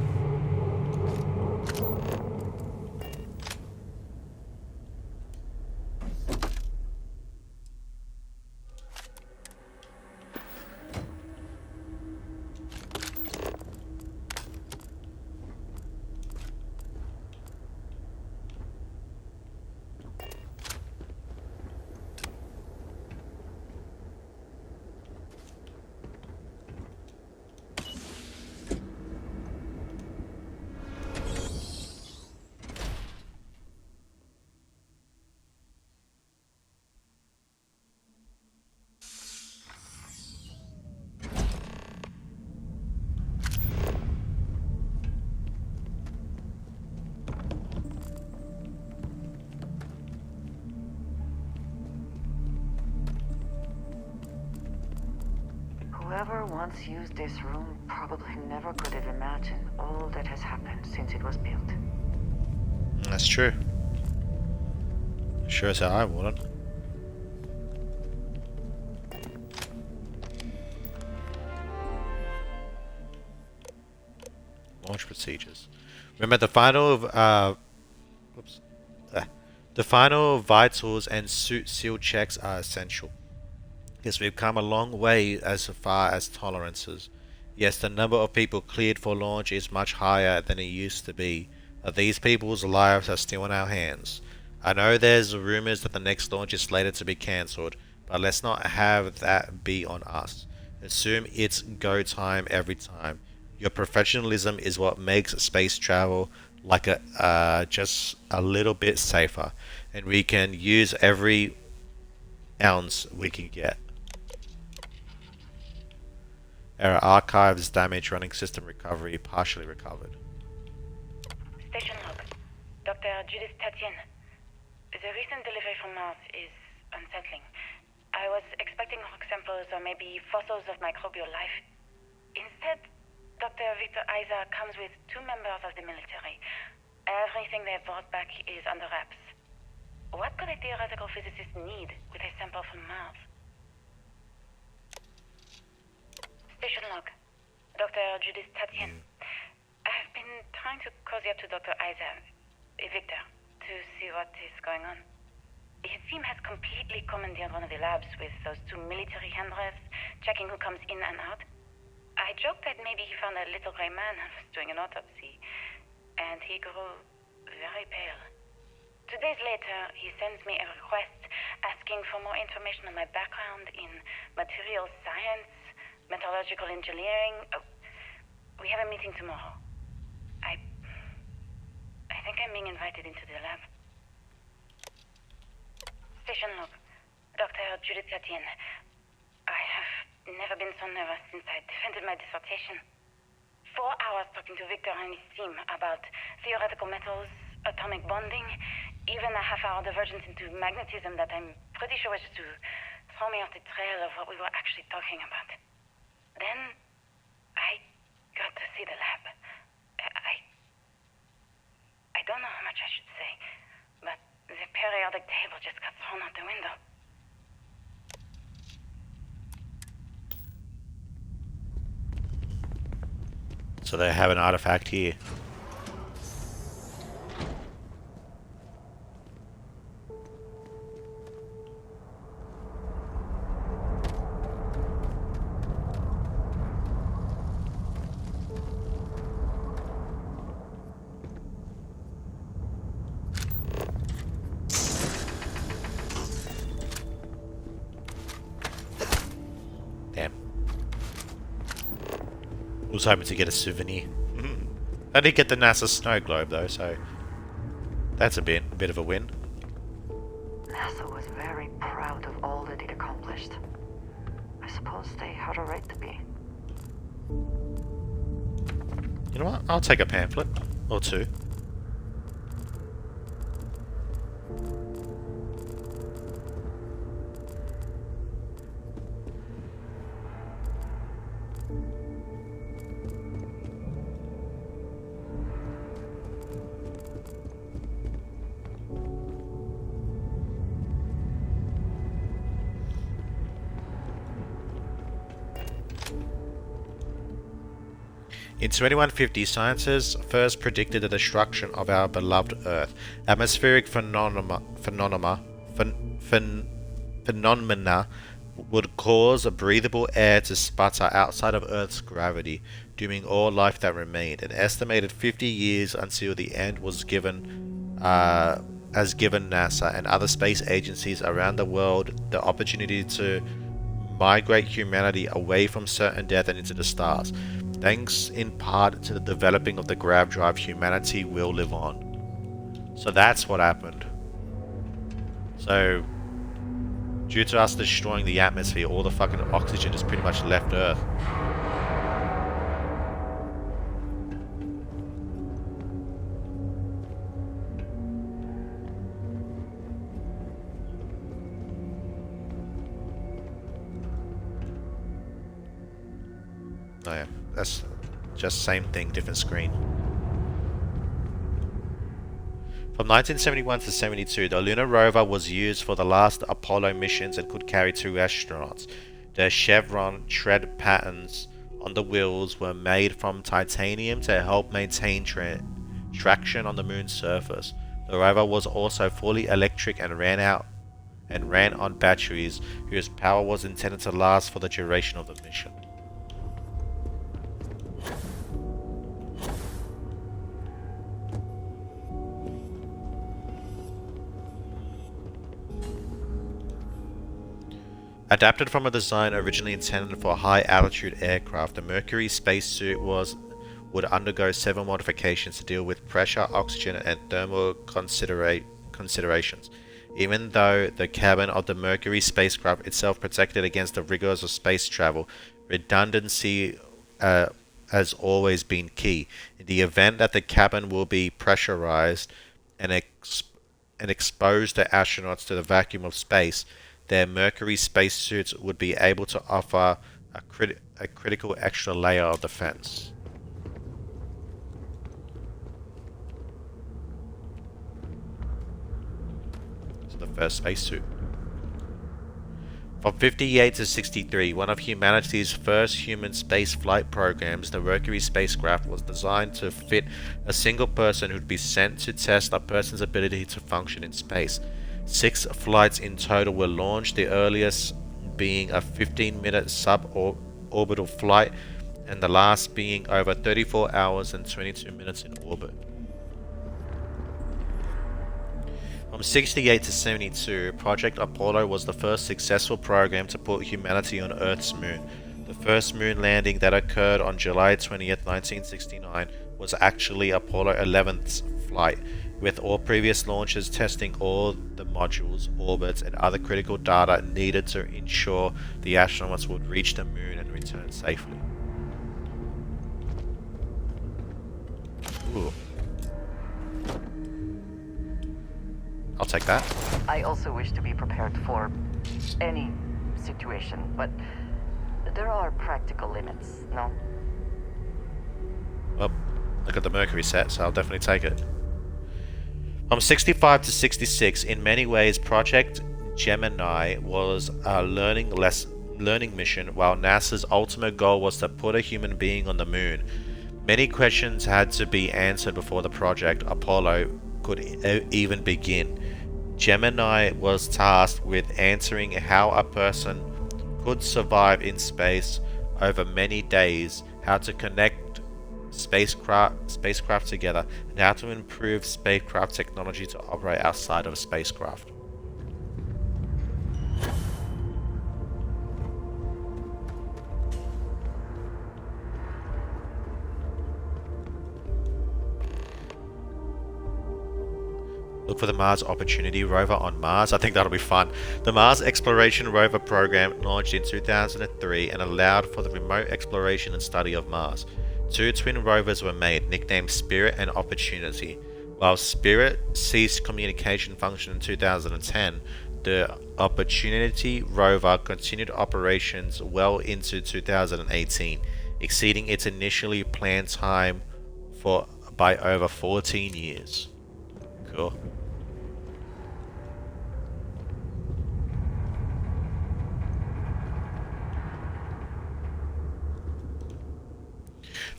once used this room probably never could have imagined all that has happened since it was built. That's true. Sure as hell I wouldn't. Launch procedures. Remember the final whoops. The final vitals and suit seal checks are essential. Yes, we've come a long way as far as tolerances. Yes, the number of people cleared for launch is much higher than it used to be, but these people's lives are still in our hands. I know there's rumors that the next launch is slated to be cancelled, but let's not have that be on us. Assume it's go time every time. Your professionalism is what makes space travel like just a little bit safer, and we can use every ounce we can get. Error archives damage running system recovery partially recovered. Station log. Dr. Judith Tatien. The recent delivery from Mars is unsettling. I was expecting rock samples or maybe fossils of microbial life. Instead, Dr. Victor Isa comes with 2 members of the military. Everything they brought back is under wraps. What could a theoretical physicist need with a sample from Mars? Station log. Dr. Judith Tatien. I've been trying to cozy up to Dr. Isa, Victor, to see what is going on. His team has completely commandeered one of the labs with those 2 military handlers, checking who comes in and out. I joked that maybe he found a little gray man and was doing an autopsy, and he grew very pale. 2 days later, he sends me a request asking for more information on my background in materials science, metallurgical engineering. We have a meeting tomorrow. I think I'm being invited into the lab. Station log. Dr. Judith Tatien. I have never been so nervous since I defended my dissertation. 4 hours talking to Victor and his team about theoretical metals, atomic bonding, even a half-hour divergence into magnetism that I'm pretty sure was to throw me off the trail of what we were actually talking about. Then, I got to see the lab. I don't know how much I should say, but the periodic table just got thrown out the window. So they have an artifact here. Damn. Was hoping to get a souvenir. I did get the NASA snow globe though, so that's a bit of a win. NASA was very proud of all that it accomplished. I suppose they had a right to be. You know what? I'll take a pamphlet or 2. In 2150, scientists first predicted the destruction of our beloved Earth. Atmospheric phenomena would cause breathable air to sputter outside of Earth's gravity, dooming all life that remained. An estimated 50 years until the end was given NASA and other space agencies around the world the opportunity to migrate humanity away from certain death and into the stars. Thanks in part to the developing of the grav drive, humanity will live on. So that's what happened. So, due to us destroying the atmosphere, all the fucking oxygen just pretty much left Earth. No, yeah, that's just same thing, different screen. From 1971 to 72, the lunar rover was used for the last Apollo missions and could carry 2 astronauts. The chevron tread patterns on the wheels were made from titanium to help maintain traction on the moon's surface. The rover was also fully electric and ran on batteries whose power was intended to last for the duration of the mission. Adapted from a design originally intended for high-altitude aircraft, the Mercury spacesuit would undergo several modifications to deal with pressure, oxygen, and thermal considerations. Even though the cabin of the Mercury spacecraft itself protected against the rigors of space travel, redundancy has always been key. In the event that the cabin will be pressurized and expose the astronauts to the vacuum of space, their Mercury spacesuits would be able to offer a critical extra layer of defense. So the first spacesuit. From 58 to 63, one of humanity's first human space flight programs, the Mercury spacecraft was designed to fit a single person who'd be sent to test a person's ability to function in space. 6 flights in total were launched, the earliest being a 15-minute suborbital flight, and the last being over 34 hours and 22 minutes in orbit. From 68 to 72, Project Apollo was the first successful program to put humanity on Earth's moon. The first moon landing that occurred on July 20th, 1969 was actually Apollo 11's flight, with all previous launches testing all the modules, orbits, and other critical data needed to ensure the astronauts would reach the moon and return safely. Ooh. I'll take that. I also wish to be prepared for any situation, but there are practical limits, no? Well, look at the Mercury set, so I'll definitely take it. From 65 to 66, in many ways, Project Gemini was a learning mission, while NASA's ultimate goal was to put a human being on the moon. Many questions had to be answered before the Project Apollo could even begin. Gemini was tasked with answering how a person could survive in space over many days, how to connect spacecraft together, and how to improve spacecraft technology to operate outside of a spacecraft. Look for the Mars Opportunity rover on Mars. I think that'll be fun. The Mars Exploration Rover program launched in 2003 and allowed for the remote exploration and study of Mars. 2 twin rovers were made, nicknamed Spirit and Opportunity. While Spirit ceased communication function in 2010, the Opportunity rover continued operations well into 2018, exceeding its initially planned time by over 14 years. Cool.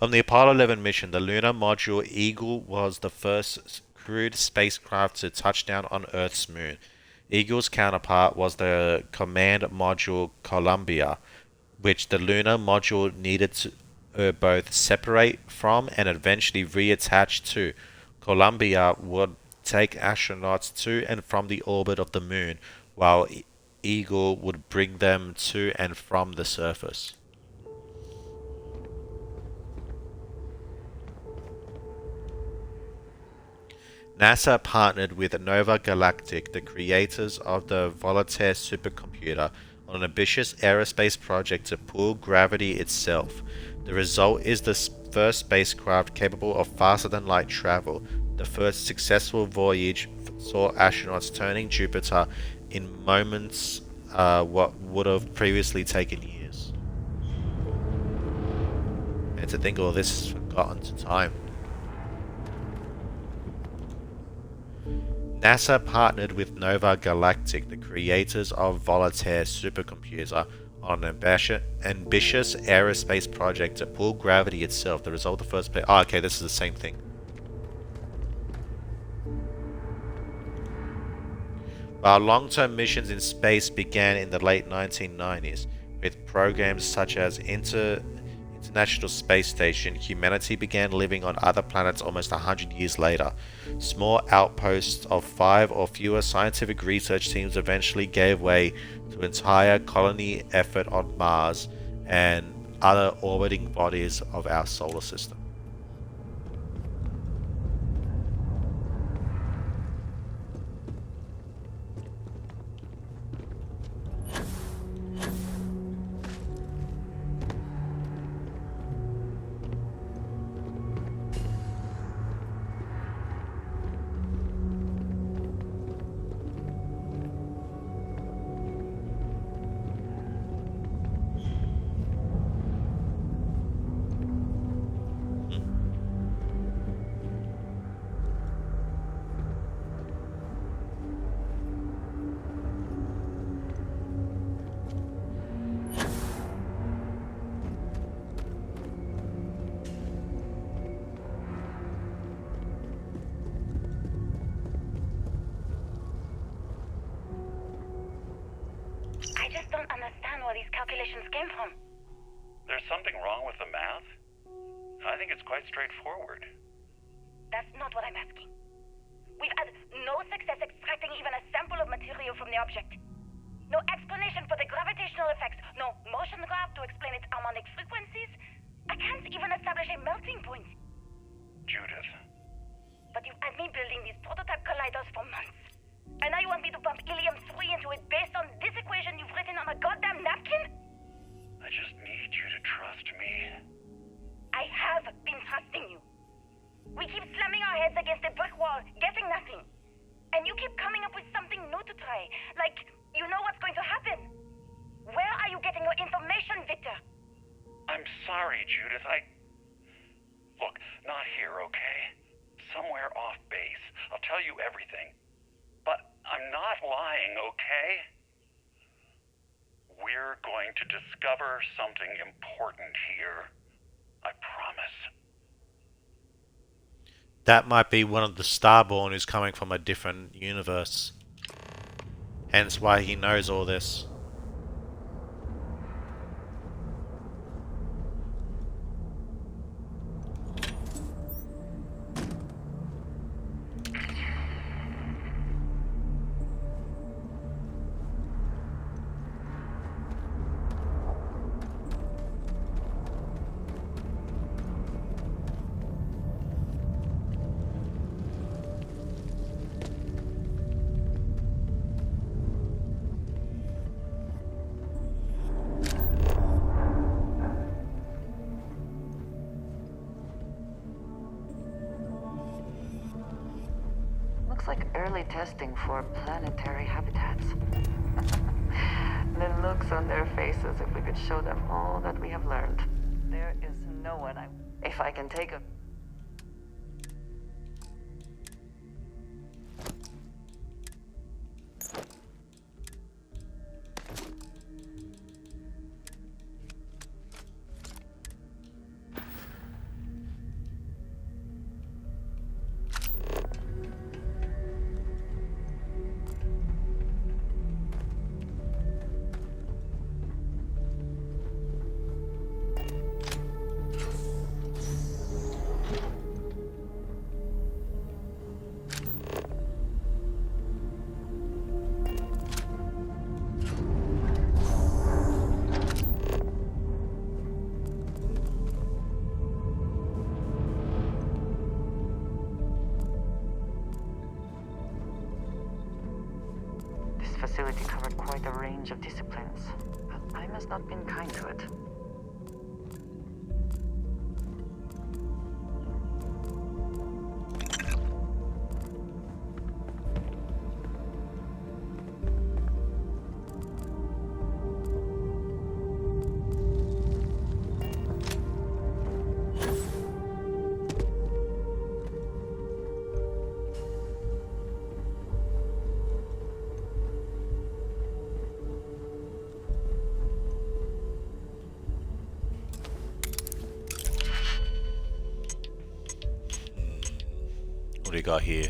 On the Apollo 11 mission, the lunar module Eagle was the first crewed spacecraft to touch down on Earth's moon. Eagle's counterpart was the command module Columbia, which the lunar module needed to both separate from and eventually reattach to. Columbia would take astronauts to and from the orbit of the moon, while Eagle would bring them to and from the surface. NASA partnered with Nova Galactic, the creators of the Voltaire supercomputer, on an ambitious aerospace project to pull gravity itself. The result is the first spacecraft capable of faster-than-light travel. The first successful voyage saw astronauts turning Jupiter in moments, what would have previously taken years. to think all this is forgotten to time. NASA partnered with Nova Galactic, the creators of Voltaire supercomputer, on an ambitious aerospace project to pull gravity itself. The result of the first play. Oh, okay, this is the same thing. While long-term missions in space began in the late 1990s, with programs such as International Space Station, humanity began living on other planets almost 100 years later. Small outposts of 5 or fewer scientific research teams eventually gave way to entire colony effort on Mars and other orbiting bodies of our solar system. I just don't understand where these calculations came from. There's something wrong with the math? I think it's quite straightforward. That's not what I'm asking. We've had no success extracting even a sample of material from the object. No explanation for the gravitational effects, no motion graph to explain its harmonic frequencies. I can't even establish a melting point. Judith. But you've had me building these prototype colliders for months. And now you want me to pump helium-3 into it based on this equation you've written on a goddamn napkin? I just need you to trust me. I have been trusting you. We keep slamming our heads against a brick wall, getting nothing. And you keep coming up with something new to try. Like, you know what's going to happen. Where are you getting your information, Victor? I'm sorry, Judith. Look, not here, okay? Somewhere off base. I'll tell you everything. But I'm not lying, okay? We're going to discover something important here. I promise. That might be one of the Starborn who's coming from a different universe. Hence why he knows all this. Looks like early testing for planetary habitats. The looks on their faces if we could show them all that we have learned. There is no one If I can take a... Facility covered quite a range of disciplines, but time has not been kind to it. What do you got here?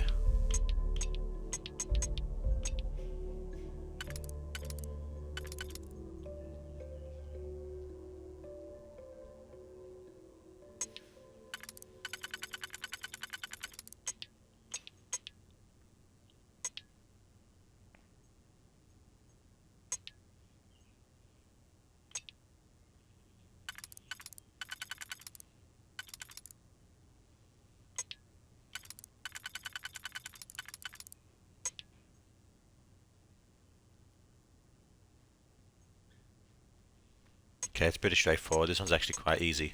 Okay, it's pretty straightforward. This one's actually quite easy.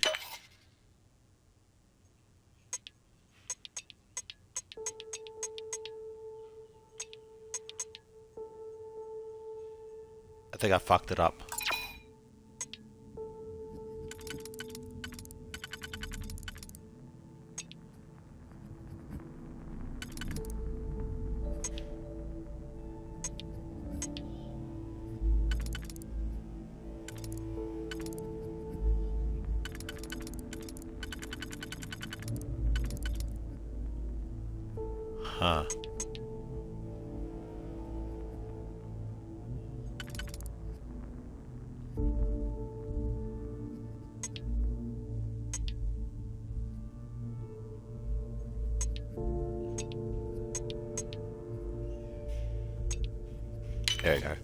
I think I fucked it up. Huh. There we go.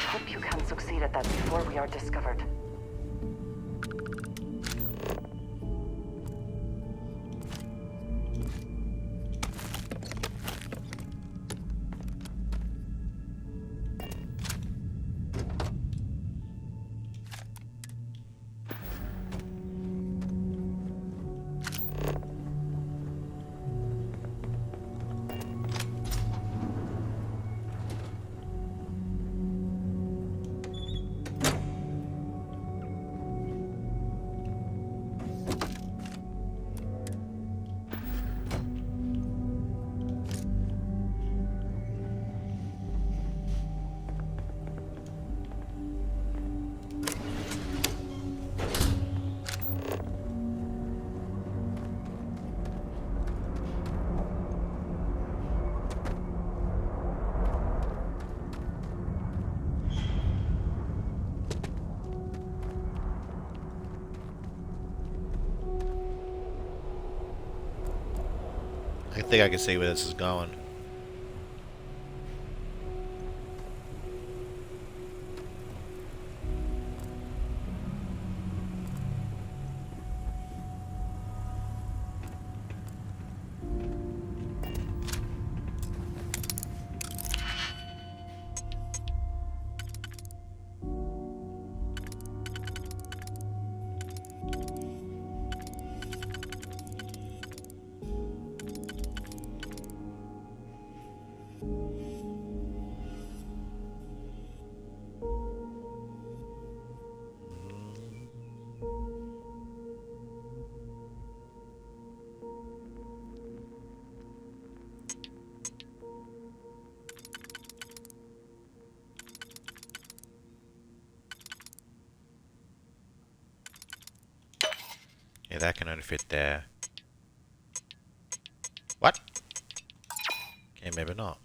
Hope you can succeed at that before we are discovered. I think I can see where this is going. Yeah, that can only fit there. What? Okay, maybe not.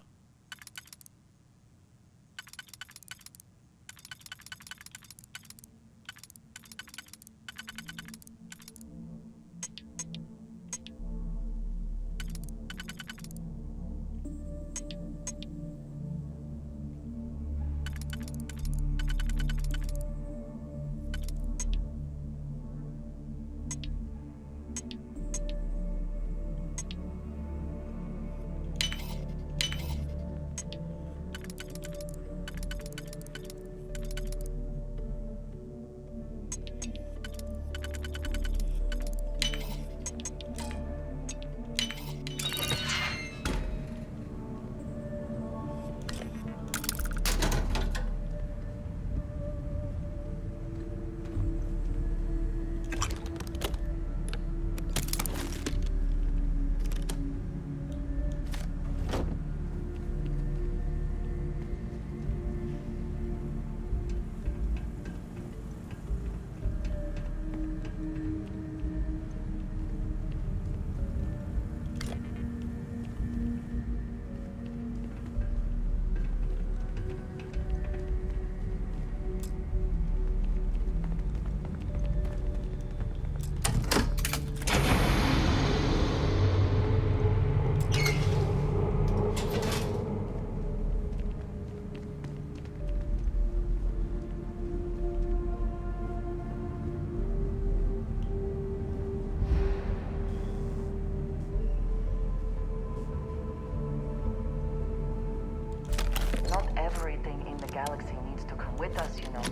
everything in the galaxy needs to come with us, you know.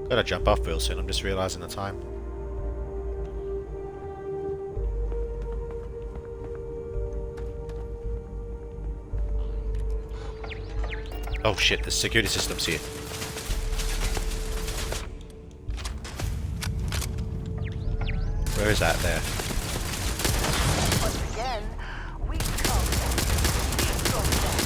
Gotta jump off real soon, I'm just realizing the time. Oh shit, the security system's here. Where is that there? Once again, we come we go back.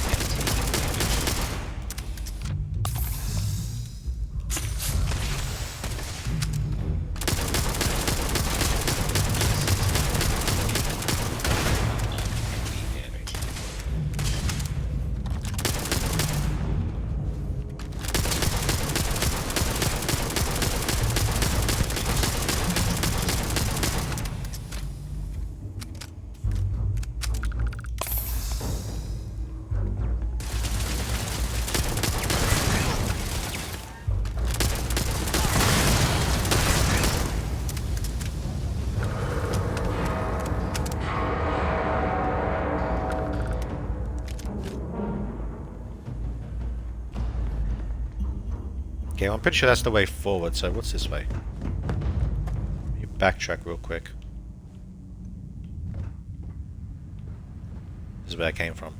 Okay, well, I'm pretty sure that's the way forward, so what's this way? Let me backtrack real quick. This is where I came from.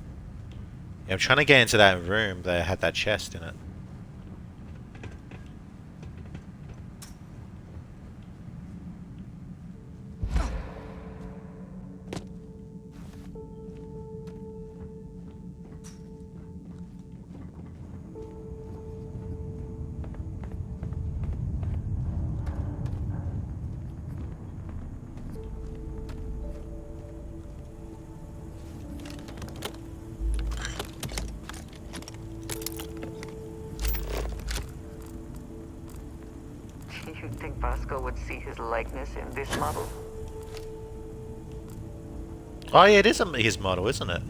Yeah, I'm trying to get into that room that had that chest in it. You think Vasco would see his likeness in this model? Oh yeah, it is his model, isn't it?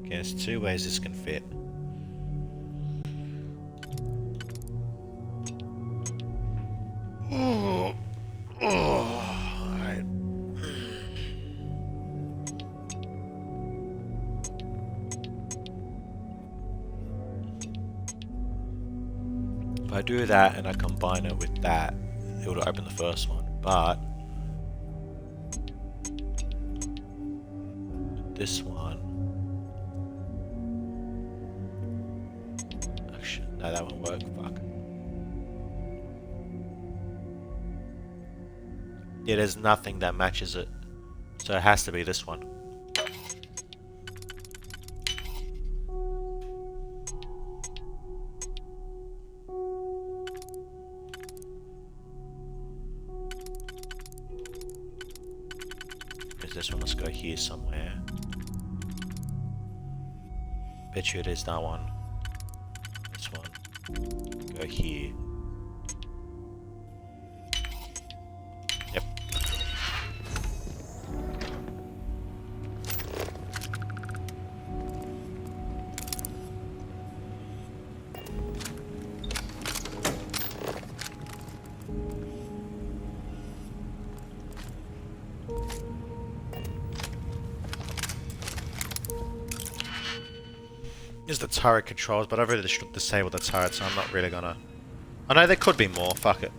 Okay, there's two ways this can fit. Alright. If I do that and I combine it with that, it will open the first one, but this one, actually, no, that won't work, fuck. Yeah, there's nothing that matches it, so it has to be this one. Is this one? Let's go here somewhere. Bet you it is that one. This one. Go here. Yep. Is the turret controls, but I've already disabled the turret, so I'm not really gonna... I know there could be more, fuck it.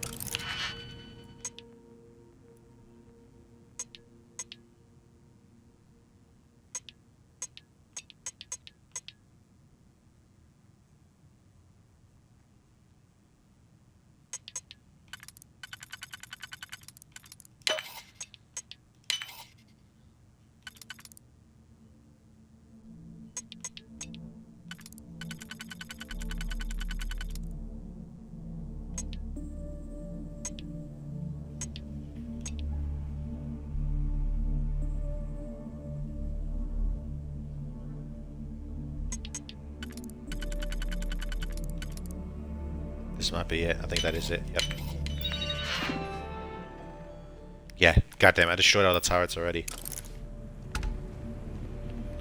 This might be it. I think that is it. Yep. Yeah, goddamn, I destroyed all the turrets already.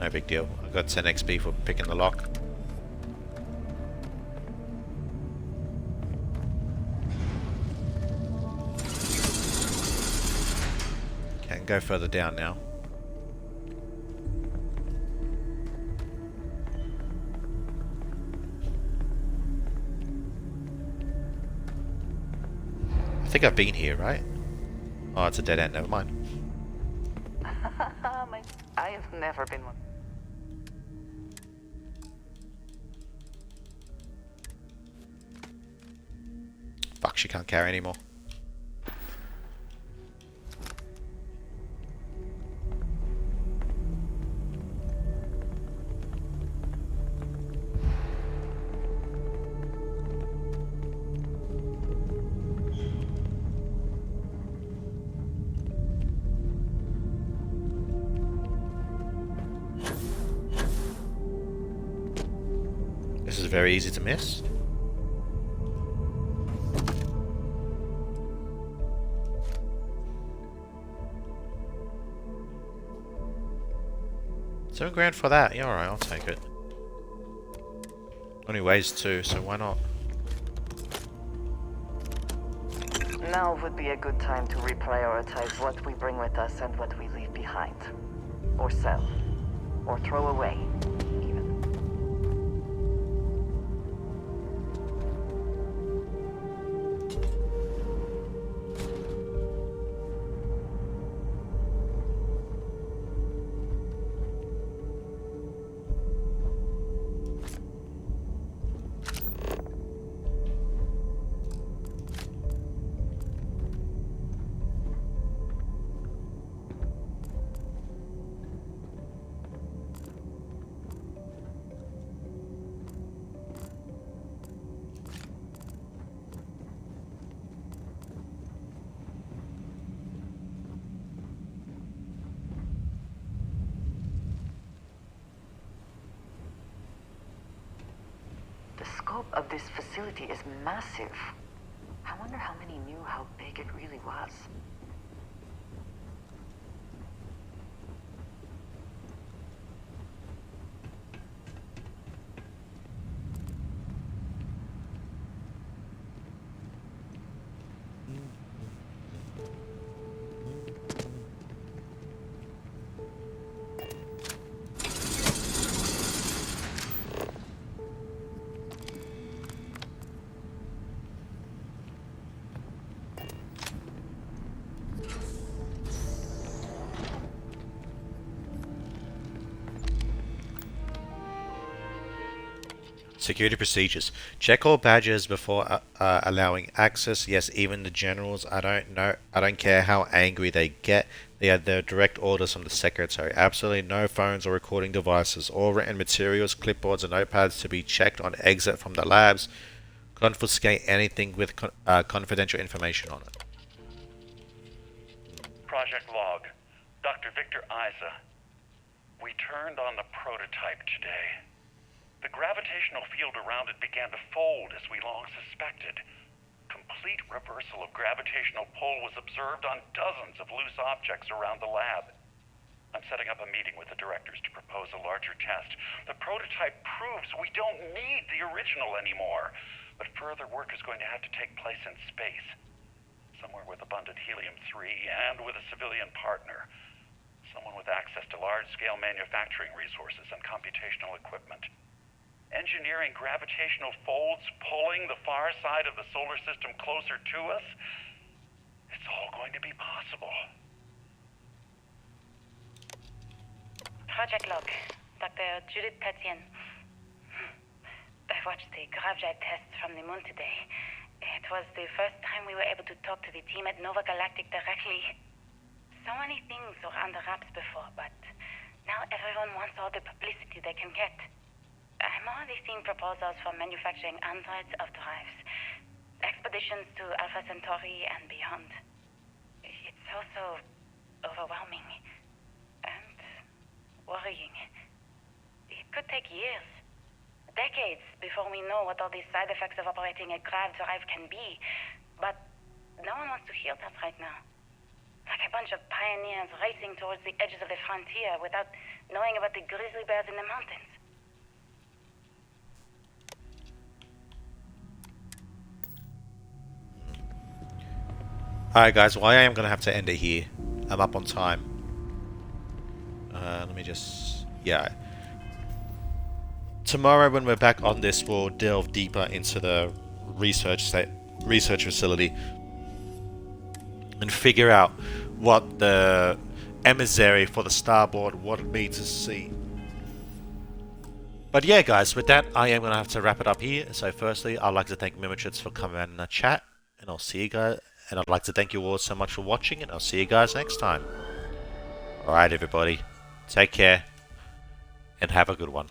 No big deal. I got 10 XP for picking the lock. Can go further down now. I think I've been here, right? Oh, it's a dead end. Never mind. I have never been one. Fuck, she can't carry anymore. This is very easy to miss. $7 grand for that? Yeah, alright, I'll take it. Only weighs 2, so why not? Now would be a good time to reprioritize what we bring with us and what we leave behind. Or sell. Or throw away. The scope of this facility is massive. I wonder how many knew how big it really was. Security procedures. Check all badges before allowing access. Yes, even the generals. I don't care how angry they get. They have their direct orders from the secretary. Absolutely no phones or recording devices. All written materials, clipboards, and notepads to be checked on exit from the labs. Confiscate anything with confidential information on it. Project log. Dr. Victor Isa. We turned on the prototype today. The gravitational field around it began to fold as we long suspected. Complete reversal of gravitational pull was observed on dozens of loose objects around the lab. I'm setting up a meeting with the directors to propose a larger test. The prototype proves we don't need the original anymore, but further work is going to have to take place in space. Somewhere with abundant helium-3 and with a civilian partner. Someone with access to large-scale manufacturing resources and computational equipment. Engineering gravitational folds, pulling the far side of the solar system closer to us, it's all going to be possible. Project log. Dr. Judith Tatien. I watched the gravjet tests from the moon today. It was the first time we were able to talk to the team at Nova Galactic directly. So many things were under wraps before, but now everyone wants all the publicity they can get. I'm already seeing proposals for manufacturing androids of drives, expeditions to Alpha Centauri and beyond. It's also overwhelming and worrying. It could take years. decades before we know what all these side effects of operating a grav drive can be. But no one wants to hear that right now. Like a bunch of pioneers racing towards the edges of the frontier without knowing about the grizzly bears in the mountains. Alright guys, well I am going to have to end it here. I'm up on time. Let me just... yeah. Tomorrow when we're back on this, we'll delve deeper into the research facility and figure out what the emissary for the Starboard wanted me to see. But yeah guys, with that I am going to have to wrap it up here. So firstly, I'd like to thank Mimitrix for coming out in the chat, and I'll see you guys, and I'd like to thank you all so much for watching, and I'll see you guys next time. Alright everybody, take care and have a good one.